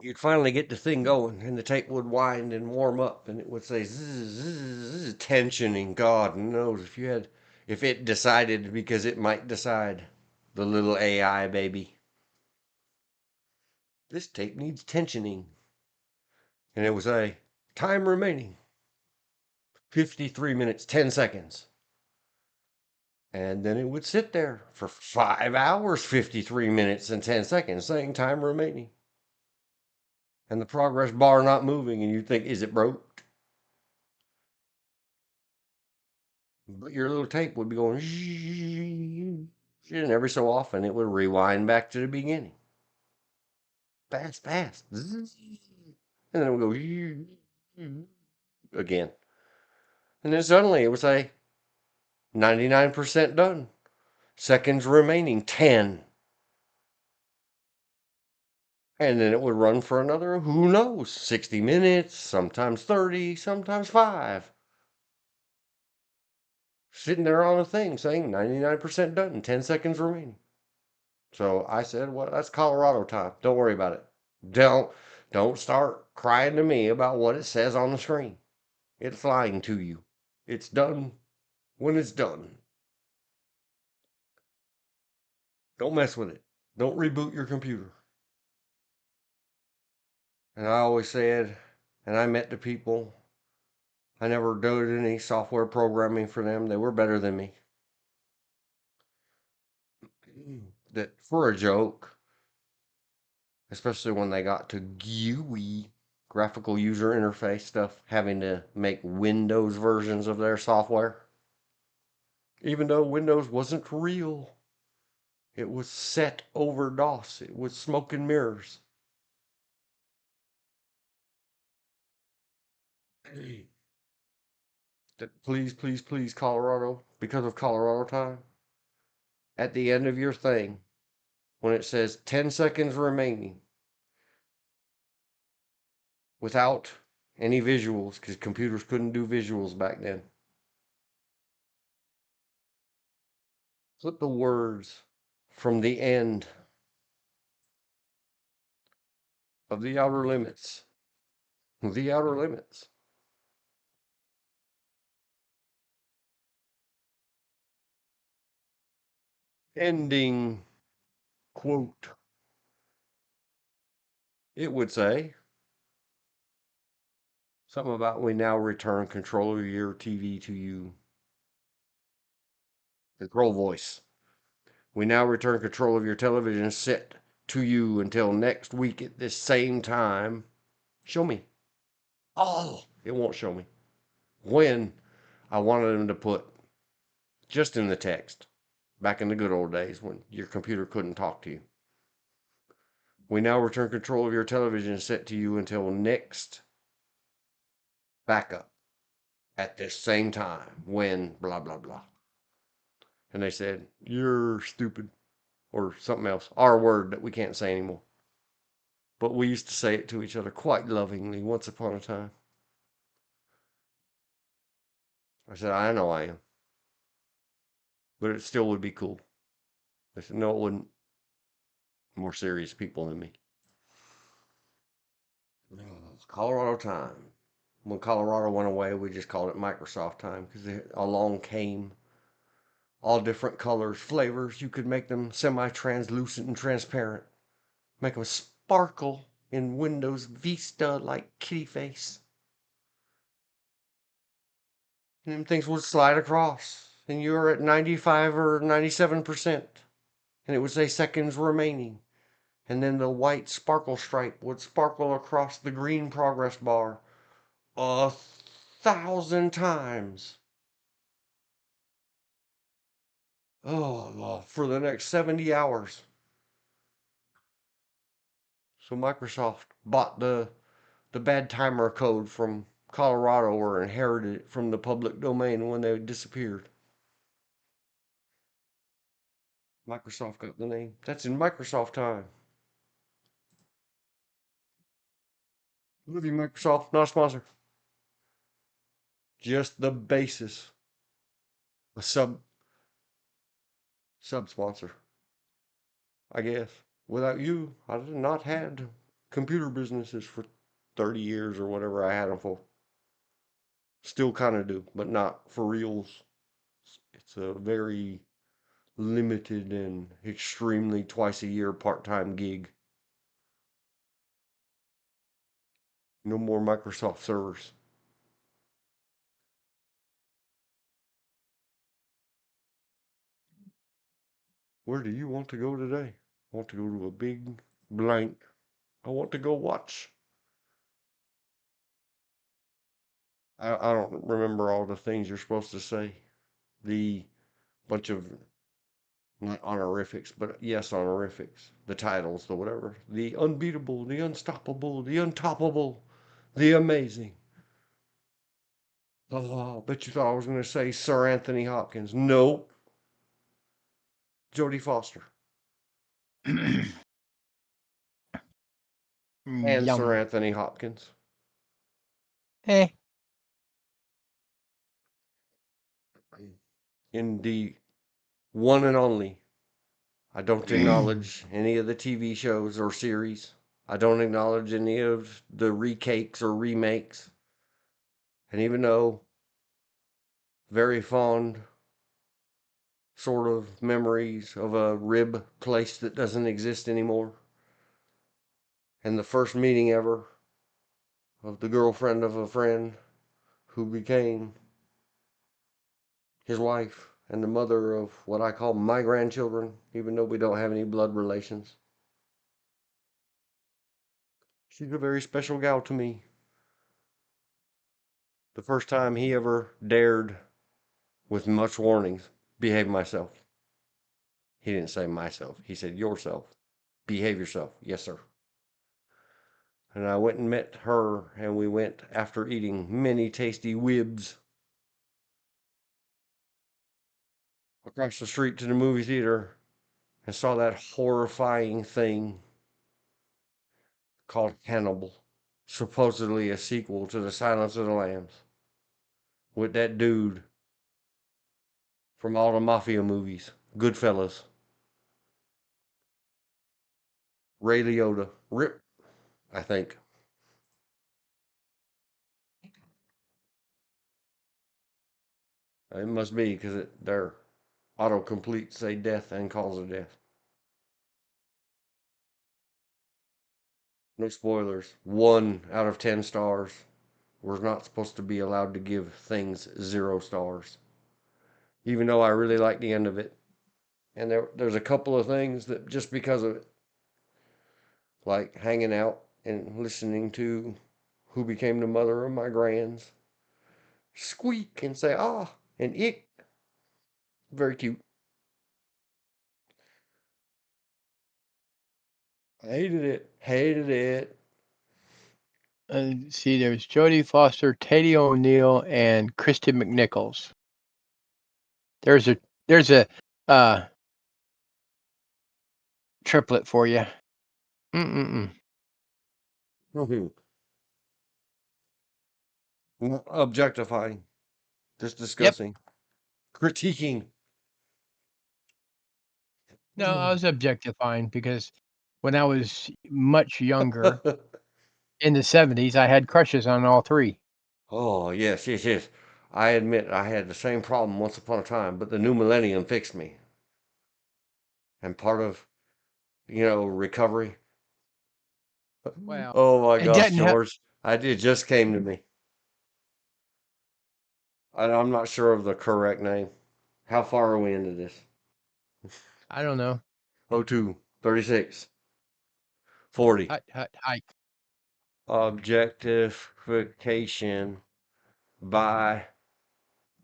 You'd finally get the thing going, and the tape would wind and warm up, and it would say zzz, zzz, zzz, tensioning. God knows if it decided, because it might decide. The little AI baby. This tape needs tensioning, and it would say time remaining 53 minutes 10 seconds. And then it would sit there for 5 hours, 53 minutes, and 10 seconds saying time remaining. And the progress bar not moving, and you think, is it broke? But your little tape would be going, and every so often it would rewind back to the beginning. Fast, fast. And then it would go again. And then suddenly it would say 99% done. Seconds remaining 10. And then it would run for another, who knows, 60 minutes, sometimes 30, sometimes 5. Sitting there on a thing saying 99% done, 10 seconds remaining. So I said, well, that's Colorado time. Don't worry about it. Don't start crying to me about what it says on the screen. It's lying to you. It's done when it's done. Don't mess with it. Don't reboot your computer. And I always said, and I met the people, I never did any software programming for them. They were better than me. That for a joke, especially when they got to GUI, graphical user interface stuff, having to make Windows versions of their software. Even though Windows wasn't real, it was set over DOS. It was smoke and mirrors. That please, please, please, Colorado, because of Colorado time, at the end of your thing, when it says 10 seconds remaining, without any visuals because computers couldn't do visuals back then. Flip the words from the end of the outer limits. The outer limits. Ending quote. It would say something about we now return control of your TV to you. Control voice. We now return control of your television set to you until next week at this same time. Show me. Oh, it won't show me. When I wanted them to put just in the text, back in the good old days when your computer couldn't talk to you. We now return control of your television set to you until next backup at this same time when blah, blah, blah. And they said, you're stupid or something else, our word that we can't say anymore. But we used to say it to each other quite lovingly once upon a time. I said, I know I am. But it still would be cool. They said, no, it wouldn't. More serious people than me. Colorado time. When Colorado went away, we just called it Microsoft time because along came all different colors, flavors. You could make them semi-translucent and transparent. Make them sparkle in Windows Vista like kitty face. And them things would slide across. And you were at 95 or 97%. And it would say seconds remaining. And then the white sparkle stripe would sparkle across the green progress bar 1,000 times. Oh, for the next 70 hours. So Microsoft bought the bad timer code from Colorado or inherited it from the public domain when they disappeared. Microsoft got the name. That's in Microsoft time. Love you, Microsoft. Not a sponsor. Just the basis. A sub sponsor. I guess. Without you, I'd have not had computer businesses for 30 years or whatever I had them for. Still kind of do, but not for reals. It's a very limited and extremely twice a year part-time gig. No more Microsoft servers. Where do you want to go today? I want to go to a big blank. I want to go watch. I don't remember all the things you're supposed to say. The bunch of, not honorifics, but yes, honorifics. The titles, the whatever. The unbeatable, the unstoppable, the untoppable, the amazing. Oh, bet you thought I was going to say Sir Anthony Hopkins. Nope. Jodie Foster. And Sir Yum. Anthony Hopkins. Eh. In the one and only. I don't acknowledge any of the TV shows or series. I don't acknowledge any of the recakes or remakes. And even though very fond sort of memories of a rib place that doesn't exist anymore. And the first meeting ever of the girlfriend of a friend who became his wife and the mother of what I call my grandchildren, even though we don't have any blood relations. She's a very special gal to me. The first time he ever dared, with much warnings, behave myself. He didn't say myself. He said yourself. Behave yourself. Yes, sir. And I went and met her, and we went after eating many tasty wibs across the street to the movie theater and saw that horrifying thing called Hannibal. supposedly a sequel to The Silence of the Lambs with that dude from all the mafia movies, Goodfellas, Ray Liotta, Rip, I think. It must be because their autocomplete say death and cause of death. No spoilers. 1 out of 10 stars. We're not supposed to be allowed to give things 0 stars. Even though I really like the end of it. And there's a couple of things that just because of it, like hanging out and listening to Who Became the Mother of My Grands squeak and say ah and ick. Very cute. Hated it. Hated it. See, there's Jodie Foster, Teddy O'Neill, and Kristen McNichols. There's a triplet for you. Objectifying. Just Yep. discussing. Critiquing. No, I was objectifying because when I was much younger, in the 70s, I had crushes on all three. Oh, yes, yes, yes. I admit I had the same problem once upon a time, but the new millennium fixed me. And part of, recovery. Well, Oh my it gosh, doesn't have. George. It just came to me. I'm not sure of the correct name. How far are we into this? I don't know. 02, 36, 40. Hike. Objectification by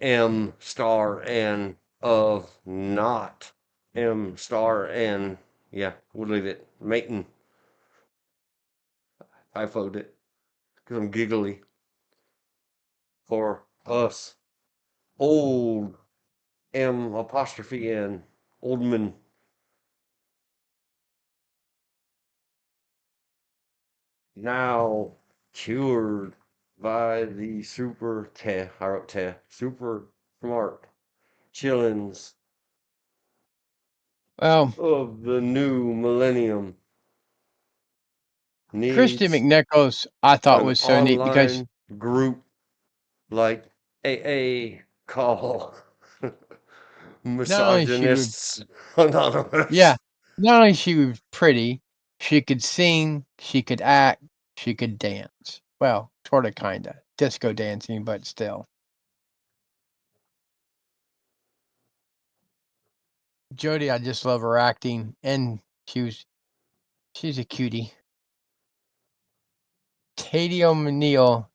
M star N of not M star N. Yeah, we'll leave it. Mating. I typoed it because I'm giggly. For us. Old M apostrophe N. Oldman. Now cured by the super I wrote super smart chillins Well, of the new millennium Kristen needs McNichols, I thought an was so neat because online group like AA call not only she was, Misogynists Anonymous. yeah, not only she was pretty, she could sing, she could act, she could dance. Well, sort of, kind of disco dancing, but still. Jodie, I just love her acting, and she's a cutie. Teddy O'Neill,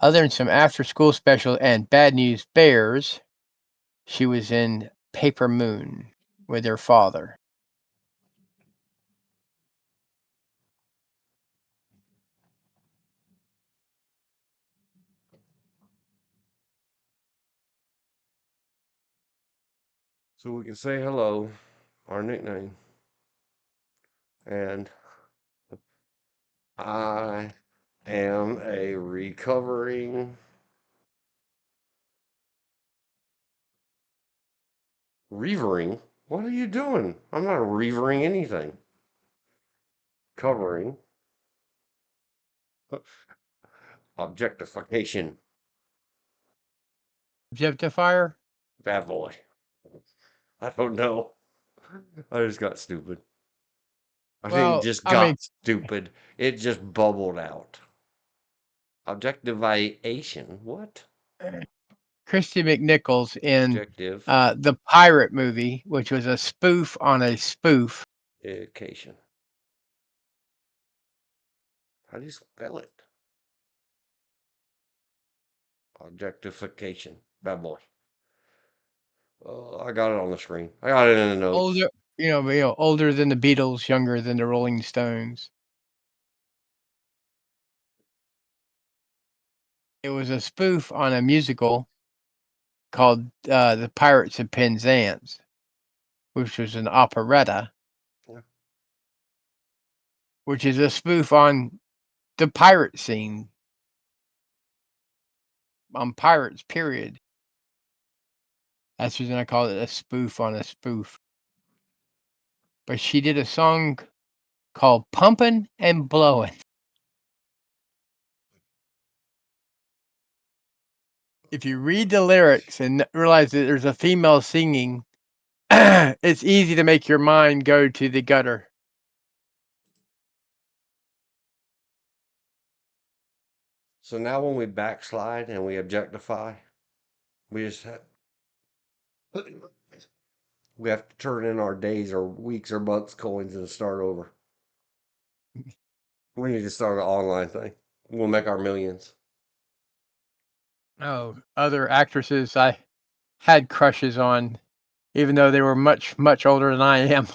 other than some after-school special and Bad News Bears, she was in Paper Moon with her father. So we can say hello, our nickname, and I am a recovering revering. What are you doing? I'm not revering anything. Covering objectification. Objectifier? Bad boy. I don't know. I just got stupid. I think Well, just I mean, got stupid. It just bubbled out. Objectivation. What? Christy McNichols in Objective the Pirate movie, which was a spoof on a spoof. education. How do you spell it? Objectification. Bad boy. I got it on the screen. I got it in the notes. Older, older than the Beatles, younger than the Rolling Stones. It was a spoof on a musical called The Pirates of Penzance, which was an operetta, Yeah. which is a spoof on the pirate scene on Pirates, period. That's the reason I call it a spoof on a spoof. But she did a song called Pumpin' and Blowin'. If you read the lyrics and realize that there's a female singing, it's easy to make your mind go to the gutter. So now when we backslide and we objectify, we just have, we have to turn in our days or weeks or months coins and start over. We need to start an online thing. We'll make our millions. Oh, other actresses I had crushes on, even though they were much, much older than I am.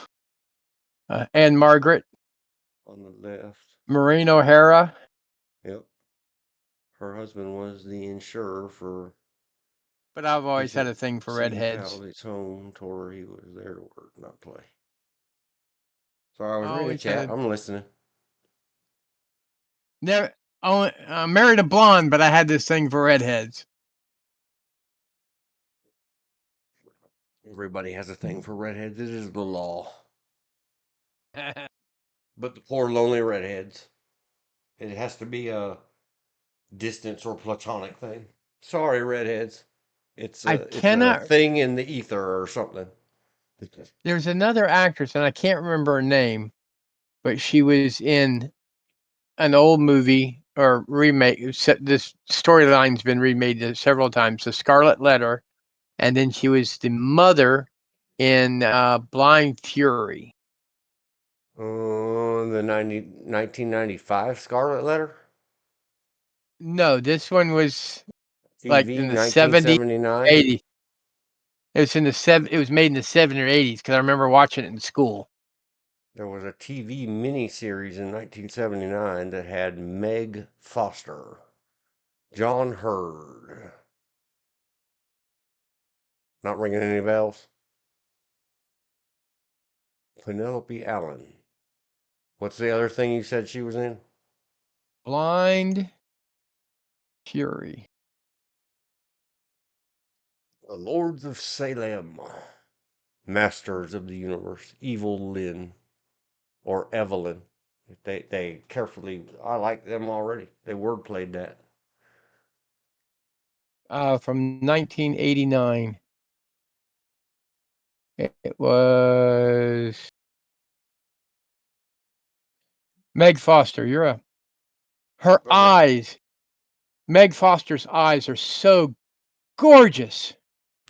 Anne Margaret, On the left. Maureen O'Hara. Yep. Her husband was the insurer for But I've always had a visit thing for Steve redheads. Howley's home, told her he was there to work, not play. Sorry, I was I reading a always had chat. a I'm listening. never only married a blonde, but I had this thing for redheads. Everybody has a thing for redheads. It is the law. But the poor lonely redheads. It has to be a distance or platonic thing. Sorry, redheads. It's I a cannot. thing in the ether or something. There's another actress, and I can't remember her name, but she was in an old movie or remake. This storyline's been remade several times. The Scarlet Letter, and then she was the mother in Blind Fury. The 1995 Scarlet Letter? No, this one was like TV in the 70s, 1979? 80s. It was in the It was made in the 70s or 80s because I remember watching it in school. There was a TV miniseries in 1979 that had Meg Foster, John Hurd. Not ringing any bells? Penelope Allen. What's the other thing you said she was in? Blind Fury. The Lords of Salem. Masters of the Universe. Evil Lynn. Or Evelyn. They carefully, I like them already. They wordplayed that. From 1989. It was Meg Foster. You're a. Her Okay. eyes. Meg Foster's eyes are so gorgeous.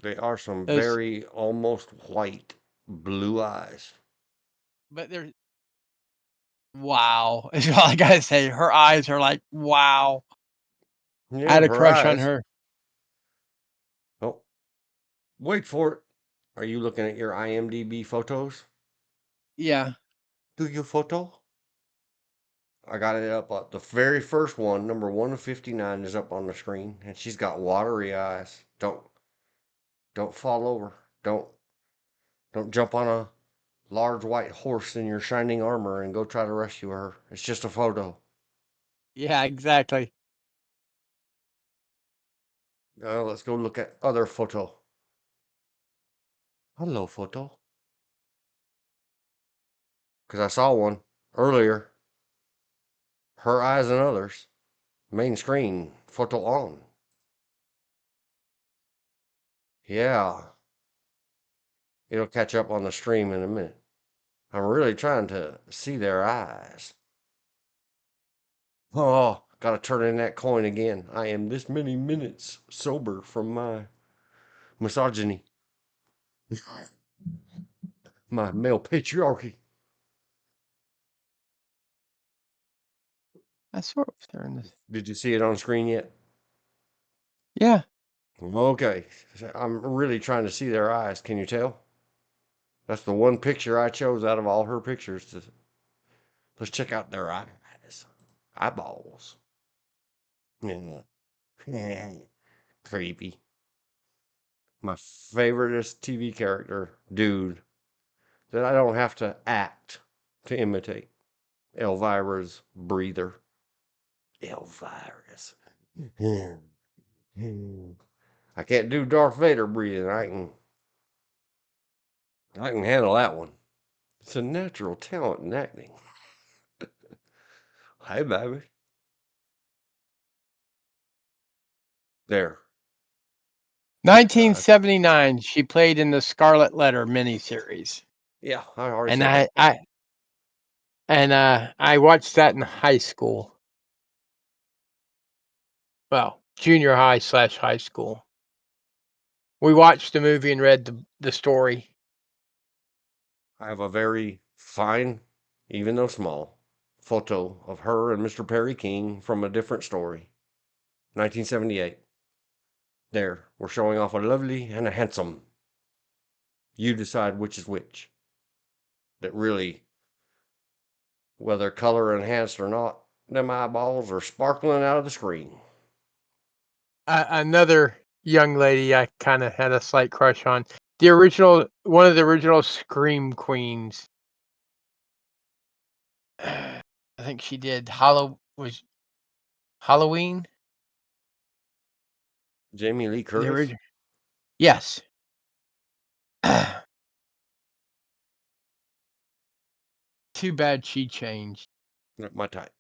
They are some Those, very almost white blue eyes. but they're wow. Is all I gotta say. Her eyes are like wow. I Yeah, had a her crush on eyes. her. Oh, wait for it. Are you looking at your IMDb photos? Yeah. Do you photo? I got it up. The very first one, number 1 of 59, is up on the screen, and she's got watery eyes. Don't fall over. Don't jump on a large white horse in your shining armor and go try to rescue her. It's just a photo. Yeah. Exactly. Let's go look at other photo. Hello, photo. Because I saw one earlier. Her eyes and others. Main screen. Photo on. Yeah. It'll catch up on the stream in a minute. I'm really trying to see their eyes. Oh, gotta turn in that coin again. I am this many minutes sober from my misogyny, my male patriarchy. I sort of turned this. Did you see it on screen yet? Yeah. Okay. I'm really trying to see their eyes. Can you tell? That's the one picture I chose out of all her pictures. Let's check out their eyes. Eyeballs. Yeah. Creepy. My favoriteest TV character, dude, that I don't have to act to imitate. Elvira's breather. Elvirus. I can't do Darth Vader breathing. I can handle that one. It's a natural talent in acting. Hey, baby. There. 1979, she played in the Scarlet Letter miniseries, Yeah, I already and said that. I watched that in high school. Well, junior high / high school. We watched the movie and read the story. I have a very fine, even though small, photo of her and Mr. Perry King from a different story. 1978. There, we're showing off a lovely and a handsome. You decide which is which. That really, whether color enhanced or not, them eyeballs are sparkling out of the screen. Another young lady I kind of had a slight crush on. One of the original Scream Queens. I think she did Halloween. Jamie Lee The Curtis? original. Yes. Too bad she changed. Not my type.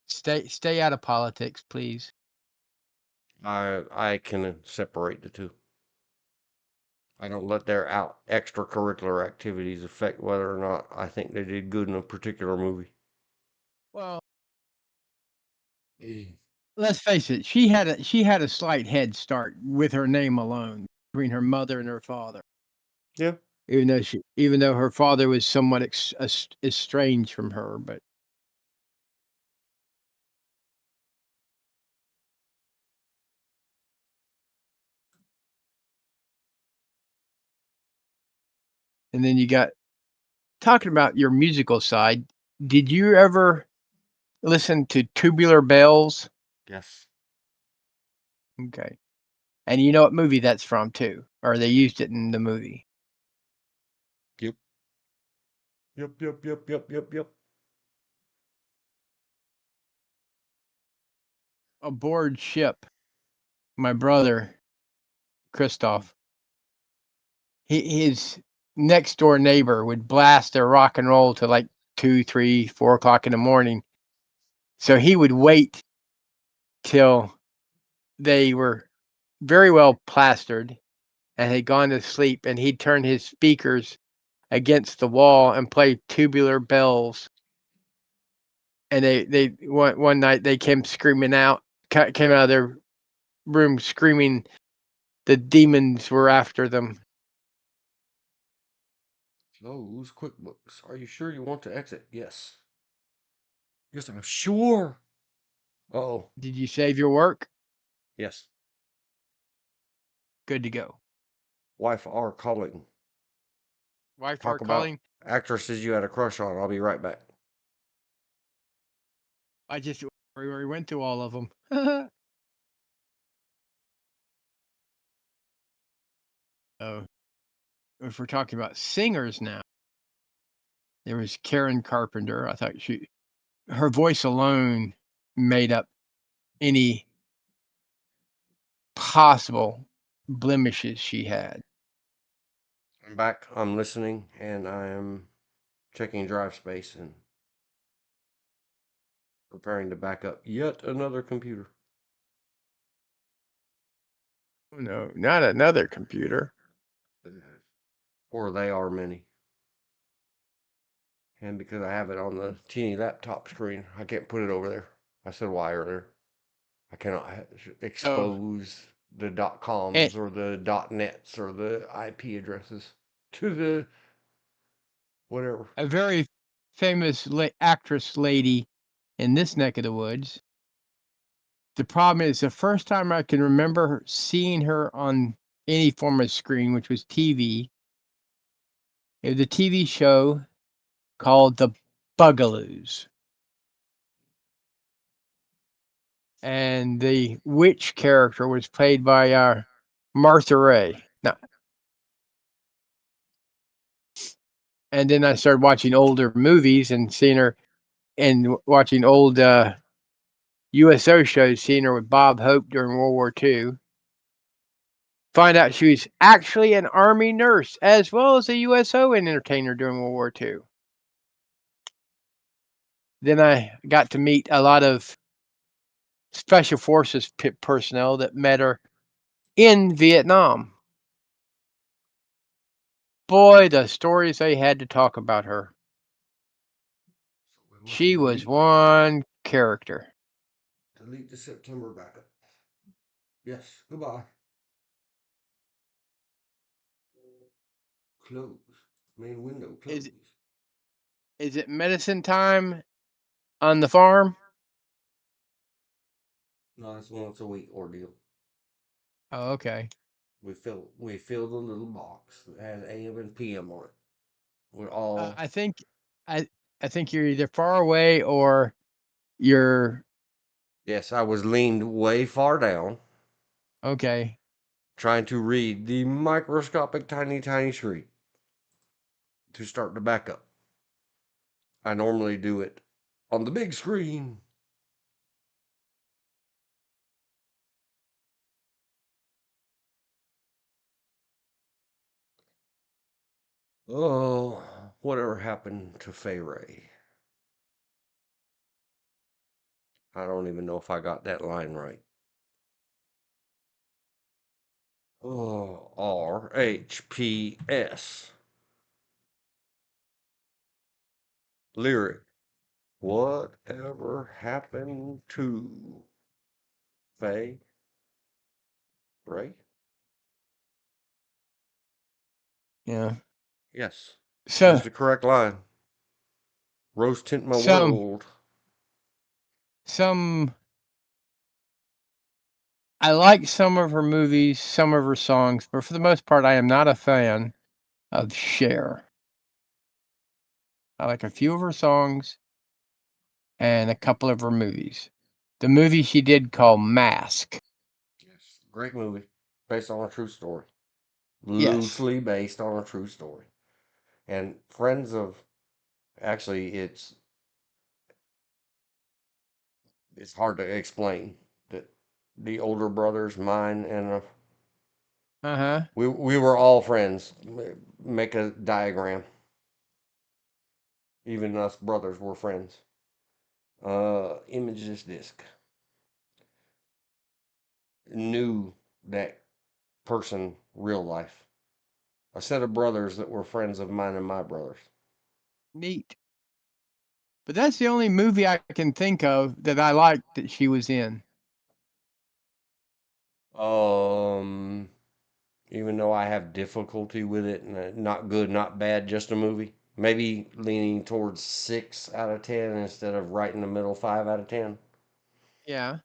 Stay out of politics, please. I can separate the two. I don't let their extracurricular activities affect whether or not I think they did good in a particular movie. Well, let's face it. She had a slight head start with her name alone between her mother and her father. Yeah. Even though her father was somewhat estranged from her, but and then you got talking about your musical side. Did you ever listen to Tubular Bells? Yes. Okay, and you know what movie that's from too, or they used it in the movie. Yep. Yep. Aboard ship, my brother Christoph, his next door neighbor would blast their rock and roll to like 2, 3, 4 o'clock in the morning. So he would wait till they were very well plastered and had gone to sleep, and he'd turn his speakers against the wall and play Tubular Bells. And they one night they came screaming out, came out of their room screaming the demons were after them. Close QuickBooks. Are you sure you want to exit? Yes. Yes, I'm sure. Oh, Did you save your work? yes. Good to go. Wife are calling. Wife are Talk about calling. actresses you had a crush on. I'll be right back. I just we went through all of them. Oh, if we're talking about singers now, there was Karen Carpenter. I thought her voice alone made up any possible blemishes she had. I'm back. I'm listening, and I am checking drive space and preparing to back up yet another computer. Oh, no, not another computer. Or they are many. And because I have it on the teeny laptop screen, I can't put it over there. I said why earlier. I cannot expose the .coms or the .nets or the IP addresses to the whatever. A very famous actress lady in this neck of the woods. The problem is the first time I can remember seeing her on any form of screen, which was TV. It was a TV show called The Bugaloos. And the witch character was played by Martha Ray. No. And then I started watching older movies and seeing her and watching old USO shows seeing her with Bob Hope during World War II. Find out she was actually an Army nurse as well as a USO entertainer during World War II. Then I got to meet a lot of Special Forces personnel that met her in Vietnam. Boy, the stories they had to talk about her. She was one character. Delete the September backup. Yes, goodbye. Close. Main window, close. Is it medicine time on the farm? No, it's once a week ordeal. Oh, okay. We fill the little box that has AM and PM on it. We're all I think you're either far away or you're yes, I was leaned way far down okay. trying to read the microscopic tiny screen to start the backup. I normally do it on the big screen. Oh, whatever happened to Fay Ray? I don't even know if I got that line right. Oh, RHPS. Lyric. Whatever happened to Fay Ray? Yeah. Yes. So Is the correct line. Rose tint my some world. some I like some of her movies, some of her songs, but for the most part I am not a fan of Cher. I like a few of her songs and a couple of her movies. The movie she did called Mask. Yes. Great movie. Based on a true story. Yes. Loosely based on a true story. And friends of actually it's hard to explain that the older brothers, mine and Uh-huh. we were all friends. Make a diagram. Even us brothers were friends. Image this disc. Knew that person real life. A set of brothers that were friends of mine and my brothers. Neat. But that's the only movie I can think of that I liked that she was in. Um, Even though I have difficulty with it, and not good, not bad, just a movie. Maybe leaning towards 6 out of 10 instead of right in the middle, 5 out of 10. Yeah.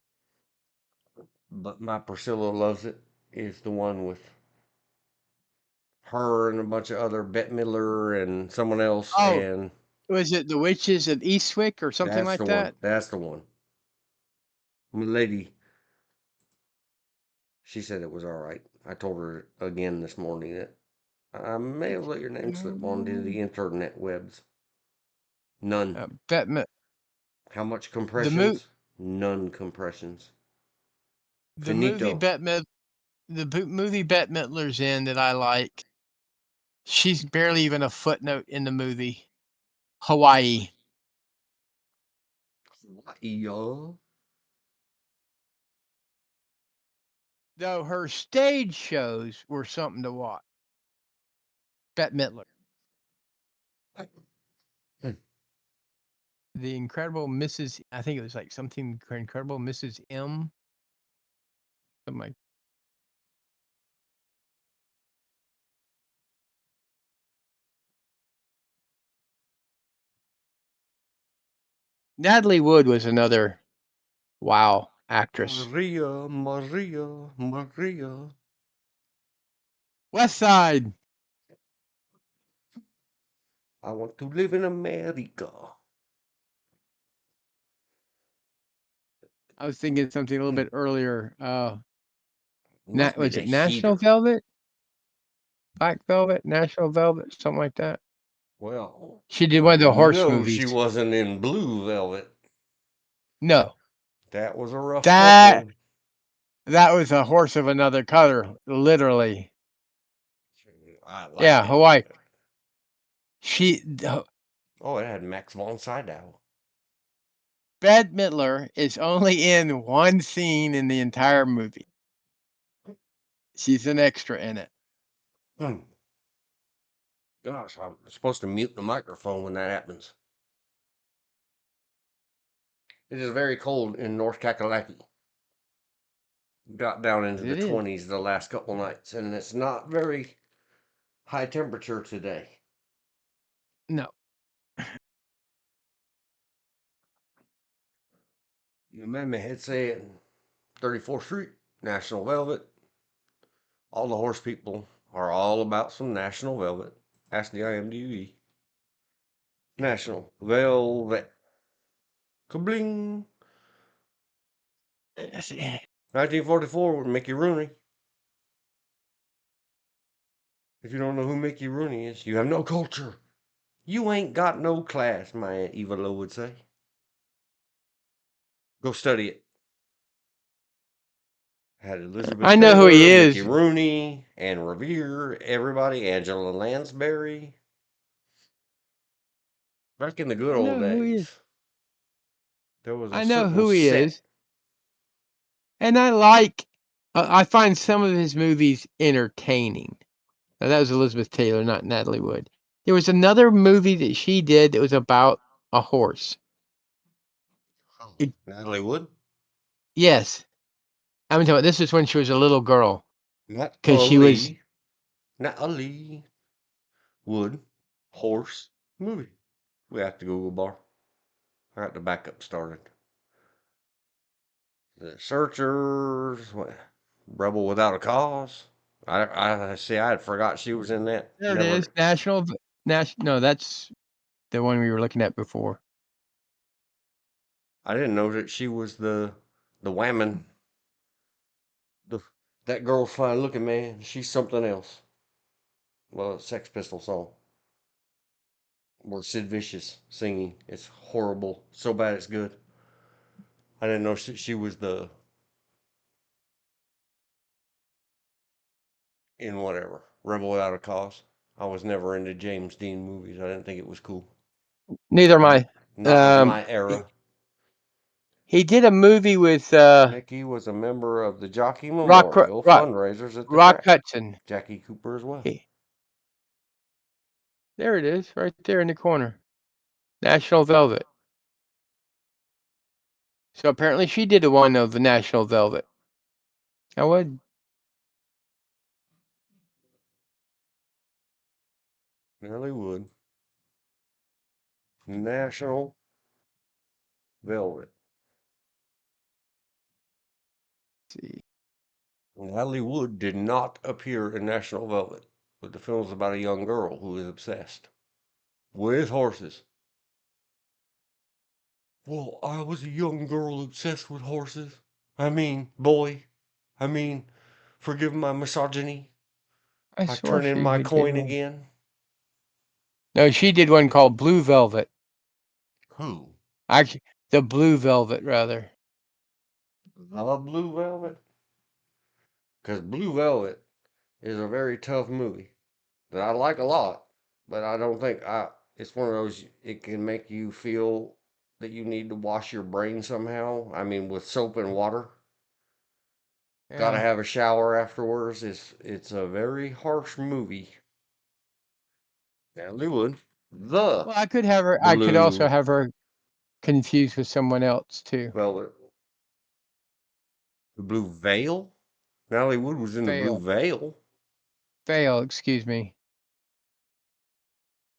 But my Priscilla loves it. Is the one with her and a bunch of other Bette Midler and someone else, Oh, and was it The Witches of Eastwick or something that's like the one. that? That's the one. My lady, she said it was all right. I told her again this morning that I may have let your name slip onto the internet webs. None. Bette How much the mo- compressions? None compressions. the movie Finito. movie Bette Midler's in that I like. She's barely even a footnote in the movie. Hawaii. Yo. Though her stage shows were something to watch. Bette Midler. The Incredible Mrs. I think it was like something Incredible Mrs. M. Something like Natalie Wood was another wow actress. Maria, Maria, Maria. West Side. I want to live in America. I was thinking something a little bit earlier. Must be Was the it National heater. Velvet? Black Velvet? National Velvet? Something like that. Well, She did one I of the horse know she movies. wasn't in Blue Velvet. No. That was a rough That couple. that was a horse of another color, literally. I liked Yeah, it. Hawaii. She Oh, it had Max von Sydow. Bette Midler is only in one scene in the entire movie. She's an extra in it. Hmm. Gosh, I'm supposed to mute the microphone when that happens. It is very cold in North Kakalaki. Got down into the It is. 20s the last couple nights, and it's not very high temperature today. No. You remember it saying 34th Street, National Velvet. All the horse people are all about some National Velvet. Ask the IMDb. National Velvet. Kabling. 1944 with Mickey Rooney. If you don't know who Mickey Rooney is, you have no culture. You ain't got no class, my Aunt Eva Lowe would say. Go study it. Had Elizabeth I know who he Taylor, Mickey is. Rooney, Anne Revere, everybody, Angela Lansbury. Back in the good I old know who he is. days, there was a I know certain who he set. is. And I find some of his movies entertaining. Now, that was Elizabeth Taylor, not Natalie Wood. There was another movie that she did that was about a horse. It- Natalie Wood? yes. I'm talking about this is when she was a little girl. Because she was Natalie Wood horse movie. We have to Google bar. I got the backup started. The Searchers, what, Rebel Without a Cause. I see. I had forgot she was in that. there it Never. is. No, that's the one we were looking at before. I didn't know that she was the whammon. The that girl's fine looking, man. She's something else. Well, a Sex Pistol song. Or Sid Vicious singing. It's horrible. So bad it's good. I didn't know she was in whatever. Rebel Without a Cause. I was never into James Dean movies. I didn't think it was cool. Neither am I. Not of my He, era. he did a movie with Mickey was a member of the Jockey Rock Memorial Rock fundraisers at the Rock track. Hudson. Jackie Cooper as well. There it is, right there in the corner. National Velvet. So apparently she did the one of the National Velvet. I would. Nellie Wood. National Velvet. See. Natalie Wood did not appear in National Velvet, but the film is about a young girl who is obsessed with horses. Well, I was a young girl obsessed with horses. Boy. Forgive my misogyny. I I swore turn in she my did coin one. again. No, she did one called Blue Velvet. Who? Actually, the Blue Velvet, rather. I love Blue Velvet. Because Blue Velvet is a very tough movie that I like a lot, but I don't think it's one of those, it can make you feel that you need to wash your brain somehow. With soap and water. Gotta Yeah. have a shower afterwards. It's a very harsh movie. Natalie Wood, the Well, I could have her. I could also Blue have her confused with someone else too. Velvet. The Blue Veil? Natalie Wood was in the Blue Fail. Veil. Fail. Excuse me.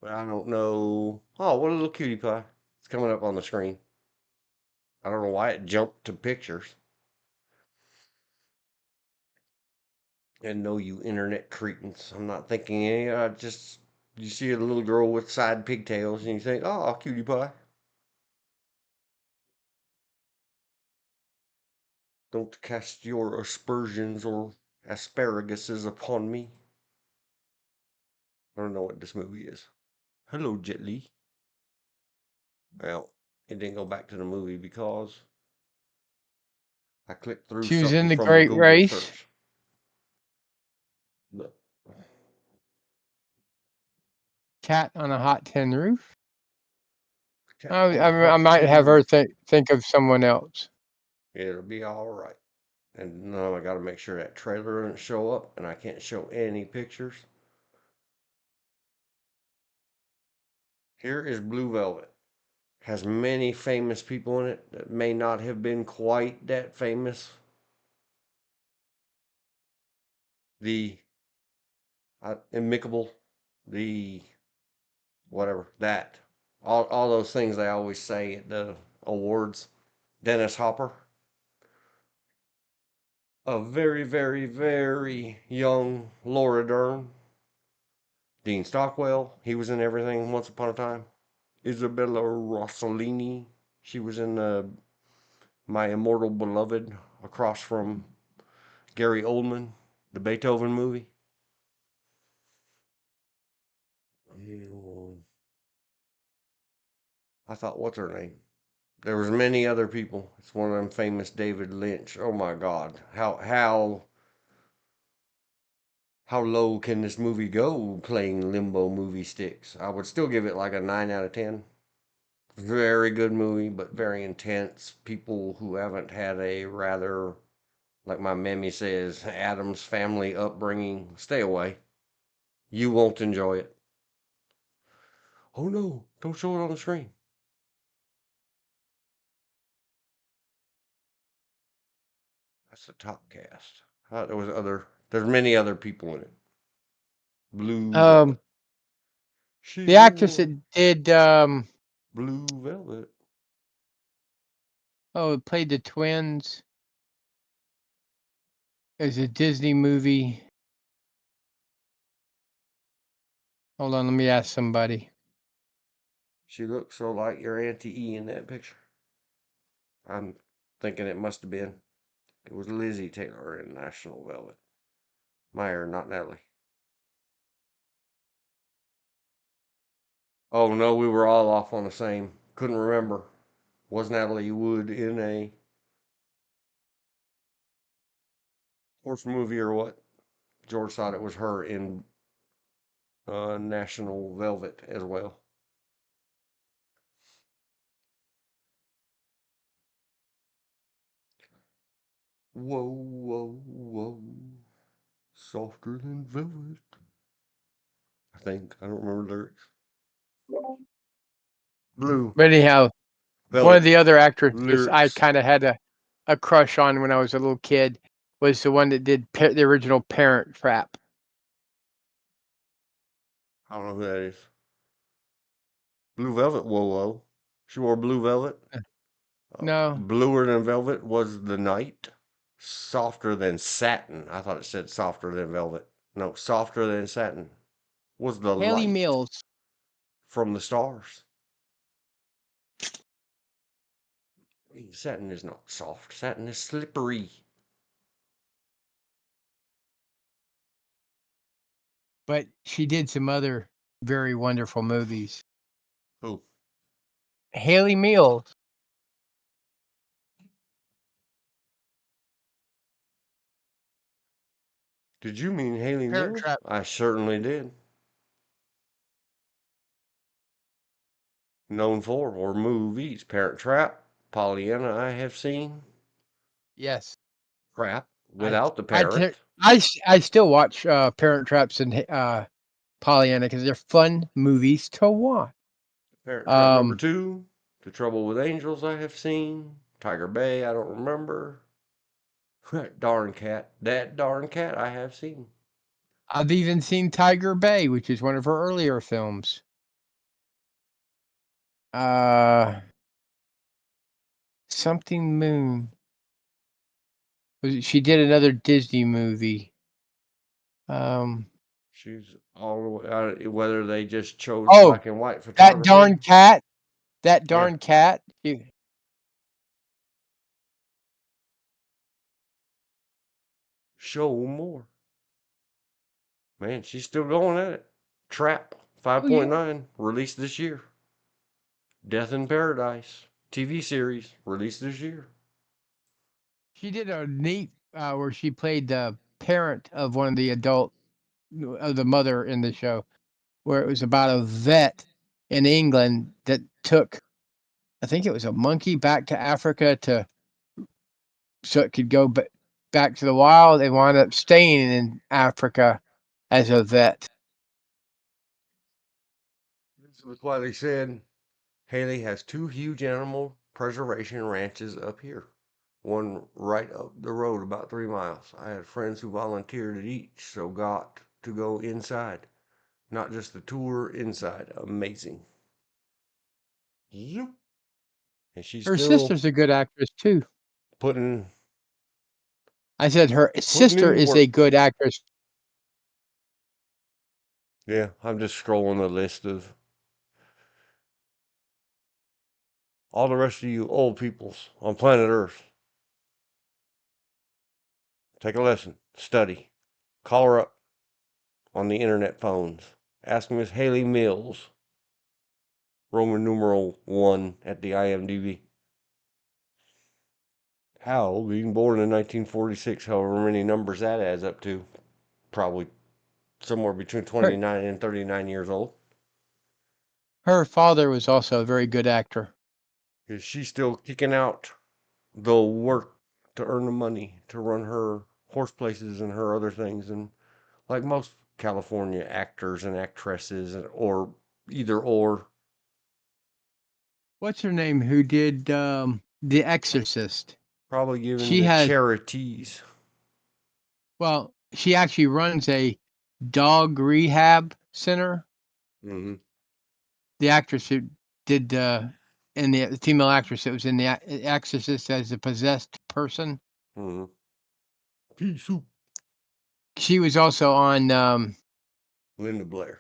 But I don't know. Oh, what a little cutie pie. It's coming up on the screen. I don't know why it jumped to pictures. And no, you internet cretins. I'm not thinking any. You see a little girl with side pigtails and you think, oh, cutie pie. Don't cast your aspersions or asparaguses upon me. I don't know what this movie is. Hello, Jet Li. Well, it didn't go back to the movie because I clicked through She was something in The from a Great Google Race. search. Look, Cat on a Hot Tin Roof. cat I, on a I, I hot might tin have her roof. think of someone else. It'll be all right. And now I got to make sure that trailer doesn't show up, and I can't show any pictures. Here is Blue Velvet. Has many famous people in it that may not have been quite that famous. The amicable, the whatever, that. All those things they always say at the awards. Dennis Hopper. A very, very, very young Laura Dern. Dean Stockwell. He was in everything once upon a time. Isabella Rossellini. She was in My Immortal Beloved across from Gary Oldman, the Beethoven movie. I thought, what's her name? There was many other people. It's one of them famous David Lynch. Oh my God, how low can this movie go? Playing Limbo movie sticks. I would still give it like a 9 out of 10. Very good movie, but very intense. People who haven't had a rather, like my mammy says, Adam's family upbringing, stay away. You won't enjoy it. Oh no, don't show it on the screen. That's the top cast. There's many other people in it. Blue Velvet. She The actress wore that did Blue Velvet. played the twins. There's a Disney movie. Hold on, let me ask somebody. She looks so like your Auntie E in that picture. I'm thinking it must have been. It was Lizzie Taylor in National Velvet. Meyer, not Natalie. Oh no, we were all off on the same. Couldn't remember. Was Natalie Wood in a horse movie or what? George thought it was her in National Velvet as well. Whoa, whoa, whoa. Softer than velvet. I think. I don't remember the lyrics. Blue. But anyhow, one of Velvet. the other actresses I Lyrics. kind of had a crush on when I was a little kid was the one that did the original Parent Trap. I don't know who that is. Blue Velvet. Whoa, whoa. She wore blue velvet. No, Bluer than velvet was the night. Softer than satin. I thought it said softer than velvet. No, softer than satin was the Haley light Mills. from the stars. Satin is not soft. Satin is slippery. But she did some other very wonderful movies. Who? Haley Mills. Did you mean Haley Parent Mills? Trap. I certainly did. Known for or movies. Parent Trap. Pollyanna I have seen. Yes. Crap. I Without the I parrot. I still watch Parent Traps and Pollyanna because they're fun movies to watch. Parent Trap number Um, 2. The Trouble with Angels I have seen. Tiger Bay I don't remember. That darn cat. That darn cat I have seen. I've even seen Tiger Bay, which is one of her earlier films. Something Moon. She did another Disney movie. She's all the way, whether they just chose Oh, black and white that darn photography. cat. That Yeah. darn cat. Show more. Man, she's still going at it. Trap Oh yeah. 5.9 released this year. Death in Paradise TV series released this year. She did a neat where she played the parent of one of the adult of the mother in the show, where it was about a vet in England that took, I think it was a monkey back to Africa to so it could go back to the wild and wound up staying in Africa as a vet. This was why they said Haley has two huge animal preservation ranches up here. One right up the road about 3 miles. I had friends who volunteered at each, so got to go inside. Not just the tour inside. Amazing. Yep. And she's Her still sister's a good actress too. putting I said her sister in the is a work. good actress. Yeah, I'm just scrolling the list of all the rest of you old peoples on planet Earth. Take a lesson, study, call her up on the internet phones. Ask Miss Haley Mills, Roman numeral 1 at the IMDb. How, being born in 1946, however many numbers that adds up to, probably somewhere between Her 29 and 39 years old. her father was also a very good actor. Is she still kicking out the work to earn the money to run her horse places and her other things? And like most California actors and actresses, or either or, What's her name? Who did The Exorcist? probably giving She to has charities. well, she actually runs a dog rehab center. Mm-hmm. The actress who did and the female actress that was in the Exorcist as a possessed person. Mm-hmm. Pea soup. She was also on Linda Blair.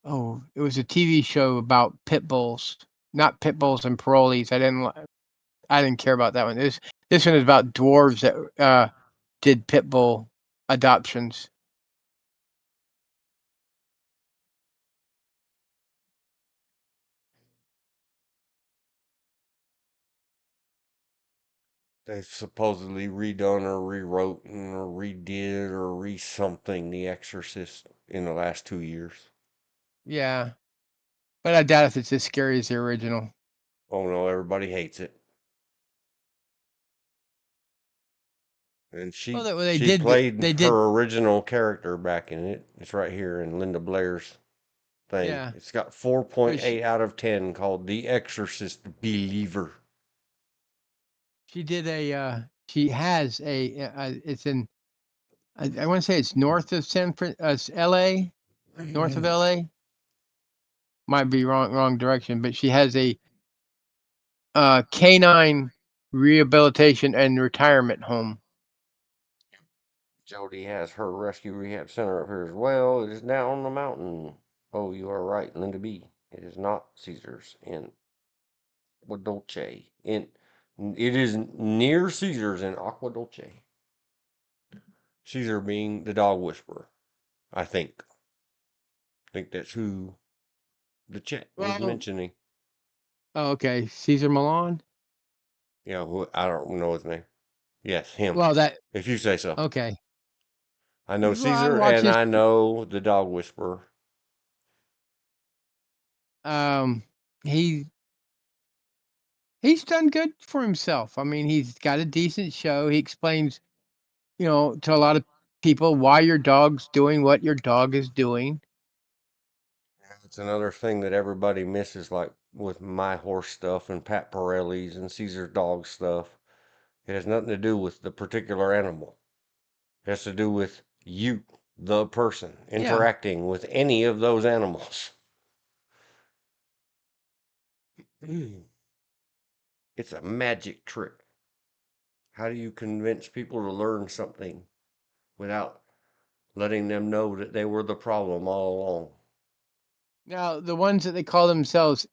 oh, it was a TV show about pit bulls, not pit bulls and parolees. I didn't care about that one. This one is about dwarves that did pit bull adoptions. They've supposedly redone or rewrote or redid or re-something The Exorcist in the last 2 years. Yeah, but I doubt if it's as scary as the original. Oh no, everybody hates it. And Well, she they she did. played They did. her original character back in it. It's right here in Linda Blair's thing. Yeah, It's got but 4.8 out of 10 called The Exorcist Believer. she did a. She has a. It's in. I want to say it's north of L.A. North of L.A. Might be wrong direction, but she has a canine rehabilitation and retirement home. Jody has her rescue rehab center up here as well. It is down the mountain. Oh, you are right, Linda B. It is not Caesar's in Aqua Dolce. It is near Caesar's in Aqua Dolce. Caesar being the dog whisperer, I think. I think that's who the chat was Well, mentioning. oh, okay, Caesar Milan. Yeah, I don't know his name. Yes, him. Well, that If you say so. okay. I know Well, I Caesar watch and his. I know the dog whisperer. Um, he he's done good for himself. I mean, he's got a decent show. He explains, to a lot of people why your dog's doing what your dog is doing. It's another thing that everybody misses, like with my horse stuff and Pat Pirelli's and Caesar's dog stuff. It has nothing to do with the particular animal. It has to do with you, the person, Yeah. interacting with any of those animals. It's a magic trick. How do you convince people to learn something without letting them know that they were the problem all along? Now, the ones that they call themselves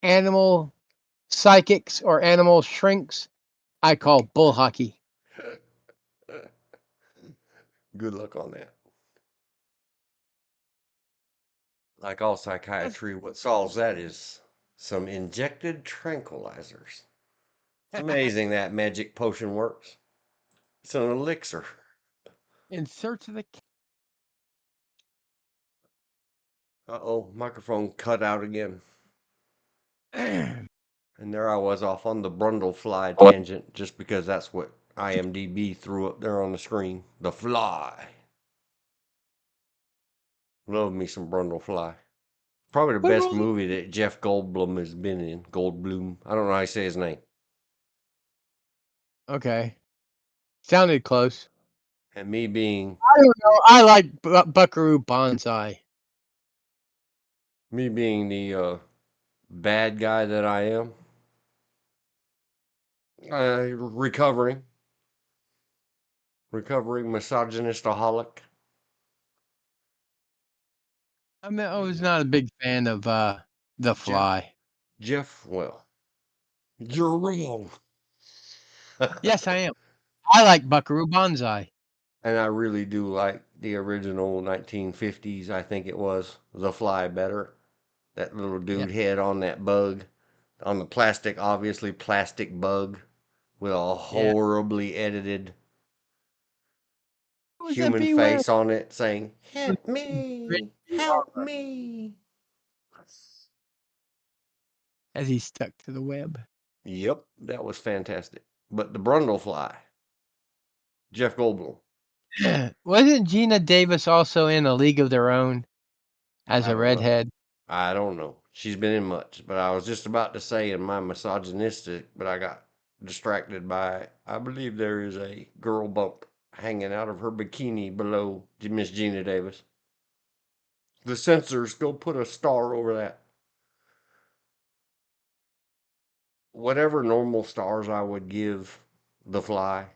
animal psychics or animal shrinks, I call bull hockey. Good luck on that. Like all That's- psychiatry, what solves that is some injected tranquilizers. It's amazing that magic potion works. It's an elixir. In search of the Uh-oh, microphone cut out again. cat. And there I was off on the Brundlefly tangent just because that's what IMDb threw up there on the screen. The Fly. Love me some Brundlefly. Probably the best movie that Jeff Goldblum has been in. Goldblum. I don't know how you say his name. Okay. Sounded close. And me being I don't know. I like Buckaroo Banzai. the bad guy that I am. Recovering misogynistaholic. I mean, I was not a big fan of The Fly. Jeff, well, you're wrong. Yes, I am. I like Buckaroo Banzai. And I really do like the original 1950s, I think it was, The Fly better. That little Yeah. dude head on that bug, on the plastic, obviously plastic bug, with a horribly edited What was that human bee wearing? face on it saying, "Help me, help me." As he stuck to the web. Yep, that was fantastic. But the Brundlefly, Jeff Goldblum. Wasn't Gina Davis also in A League of Their Own as I a don't know. redhead? I don't know. She's been in much, but I was just about to say in my misogynistic, but I got distracted by, I believe there is a girl bump hanging out of her bikini below Miss Gina Davis. The censors go put a star over that. Whatever normal stars I would give The Fly,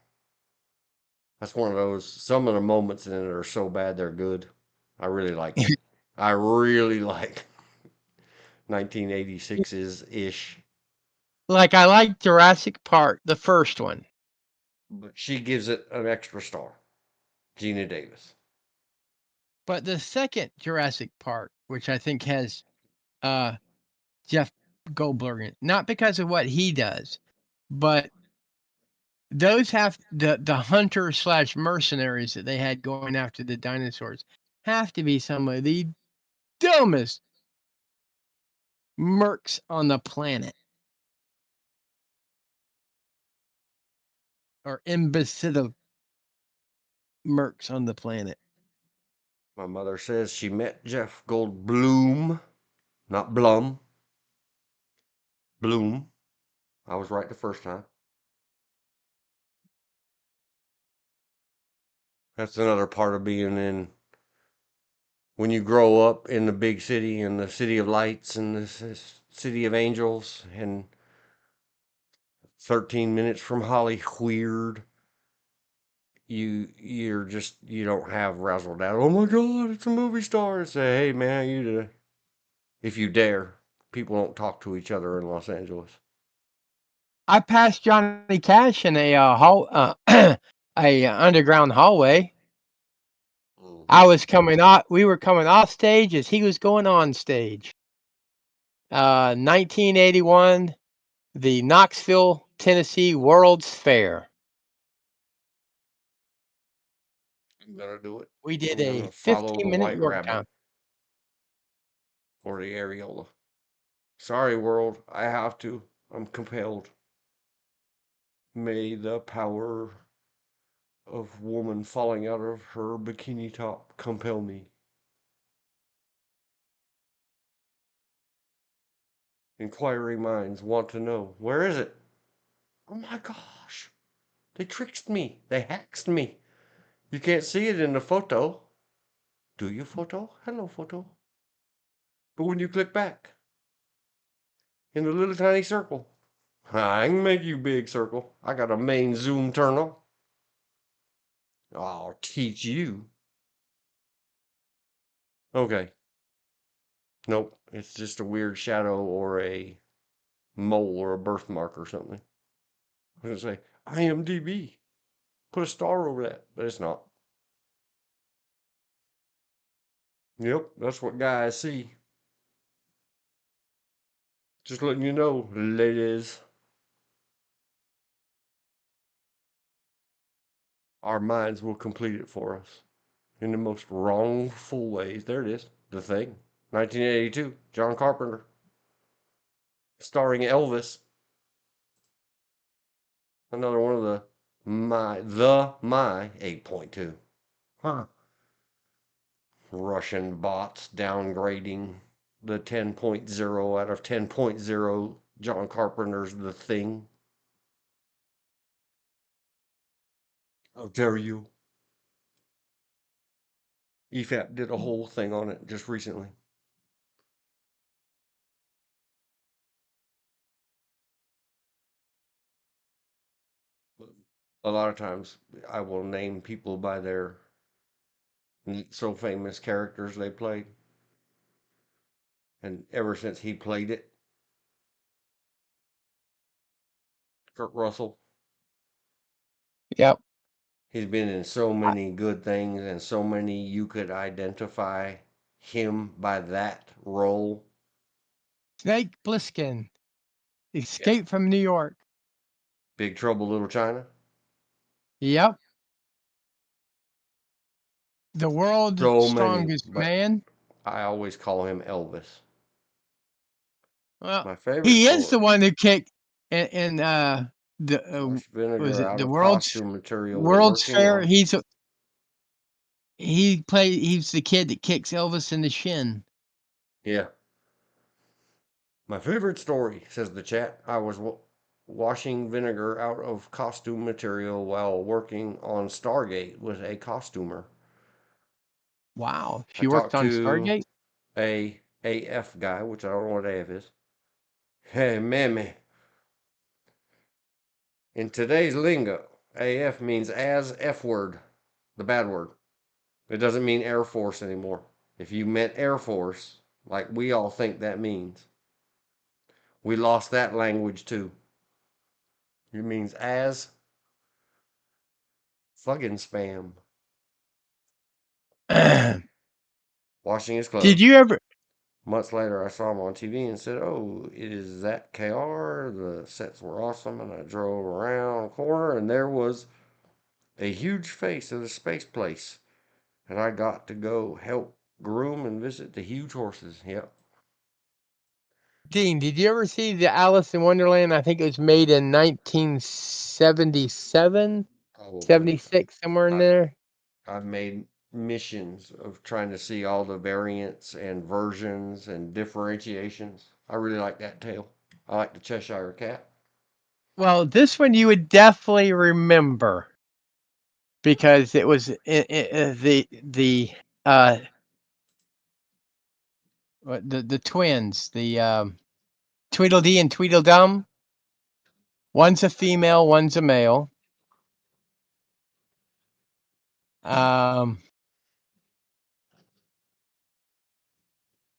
that's one of those. Some of the moments in it are so bad they're good. I really like it. I really like 1986's ish. Like I like Jurassic Park, the first one. But she gives it an extra star. Gina Davis. But the second Jurassic Park, which I think has Jeff Goldblum in, not because of what he does, but those have the hunter / mercenaries that they had going after the dinosaurs have to be some of the dumbest mercs on the planet. Or imbecile mercs on the planet. My mother says she met Jeff Goldblum, not Blum. Bloom. I was right the first time. That's another part of being in. When you grow up in the big city, in the city of lights, and the city of angels, and 13 minutes from Hollywood, you don't have razzle dazzle. Oh my God, it's a movie star. Say, hey man, if you dare, people don't talk to each other in Los Angeles. I passed Johnny Cash in a underground hallway. I was coming off. We were coming off stage as he was going on stage. 1981, the Knoxville, Tennessee World's Fair. I'm gonna do it. We did I'm a gonna follow the 15-minute white work rabbit time. or the areola. Sorry, world. I have to. I'm compelled. May the power of woman falling out of her bikini top compel me. Inquiring minds want to know. Where is it? Oh my gosh. They tricked me. They hacked me. You can't see it in the photo. Do you, photo? Hello, photo. But when you click back in the little tiny circle, I can make you big circle. I got a main zoom turn on. I'll teach you. Okay. Nope. It's just a weird shadow or a mole or a birthmark or something. I was going to say, IMDb. Put a star over that, but it's not. Yep, that's what guys see. Just letting you know, ladies. Our minds will complete it for us in the most wrongful ways. There it is. The Thing. 1982. John Carpenter. Starring Elvis. Another one of the my 8.2. Huh. Russian bots downgrading the 10.0 out of 10.0 John Carpenter's The Thing. How dare you? EFAP did a whole thing on it just recently. A lot of times I will name people by their so famous characters they played. And ever since he played it, Kurt Russell, Yep. he's been in so many good things and so many you could identify him by that role. Snake Plissken. Yeah. Escape from New York. Big Trouble Little China. Yep. The World's So many, Strongest but Man. I always call him Elvis. Well, My favorite he is the story. one who kicked in the Wash was vinegar it out the of World's costume material we're World's working Fair. on. He's the kid that kicks Elvis in the shin. Yeah. My favorite story, says the chat. I was washing vinegar out of costume material while working on Stargate with a costumer. Wow, I she worked talked on to Stargate. a AF guy, which I don't know what AF is. Hey, mammy. In today's lingo, AF means as F word, the bad word. It doesn't mean Air Force anymore. If you meant Air Force, like we all think that means, we lost that language too. It means as fucking spam. Washing his clothes. Did you ever? Months later, I saw him on TV and said, "Oh, it is that KR. The sets were awesome." And I drove around a corner, and there was a huge face of the space place. And I got to go help groom and visit the huge horses. Yep. Dean, did you ever see the Alice in Wonderland? I think it was made in 1977, Probably. 76, somewhere in there. I've made missions of trying to see all the variants and versions and differentiations. I really like that tale. I like the Cheshire Cat. Well, this one you would definitely remember because it was the twins, the Tweedledee and Tweedledum. One's a female, one's a male.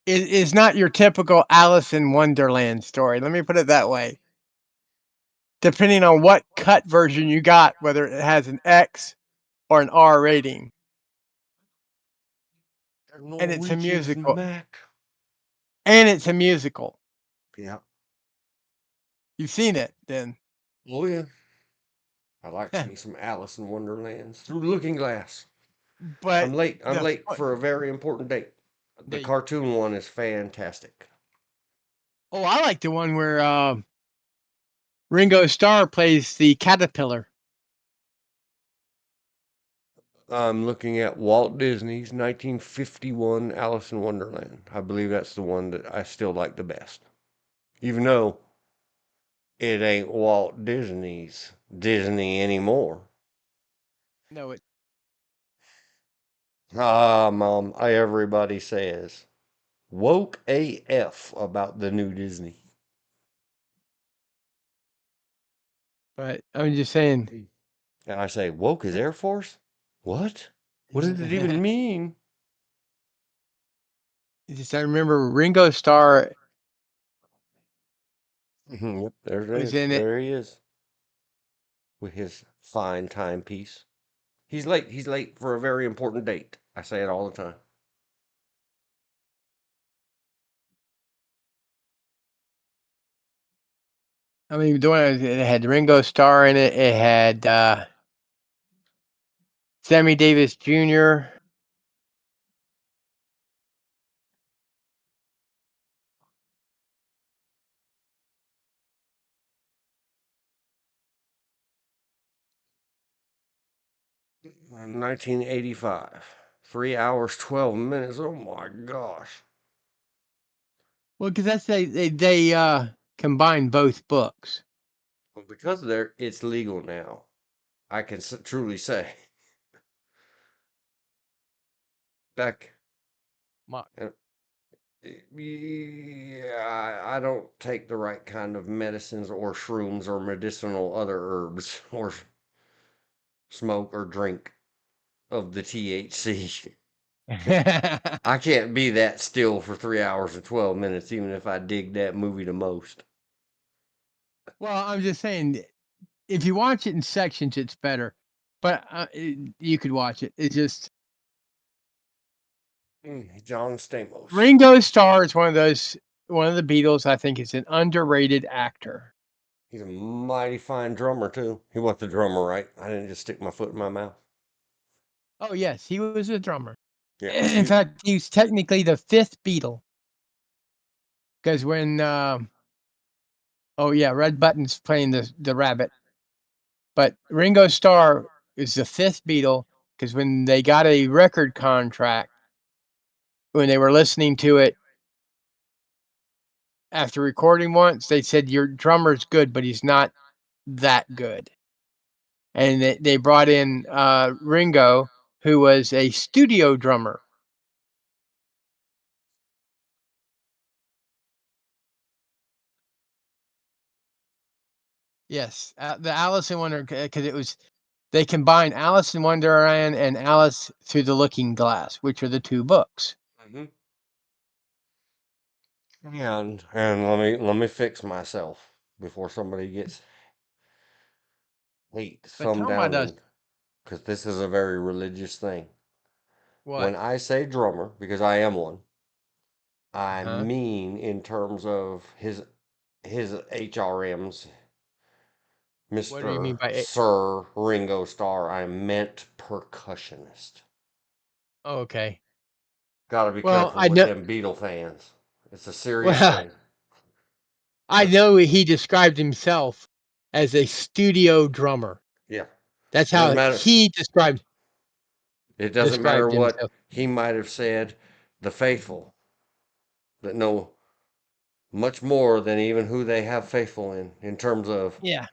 It is not your typical Alice in Wonderland story. Let me put it that way. Depending on what cut version you got, whether it has an X or an R rating. And it's a musical. Mac. And it's a musical. Yeah. You've seen it then. Oh yeah. I like me some Alice in Wonderlands through the Looking Glass. But I'm late. I'm late for a very important date. The date. cartoon one is fantastic. Oh, I like the one where Ringo Starr plays the caterpillar. I'm looking at Walt Disney's 1951 Alice in Wonderland. I believe that's the one that I still like the best. Even though it ain't Walt Disney's Disney anymore. No, it. Ah, Mom, everybody says woke AF about the new Disney. But I'm just saying. And I say, woke is Air Force? What? What does it even mean? Just I remember Ringo Starr Yep, there it was is. in it. There he is. With his fine timepiece. He's late. He's late for a very important date. I say it all the time. I mean, the one it had Ringo Starr in it. It had Sammy Davis Jr. 1985. 3 hours, 12 minutes. Oh my gosh. Well, because that's they combine both books. Well, because it's legal now, I can truly say. Back. My- uh, Yeah, I don't take the right kind of medicines or shrooms or medicinal other herbs or smoke or drink of the THC. I can't be that still for 3 hours and 12 minutes, even if I dig that movie the most. Well, I'm just saying, if you watch it in sections, it's better. But you could watch it. It's just John Stamos. Ringo Starr is one of the Beatles. I think is an underrated actor. He's a mighty fine drummer, too. He was the drummer, right? I didn't just stick my foot in my mouth. Oh yes, he was a drummer. Yeah. In fact, he's technically the fifth Beatle. Because when oh yeah, Red Button's playing the rabbit. But Ringo Starr is the fifth Beatle because when they got a record contract, when they were listening to it after recording once, they said your drummer's good, but he's not that good. And they brought in Ringo, who was a studio drummer. Yes, the Alice in Wonderland, because it was they combined Alice in Wonderland and Alice Through the Looking Glass, which are the two books. Mm-hmm. And let me fix myself before somebody gets hate But thumb talking about down, us, because this is a very religious thing. When what? I say drummer, because I am one, I Huh? mean in terms of his HRMs, What do you Mr. mean by it? Sir Ringo Starr. I meant percussionist. Oh, okay. Gotta be Well, careful I with know. them Beatle fans. It's a serious Well, thing. I know he described himself as a studio drummer. Yeah. That's Doesn't how matter. he It doesn't matter described what himself. he might have said. The faithful that know much more than even who they have faithful in terms of Yeah.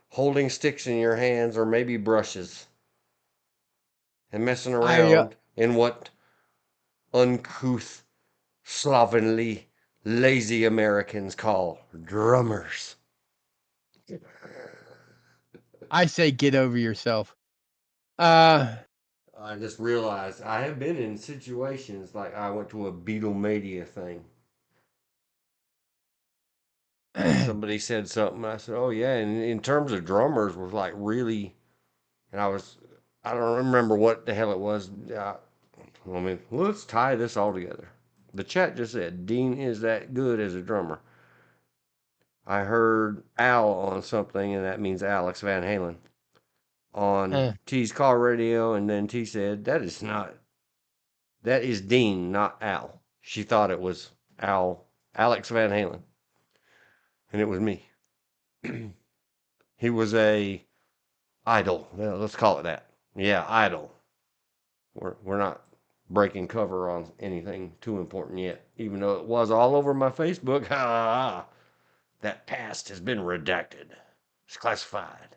holding sticks in your hands or maybe brushes and messing I around in what uncouth, slovenly, lazy Americans call drummers. I say get over yourself. Uh I just realized I have been in situations like I went to a Beatlemania thing. And somebody said something. I said, "Oh yeah." And in terms of drummers, was like really, and I don't remember what the hell it was. I mean, let's tie this all together. The chat just said Dean is that good as a drummer. I heard Al on something, and that means Alex Van Halen on uh, T's car radio, and then T said that is Dean, not Al. She thought it was Alex Van Halen, and it was me. He was a idol. Well, let's call it that. Yeah, idol. We're not breaking cover on anything too important yet, even though it was all over my Facebook. That past has been redacted. It's classified.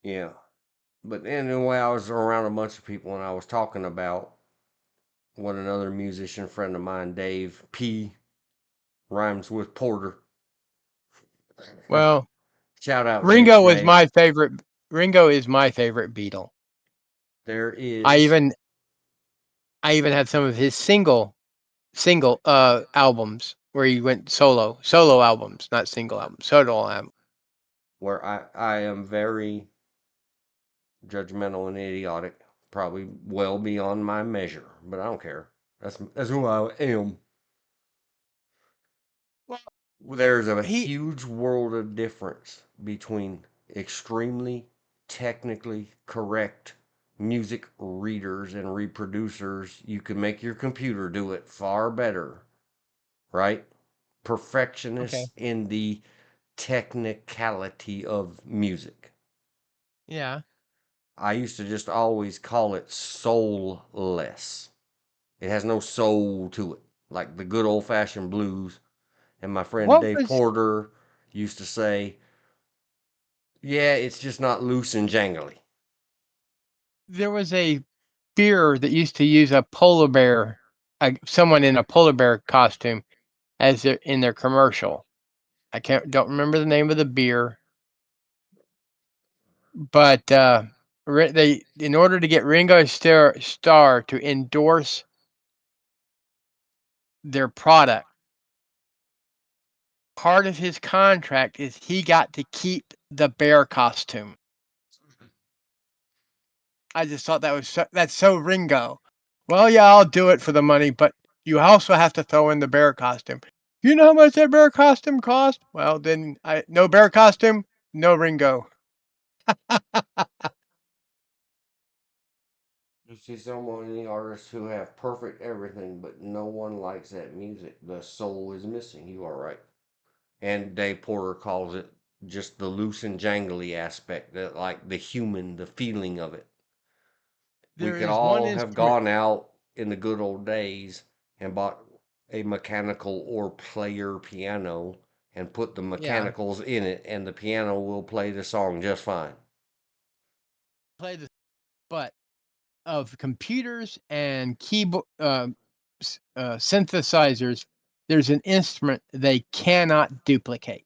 Yeah. But anyway, I was around a bunch of people and I was talking about what another musician friend of mine, Dave P, rhymes with Porter. well, Shout out Dave Ringo was Schmay. my favorite. Ringo is my favorite Beatle. There I is even I even had some of his single albums where he went solo albums, not single albums, solo album. where I am very judgmental and idiotic, probably well beyond my measure, but I don't care. That's who I am. Well, There's a He huge world of difference between extremely technically correct music readers and reproducers. You can make your computer do it far better, right? okay. Perfectionists in the technicality of music. Yeah. I used to just always call it soulless. It has no soul to it, like the good old fashioned blues. And my friend What Dave was Porter used to say, yeah, it's just not loose and jangly. there was a beer that used to use a polar bear, someone in a polar bear costume in their commercial. I don't remember the name of the beer, but they in order to get Ringo Starr to endorse their product, part of his contract is he got to keep the bear costume. I just thought that's so Ringo. Well, yeah, I'll do it for the money, but you also have to throw in the bear costume. You know how much that bear costume cost? Well, then no bear costume, no Ringo. You see so many artists who have perfect everything, but no one likes that music. The soul is missing. You are right. And Dave Porter calls it just the loose and jangly aspect, that like the human, the feeling of it. We There could is one all have instrument. gone out in the good old days and bought a mechanical or player piano and put the Yeah, mechanicals in it, and the piano will play the song just fine. play the but of computers and keyboard synthesizers. There's an instrument they cannot duplicate: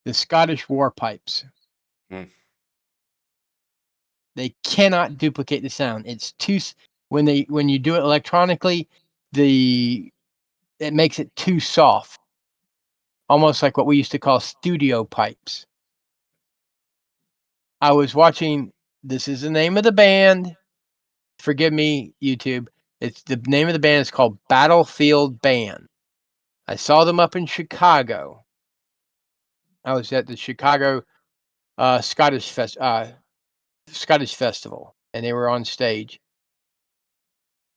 the Scottish war pipes. Hmm. They cannot duplicate the sound. It's too when you do it electronically, the it makes it too soft, almost like what we used to call studio pipes. I was watching. This is the name of the band. Forgive me, YouTube. It's the name of the band is called Battlefield Band. I saw them up in Chicago. I was at the Chicago Scottish Festival, and they were on stage.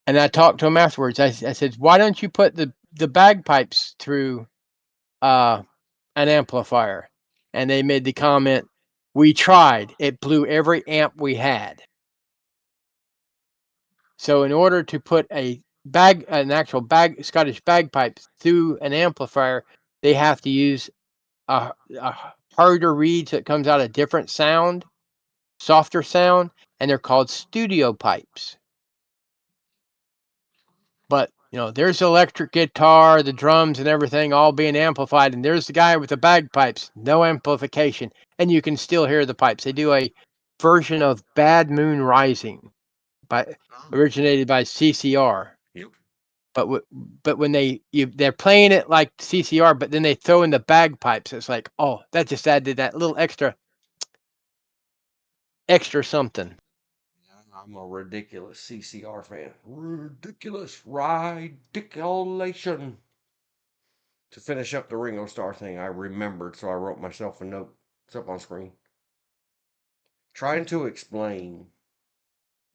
And I talked to them afterwards. I said, "Why don't you put the bagpipes through uh, an amplifier?" And they made the comment, "We tried. It blew every amp we had." So in order to put an actual Scottish bagpipe through an amplifier, they have to use a harder reed, so it comes out a different sound, softer sound, and they're called studio pipes. But there's the electric guitar, the drums, and everything all being amplified, and there's the guy with the bagpipes, no amplification, and you can still hear the pipes. They do a version of "Bad Moon Rising" by originated by CCR. Yep. But when they're playing it like CCR, but then they throw in the bagpipes. It's like, oh, that just added that little extra something. I'm a ridiculous CCR fan. Ridiculous ridiculation. To finish up the Ringo Starr thing, I remembered, so I wrote myself a note. It's up on screen. Trying to explain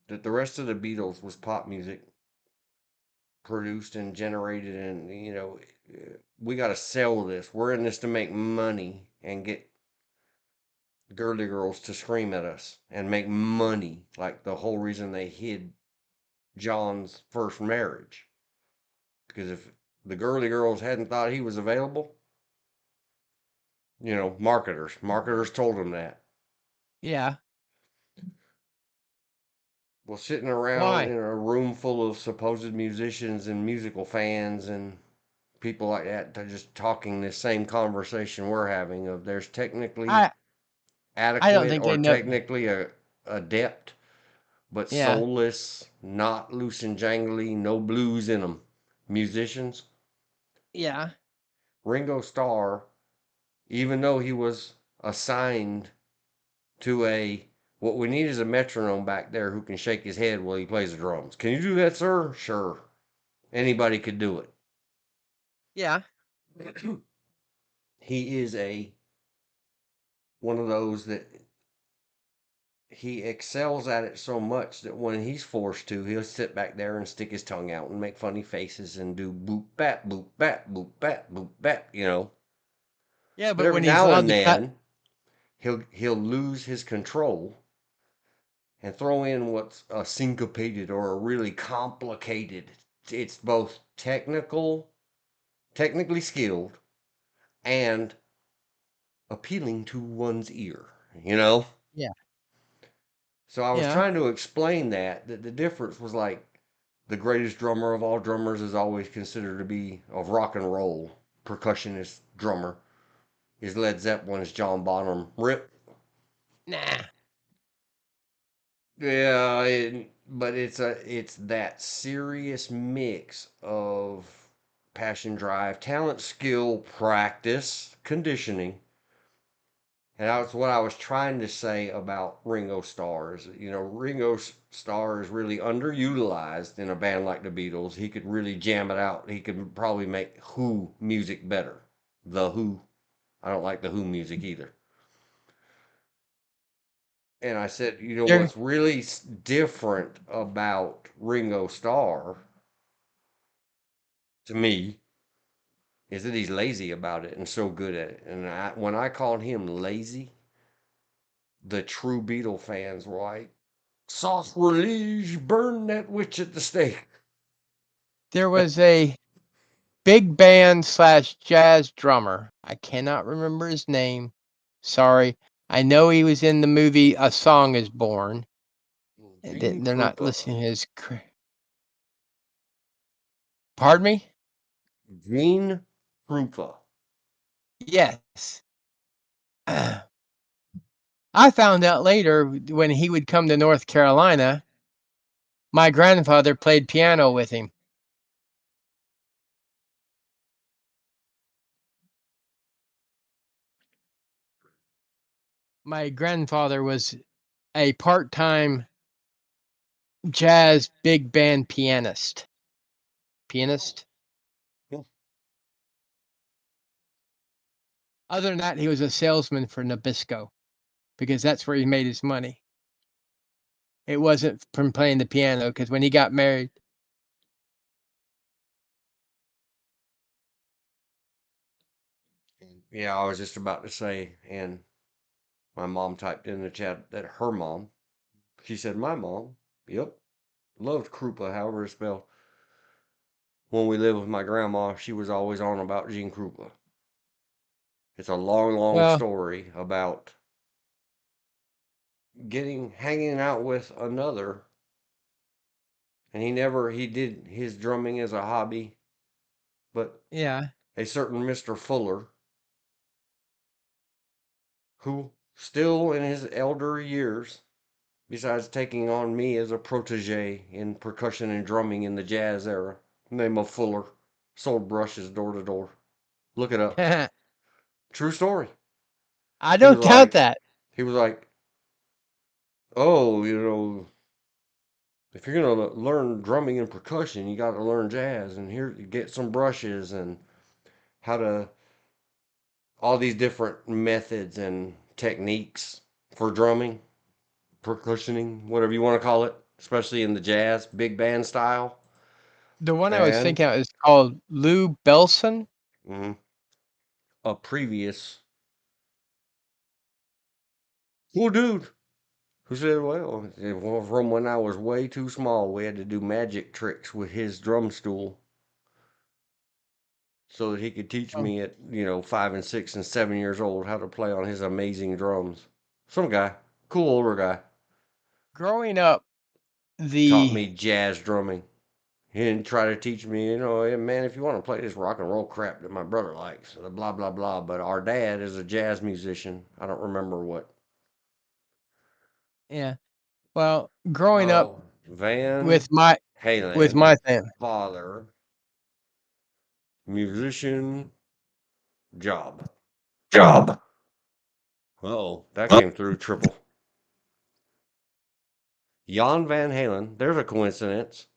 that the rest of the Beatles was pop music produced and generated, and we got to sell this. We're in this to make money and get girly girls to scream at us and make money, like the whole reason they hid John's first marriage. Because if the girly girls hadn't thought he was available, marketers told him that. Yeah. Well, sitting around Why? in a room full of supposed musicians and musical fans and people like that, they're just talking this same conversation we're having of there's technically I I don't adequate think or they know. technically adept, but Yeah. soulless, not loose and jangly, no blues in them musicians. Yeah. Ringo Starr, even though he was assigned to what we need is a metronome back there who can shake his head while he plays the drums. Can you do that, sir? Sure. Anybody could do it. Yeah. he is one of those that he excels at it so much that when he's forced to, he'll sit back there and stick his tongue out and make funny faces and do boop bap boop bap boop bap boop bap, Yeah, But but every when he's now allowed and to cut, then he'll lose his control and throw in what's a syncopated or a really complicated. It's both technically skilled, and appealing to one's ear, yeah, So I was yeah, trying to explain that the difference was like the greatest drummer of all drummers is always considered to be of rock and roll percussionist drummer is Led Zeppelin's John Bonham Rip. nah, Yeah, but it's that serious mix of passion, drive, talent, skill, practice, conditioning. And that's what I was trying to say about Ringo Starr. Ringo Starr is really underutilized in a band like the Beatles. He could really jam it out. He could probably make Who music better. The Who. I don't like the Who music either. And I said, there, what's really different about Ringo Starr to me is that he's lazy about it and so good at it. And when I called him lazy, the true Beatle fans were like, "Sauce relish, burn that witch at the stake." there was a big band slash jazz drummer. I cannot remember his name. Sorry. I know he was in the movie A Song Is Born. Gene They're not Krupa. listening to his. Pardon me? Gene Krupa. Yes. I found out later when he would come to North Carolina, my grandfather played piano with him. My grandfather was a part-time jazz big band pianist. Pianist. Yeah. Other than that, he was a salesman for Nabisco because that's where he made his money. It wasn't from playing the piano because when he got married, Yeah, I was just about to say, and my mom typed in the chat that her mom, she said, my mom, yep, loved Krupa, however it's spelled. When we lived with my grandma, she was always on about Gene Krupa. It's a long, long well, story about hanging out with another, and he did his drumming as a hobby, but yeah. a certain Mr. Fuller, who still in his elder years, besides taking on me as a protege in percussion and drumming in the jazz era, name of Fuller, sold brushes door to door. Look it up. I True story. He was don't doubt like, that. he was like, oh, if you're gonna learn drumming and percussion, you got to learn jazz, and here get some brushes and how to all these different methods and techniques for drumming, percussioning, whatever you want to call it, especially in the jazz big band style. The one I was And thinking of is called Lou Belson. mhm, a previous cool dude who said, well, from when I was way too small, we had to do magic tricks with his drum stool so that he could teach Oh, me at 5 and 6 and 7 years old how to play on his amazing drums. Some guy, cool older guy, growing up, taught the me jazz drumming. He didn't try to teach me, hey, man, if you want to play this rock and roll crap that my brother likes, blah blah blah. But our dad is a jazz musician. I don't remember what. yeah. Well, growing up Oh, Van with my Halen, family, father, musician, job. job. Oh, that came through triple. Jan Van Halen, there's a coincidence.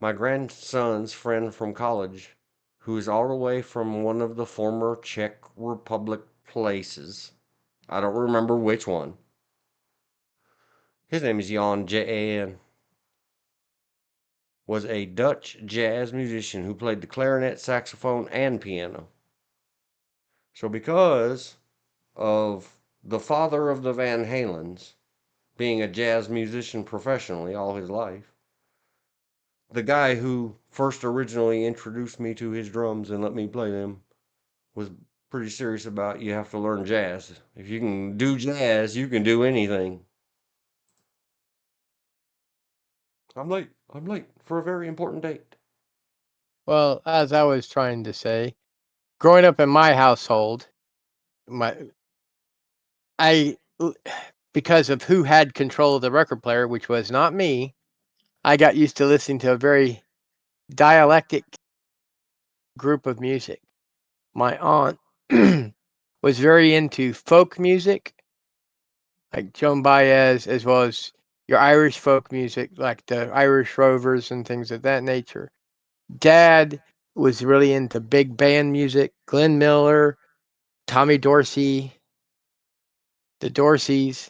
My grandson's friend from college who is all the way from one of the former Czech Republic places. I don't remember which one. His name is Jan Jan. Was a Dutch jazz musician who played the clarinet, saxophone, and piano. So because of the father of the Van Halens being a jazz musician professionally all his life, the guy who first originally introduced me to his drums and let me play them was pretty serious about you have to learn jazz. If you can do jazz, you can do anything. I'm late. I'm late for a very important date. Well, as I was trying to say, growing up in my household, I because of who had control of the record player, which was not me, I got used to listening to a very dialectic group of music. My aunt was very into folk music, like Joan Baez, as well as your Irish folk music, like the Irish Rovers and things of that nature. Dad was really into big band music, Glenn Miller, Tommy Dorsey, the Dorseys.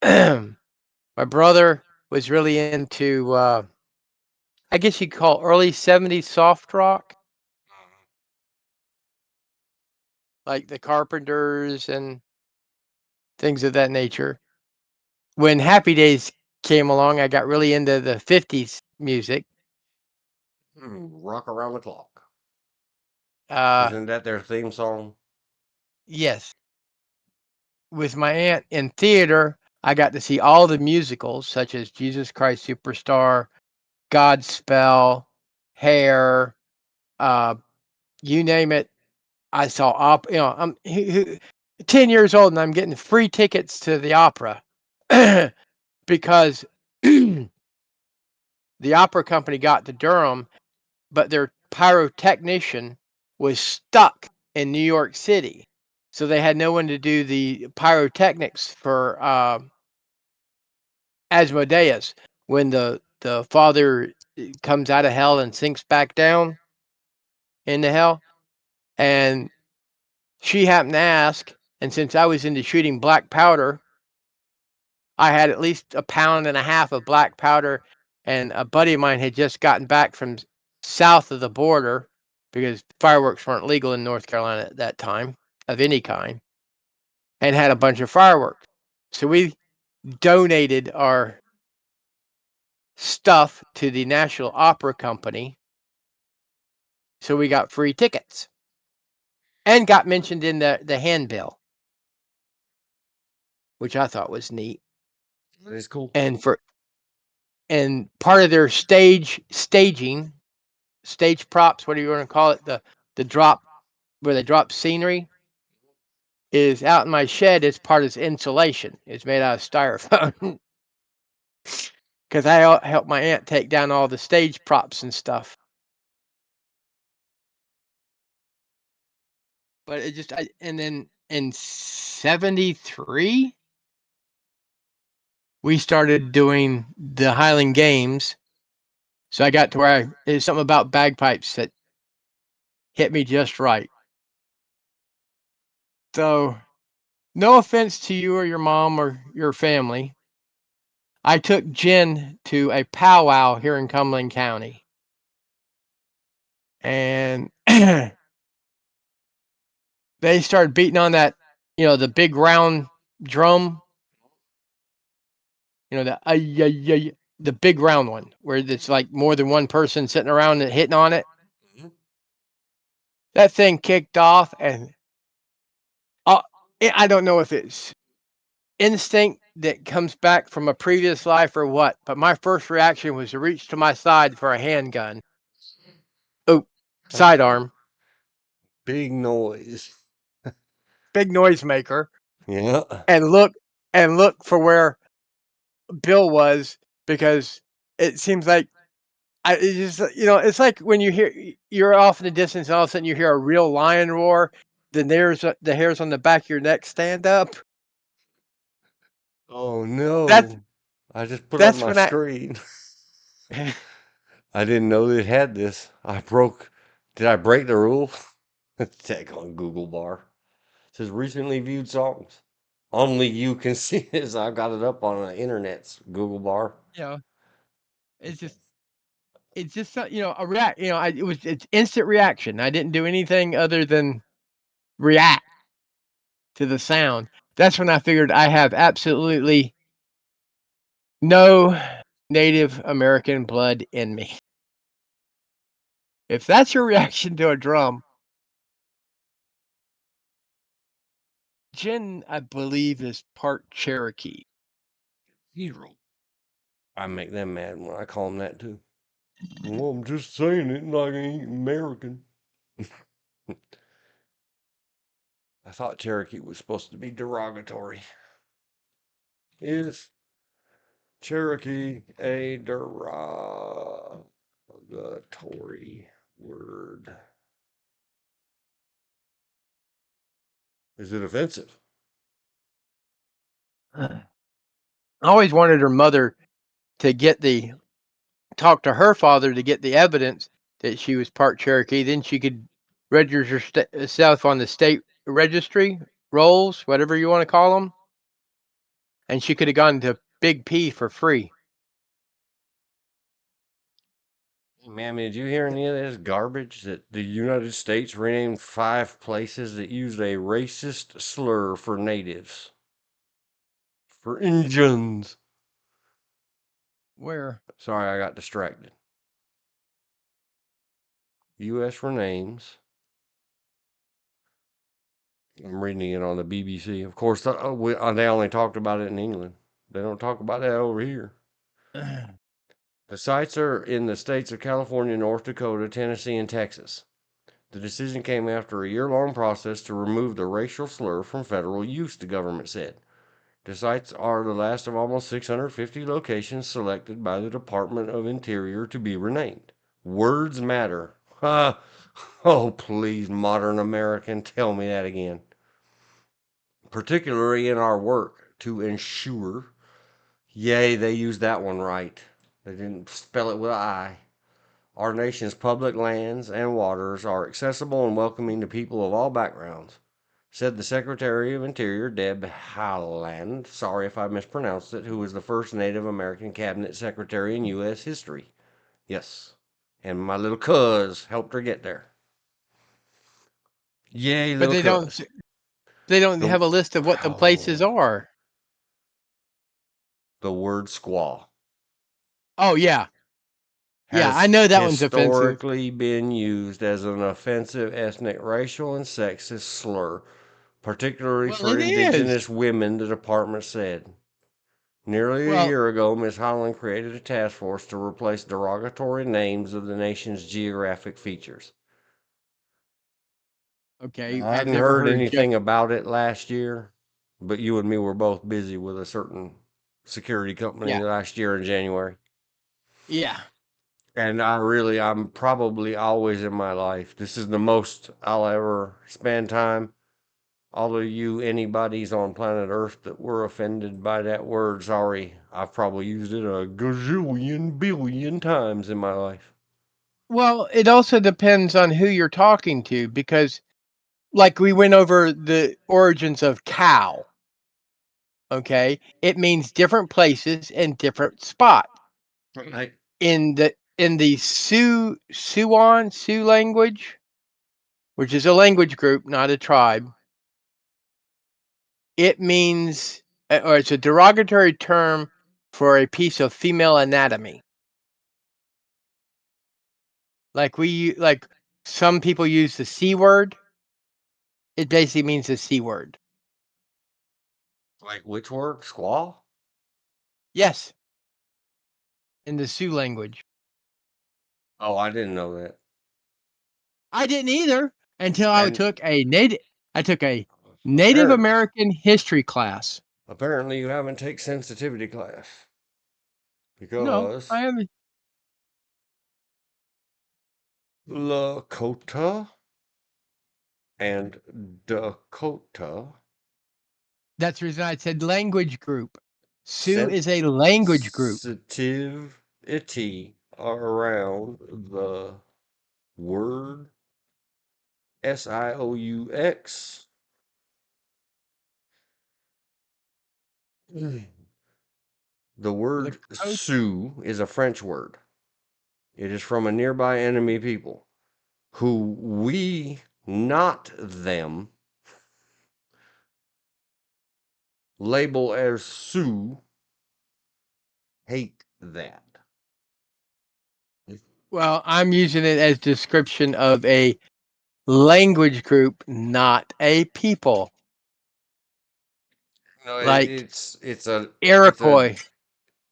My brother was really into, I guess you'd call early 70s soft rock, like the Carpenters and things of that nature. When Happy Days came along, I got really into the 50s music. Rock around the clock. Uh, Isn't that their theme song? yes. With my aunt in theater, I got to see all the musicals, such as Jesus Christ Superstar, Godspell, Hair, uh, you name it. I saw I'm 10 years old and I'm getting free tickets to the opera because the opera company got to Durham, but their pyrotechnician was stuck in New York City. So they had no one to do the pyrotechnics for Asmodeus when the father comes out of hell and sinks back down into hell. And she happened to ask, and since I was into shooting black powder, I had at least 1.5 pounds of black powder, and a buddy of mine had just gotten back from south of the border because fireworks weren't legal in North Carolina at that time of any kind, and had a bunch of fireworks. So we donated our stuff to the National Opera Company, so we got free tickets and got mentioned in the handbill, which I thought was neat. That is cool. And part of their staging, stage props, what do you want to call it? The drop where they drop scenery is out in my shed as part of its insulation. It's made out of styrofoam. Because I helped my aunt take down all the stage props and stuff. But it just, and then in 73, we started doing the Highland Games. So I got to where there's something about bagpipes that hit me just right. So, no offense to you or your mom or your family, I took Jen to a powwow here in Cumberland County. And they started beating on that, the big round drum, the big round one where it's like more than one person sitting around and hitting on it. Mm-hmm. That thing kicked off, and I don't know if it's instinct that comes back from a previous life or what, but my first reaction was to reach to my side for a handgun. Oh, sidearm. Big noise. Big noisemaker. Yeah. And look for where Bill was, because it seems like it's just, it's like when you're off in the distance and all of a sudden you hear a real lion roar, then there's the hairs on the back of your neck stand up. Oh no. That's I just put on that's my when screen. I didn't know it had this. I broke Did I break the rule? Tag on Google bar. It says recently viewed songs. Only you can see this. I've got it up on the internet's Google bar. It's just a react. It's instant reaction. I didn't do anything other than react to the sound. That's when I figured I have absolutely no Native American blood in me. If that's your reaction to a drum, Jen, I believe, is part Cherokee. Hero. I make them mad when I call them that too. Well, I'm just saying it like I ain't American. I thought Cherokee was supposed to be derogatory. Is Cherokee a derogatory word? Is it offensive? I always wanted her mother to talk to her father to get the evidence that she was part Cherokee. Then she could register herself on the state registry rolls, whatever you want to call them, and she could have gone to Big P for free. Hey, man, did you hear any of this garbage that the United States renamed 5 places that used a racist slur for natives? For Injuns. Where? Sorry, I got distracted. U.S. renames. I'm reading it on the BBC. Of course, they only talked about it in England. They don't talk about that over here. The sites are in the states of California, North Dakota, Tennessee, and Texas. The decision came after a year-long process to remove the racial slur from federal use, the government said. The sites are the last of almost 650 locations selected by the Department of Interior to be renamed. Words matter. Oh, please, modern American, tell me that again. Particularly in our work to ensure. Yay, they used that one right. They didn't spell it with an I. Our nation's public lands and waters are accessible and welcoming to people of all backgrounds, said the Secretary of Interior, Deb Haaland, sorry if I mispronounced it, who was the first Native American cabinet secretary in U.S. history. Yes, and my little cuz helped her get there. Yay, But little cuz. they don't The, have a list of what the places are. the word squaw Oh yeah. Yeah, I has know that one's offensive. historically been used as an offensive ethnic, racial, and sexist slur, particularly Well, for it is. indigenous women, the department said. Nearly a Well, year ago, Ms. Holland created a task force to replace derogatory names of the nation's geographic features. okay, I I've hadn't never heard heard anything about it last year, but you and me were both busy with a certain security company Yeah. last year in January. Yeah. And I'm probably always in my life. This is the most I'll ever spend time. All of you, anybody's on planet Earth that were offended by that word, sorry. I've probably used it a gazillion billion times in my life. Well, it also depends on who you're talking to because like we went over the origins of cow, okay? It means different places and different spot. Right. In the Sioux language, which is a language group, not a tribe, it means or it's a derogatory term for a piece of female anatomy. Like some people use the C word, it basically means the C word. Like which word? Squaw? Yes, in the Sioux language. Oh, I didn't know that. I didn't either until And I took a Native apparently, American history class. apparently you haven't taken sensitivity class No, I because haven't. Lakota and Dakota That's the reason I said language group. Sioux is a language group. sensitivity around the word Sioux. The word Lakota. Sioux is a French word. It is from a nearby enemy people who we, not them, label as Sioux, hate that. Well, I'm using it as description of a language group, not a people. No, Like it's a Iroquois.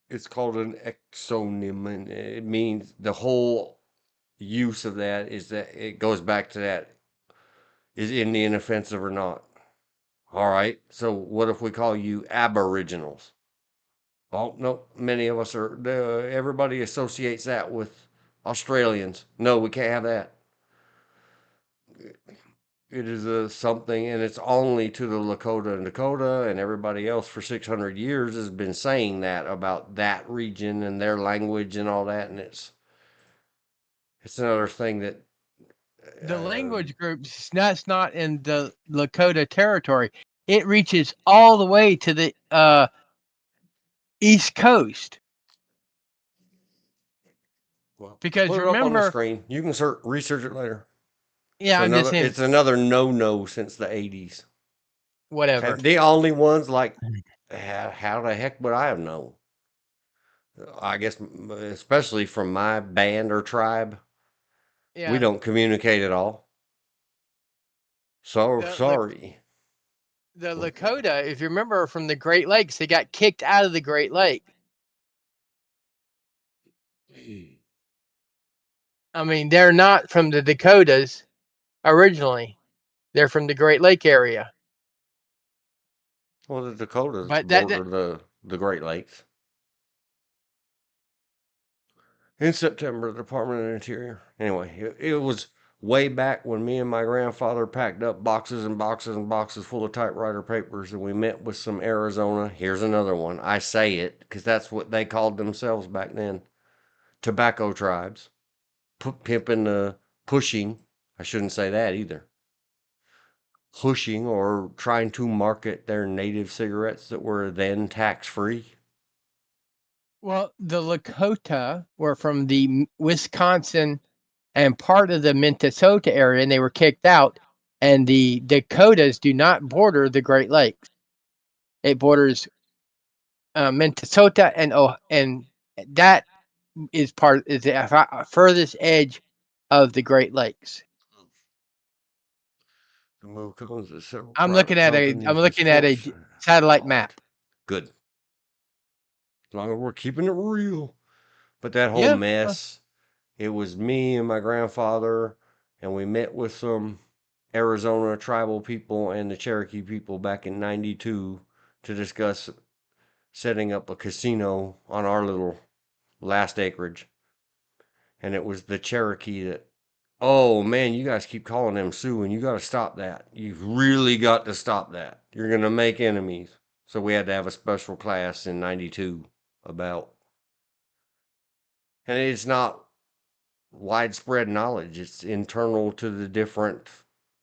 it's called an exonym, and it means the whole use of that is that it goes back to that, is Indian offensive or not? All right. So what if we call you Aboriginals? Well, no, many of us are. Everybody associates that with Australians. No, we can't have that. It is a something, and it's only to the Lakota and Dakota, and everybody else for 600 years has been saying that about that region and their language and all that, and it's another thing that The uh, language groups, that's not in the Lakota territory. It reaches all the way to the East Coast. well, Because put it up on the remember, screen. You can research it later. yeah, I'm just saying, It's another no since the 80s. whatever. And the only ones like, how the heck would I have known? I guess, especially from my band or tribe, we Yeah, don't communicate at all. So the sorry. the Lakota, if you remember from the Great Lakes, they got kicked out of the Great Lake. I mean, they're not from the Dakotas originally. They're from the Great Lake area. Well, the Dakotas But that border the Great Lakes. In September, the Department of the Interior. Anyway, it was way back when me and my grandfather packed up boxes and boxes and boxes full of typewriter papers, and we met with some Arizona. Here's another one. I say it because that's what they called themselves back then. Tobacco tribes. Pimping the pushing. I shouldn't say that either. Pushing or trying to market their native cigarettes that were then tax free. well, the Lakota were from the Wisconsin and part of the Minnesota area, and they were kicked out. And the Dakotas do not border the Great Lakes. It borders Minnesota and that is the furthest edge of the Great Lakes. The move comes as several I'm private looking at companies was a forced. satellite Oh, map. good. As long as we're keeping it real. But that whole Yeah. mess, it was me and my grandfather, and we met with some Arizona tribal people and the Cherokee people back in '92 to discuss setting up a casino on our little last acreage. And it was the Cherokee that, oh man, you guys keep calling them Sioux, and you got to stop that. You've really got to stop that. You're going to make enemies. So we had to have a special class in '92 about, and it's not widespread knowledge. It's internal to the different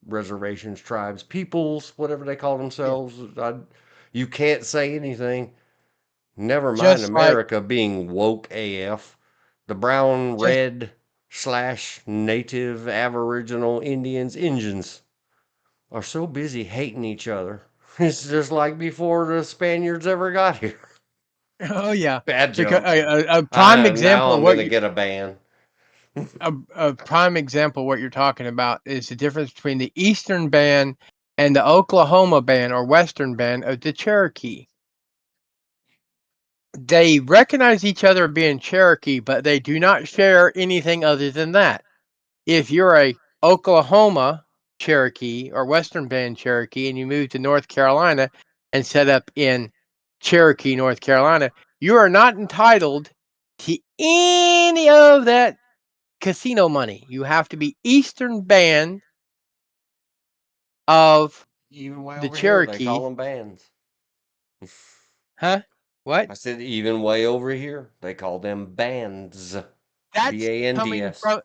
reservations, tribes, peoples, whatever they call Yeah. themselves. You can't say anything. Never mind Just like America being woke AF. The brown, just red / native Aboriginal Indians, Injuns, are so busy hating each other. It's just like before the Spaniards ever got here. oh yeah, Bad because joke. a prime Now example of I'm gonna get a ban. a prime example of what you're talking about is the difference between the Eastern Band and the Oklahoma Band or Western Band of the Cherokee. They recognize each other being Cherokee, but they do not share anything other than that. If you're a Oklahoma Cherokee or Western Band Cherokee and you move to North Carolina and set up in Cherokee, North Carolina, you are not entitled to any of that casino money. You have to be Eastern Band of Even way the over here, they call Cherokee. them bands. Huh? What? I said even way over here, they call them bands. That's coming BANDS. from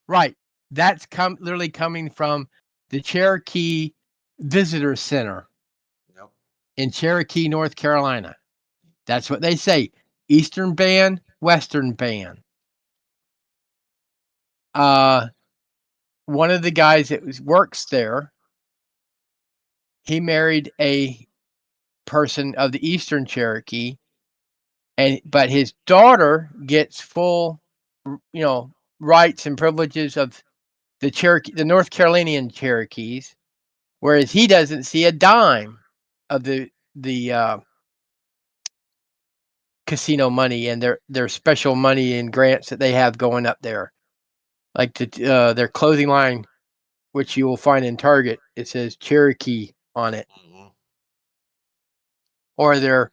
right. That's literally coming from the Cherokee Visitor Center Yep. in Cherokee, North Carolina. That's what they say. Eastern band, Western band. One of the guys that works there, he married a person of the Eastern Cherokee, but his daughter gets full, rights and privileges of the Cherokee, the North Carolinian Cherokees, whereas he doesn't see a dime of the casino money and their special money and grants that they have going up there, like their clothing line, which you will find in Target. It says Cherokee on it, or their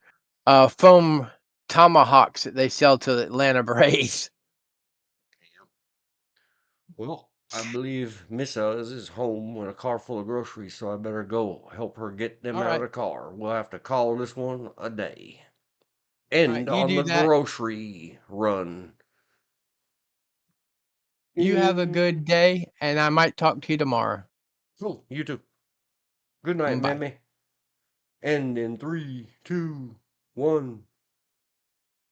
foam tomahawks that they sell to the Atlanta Braves. Well, I believe Miss is home with a car full of groceries, so I better go help her get them All out of right. the car. We'll have to call this one a day. All right, End you on do the that. grocery run. You have a good day, and I might talk to you tomorrow. Cool, you too. Good night, Bye. Mammy. And in 3, 2, 1.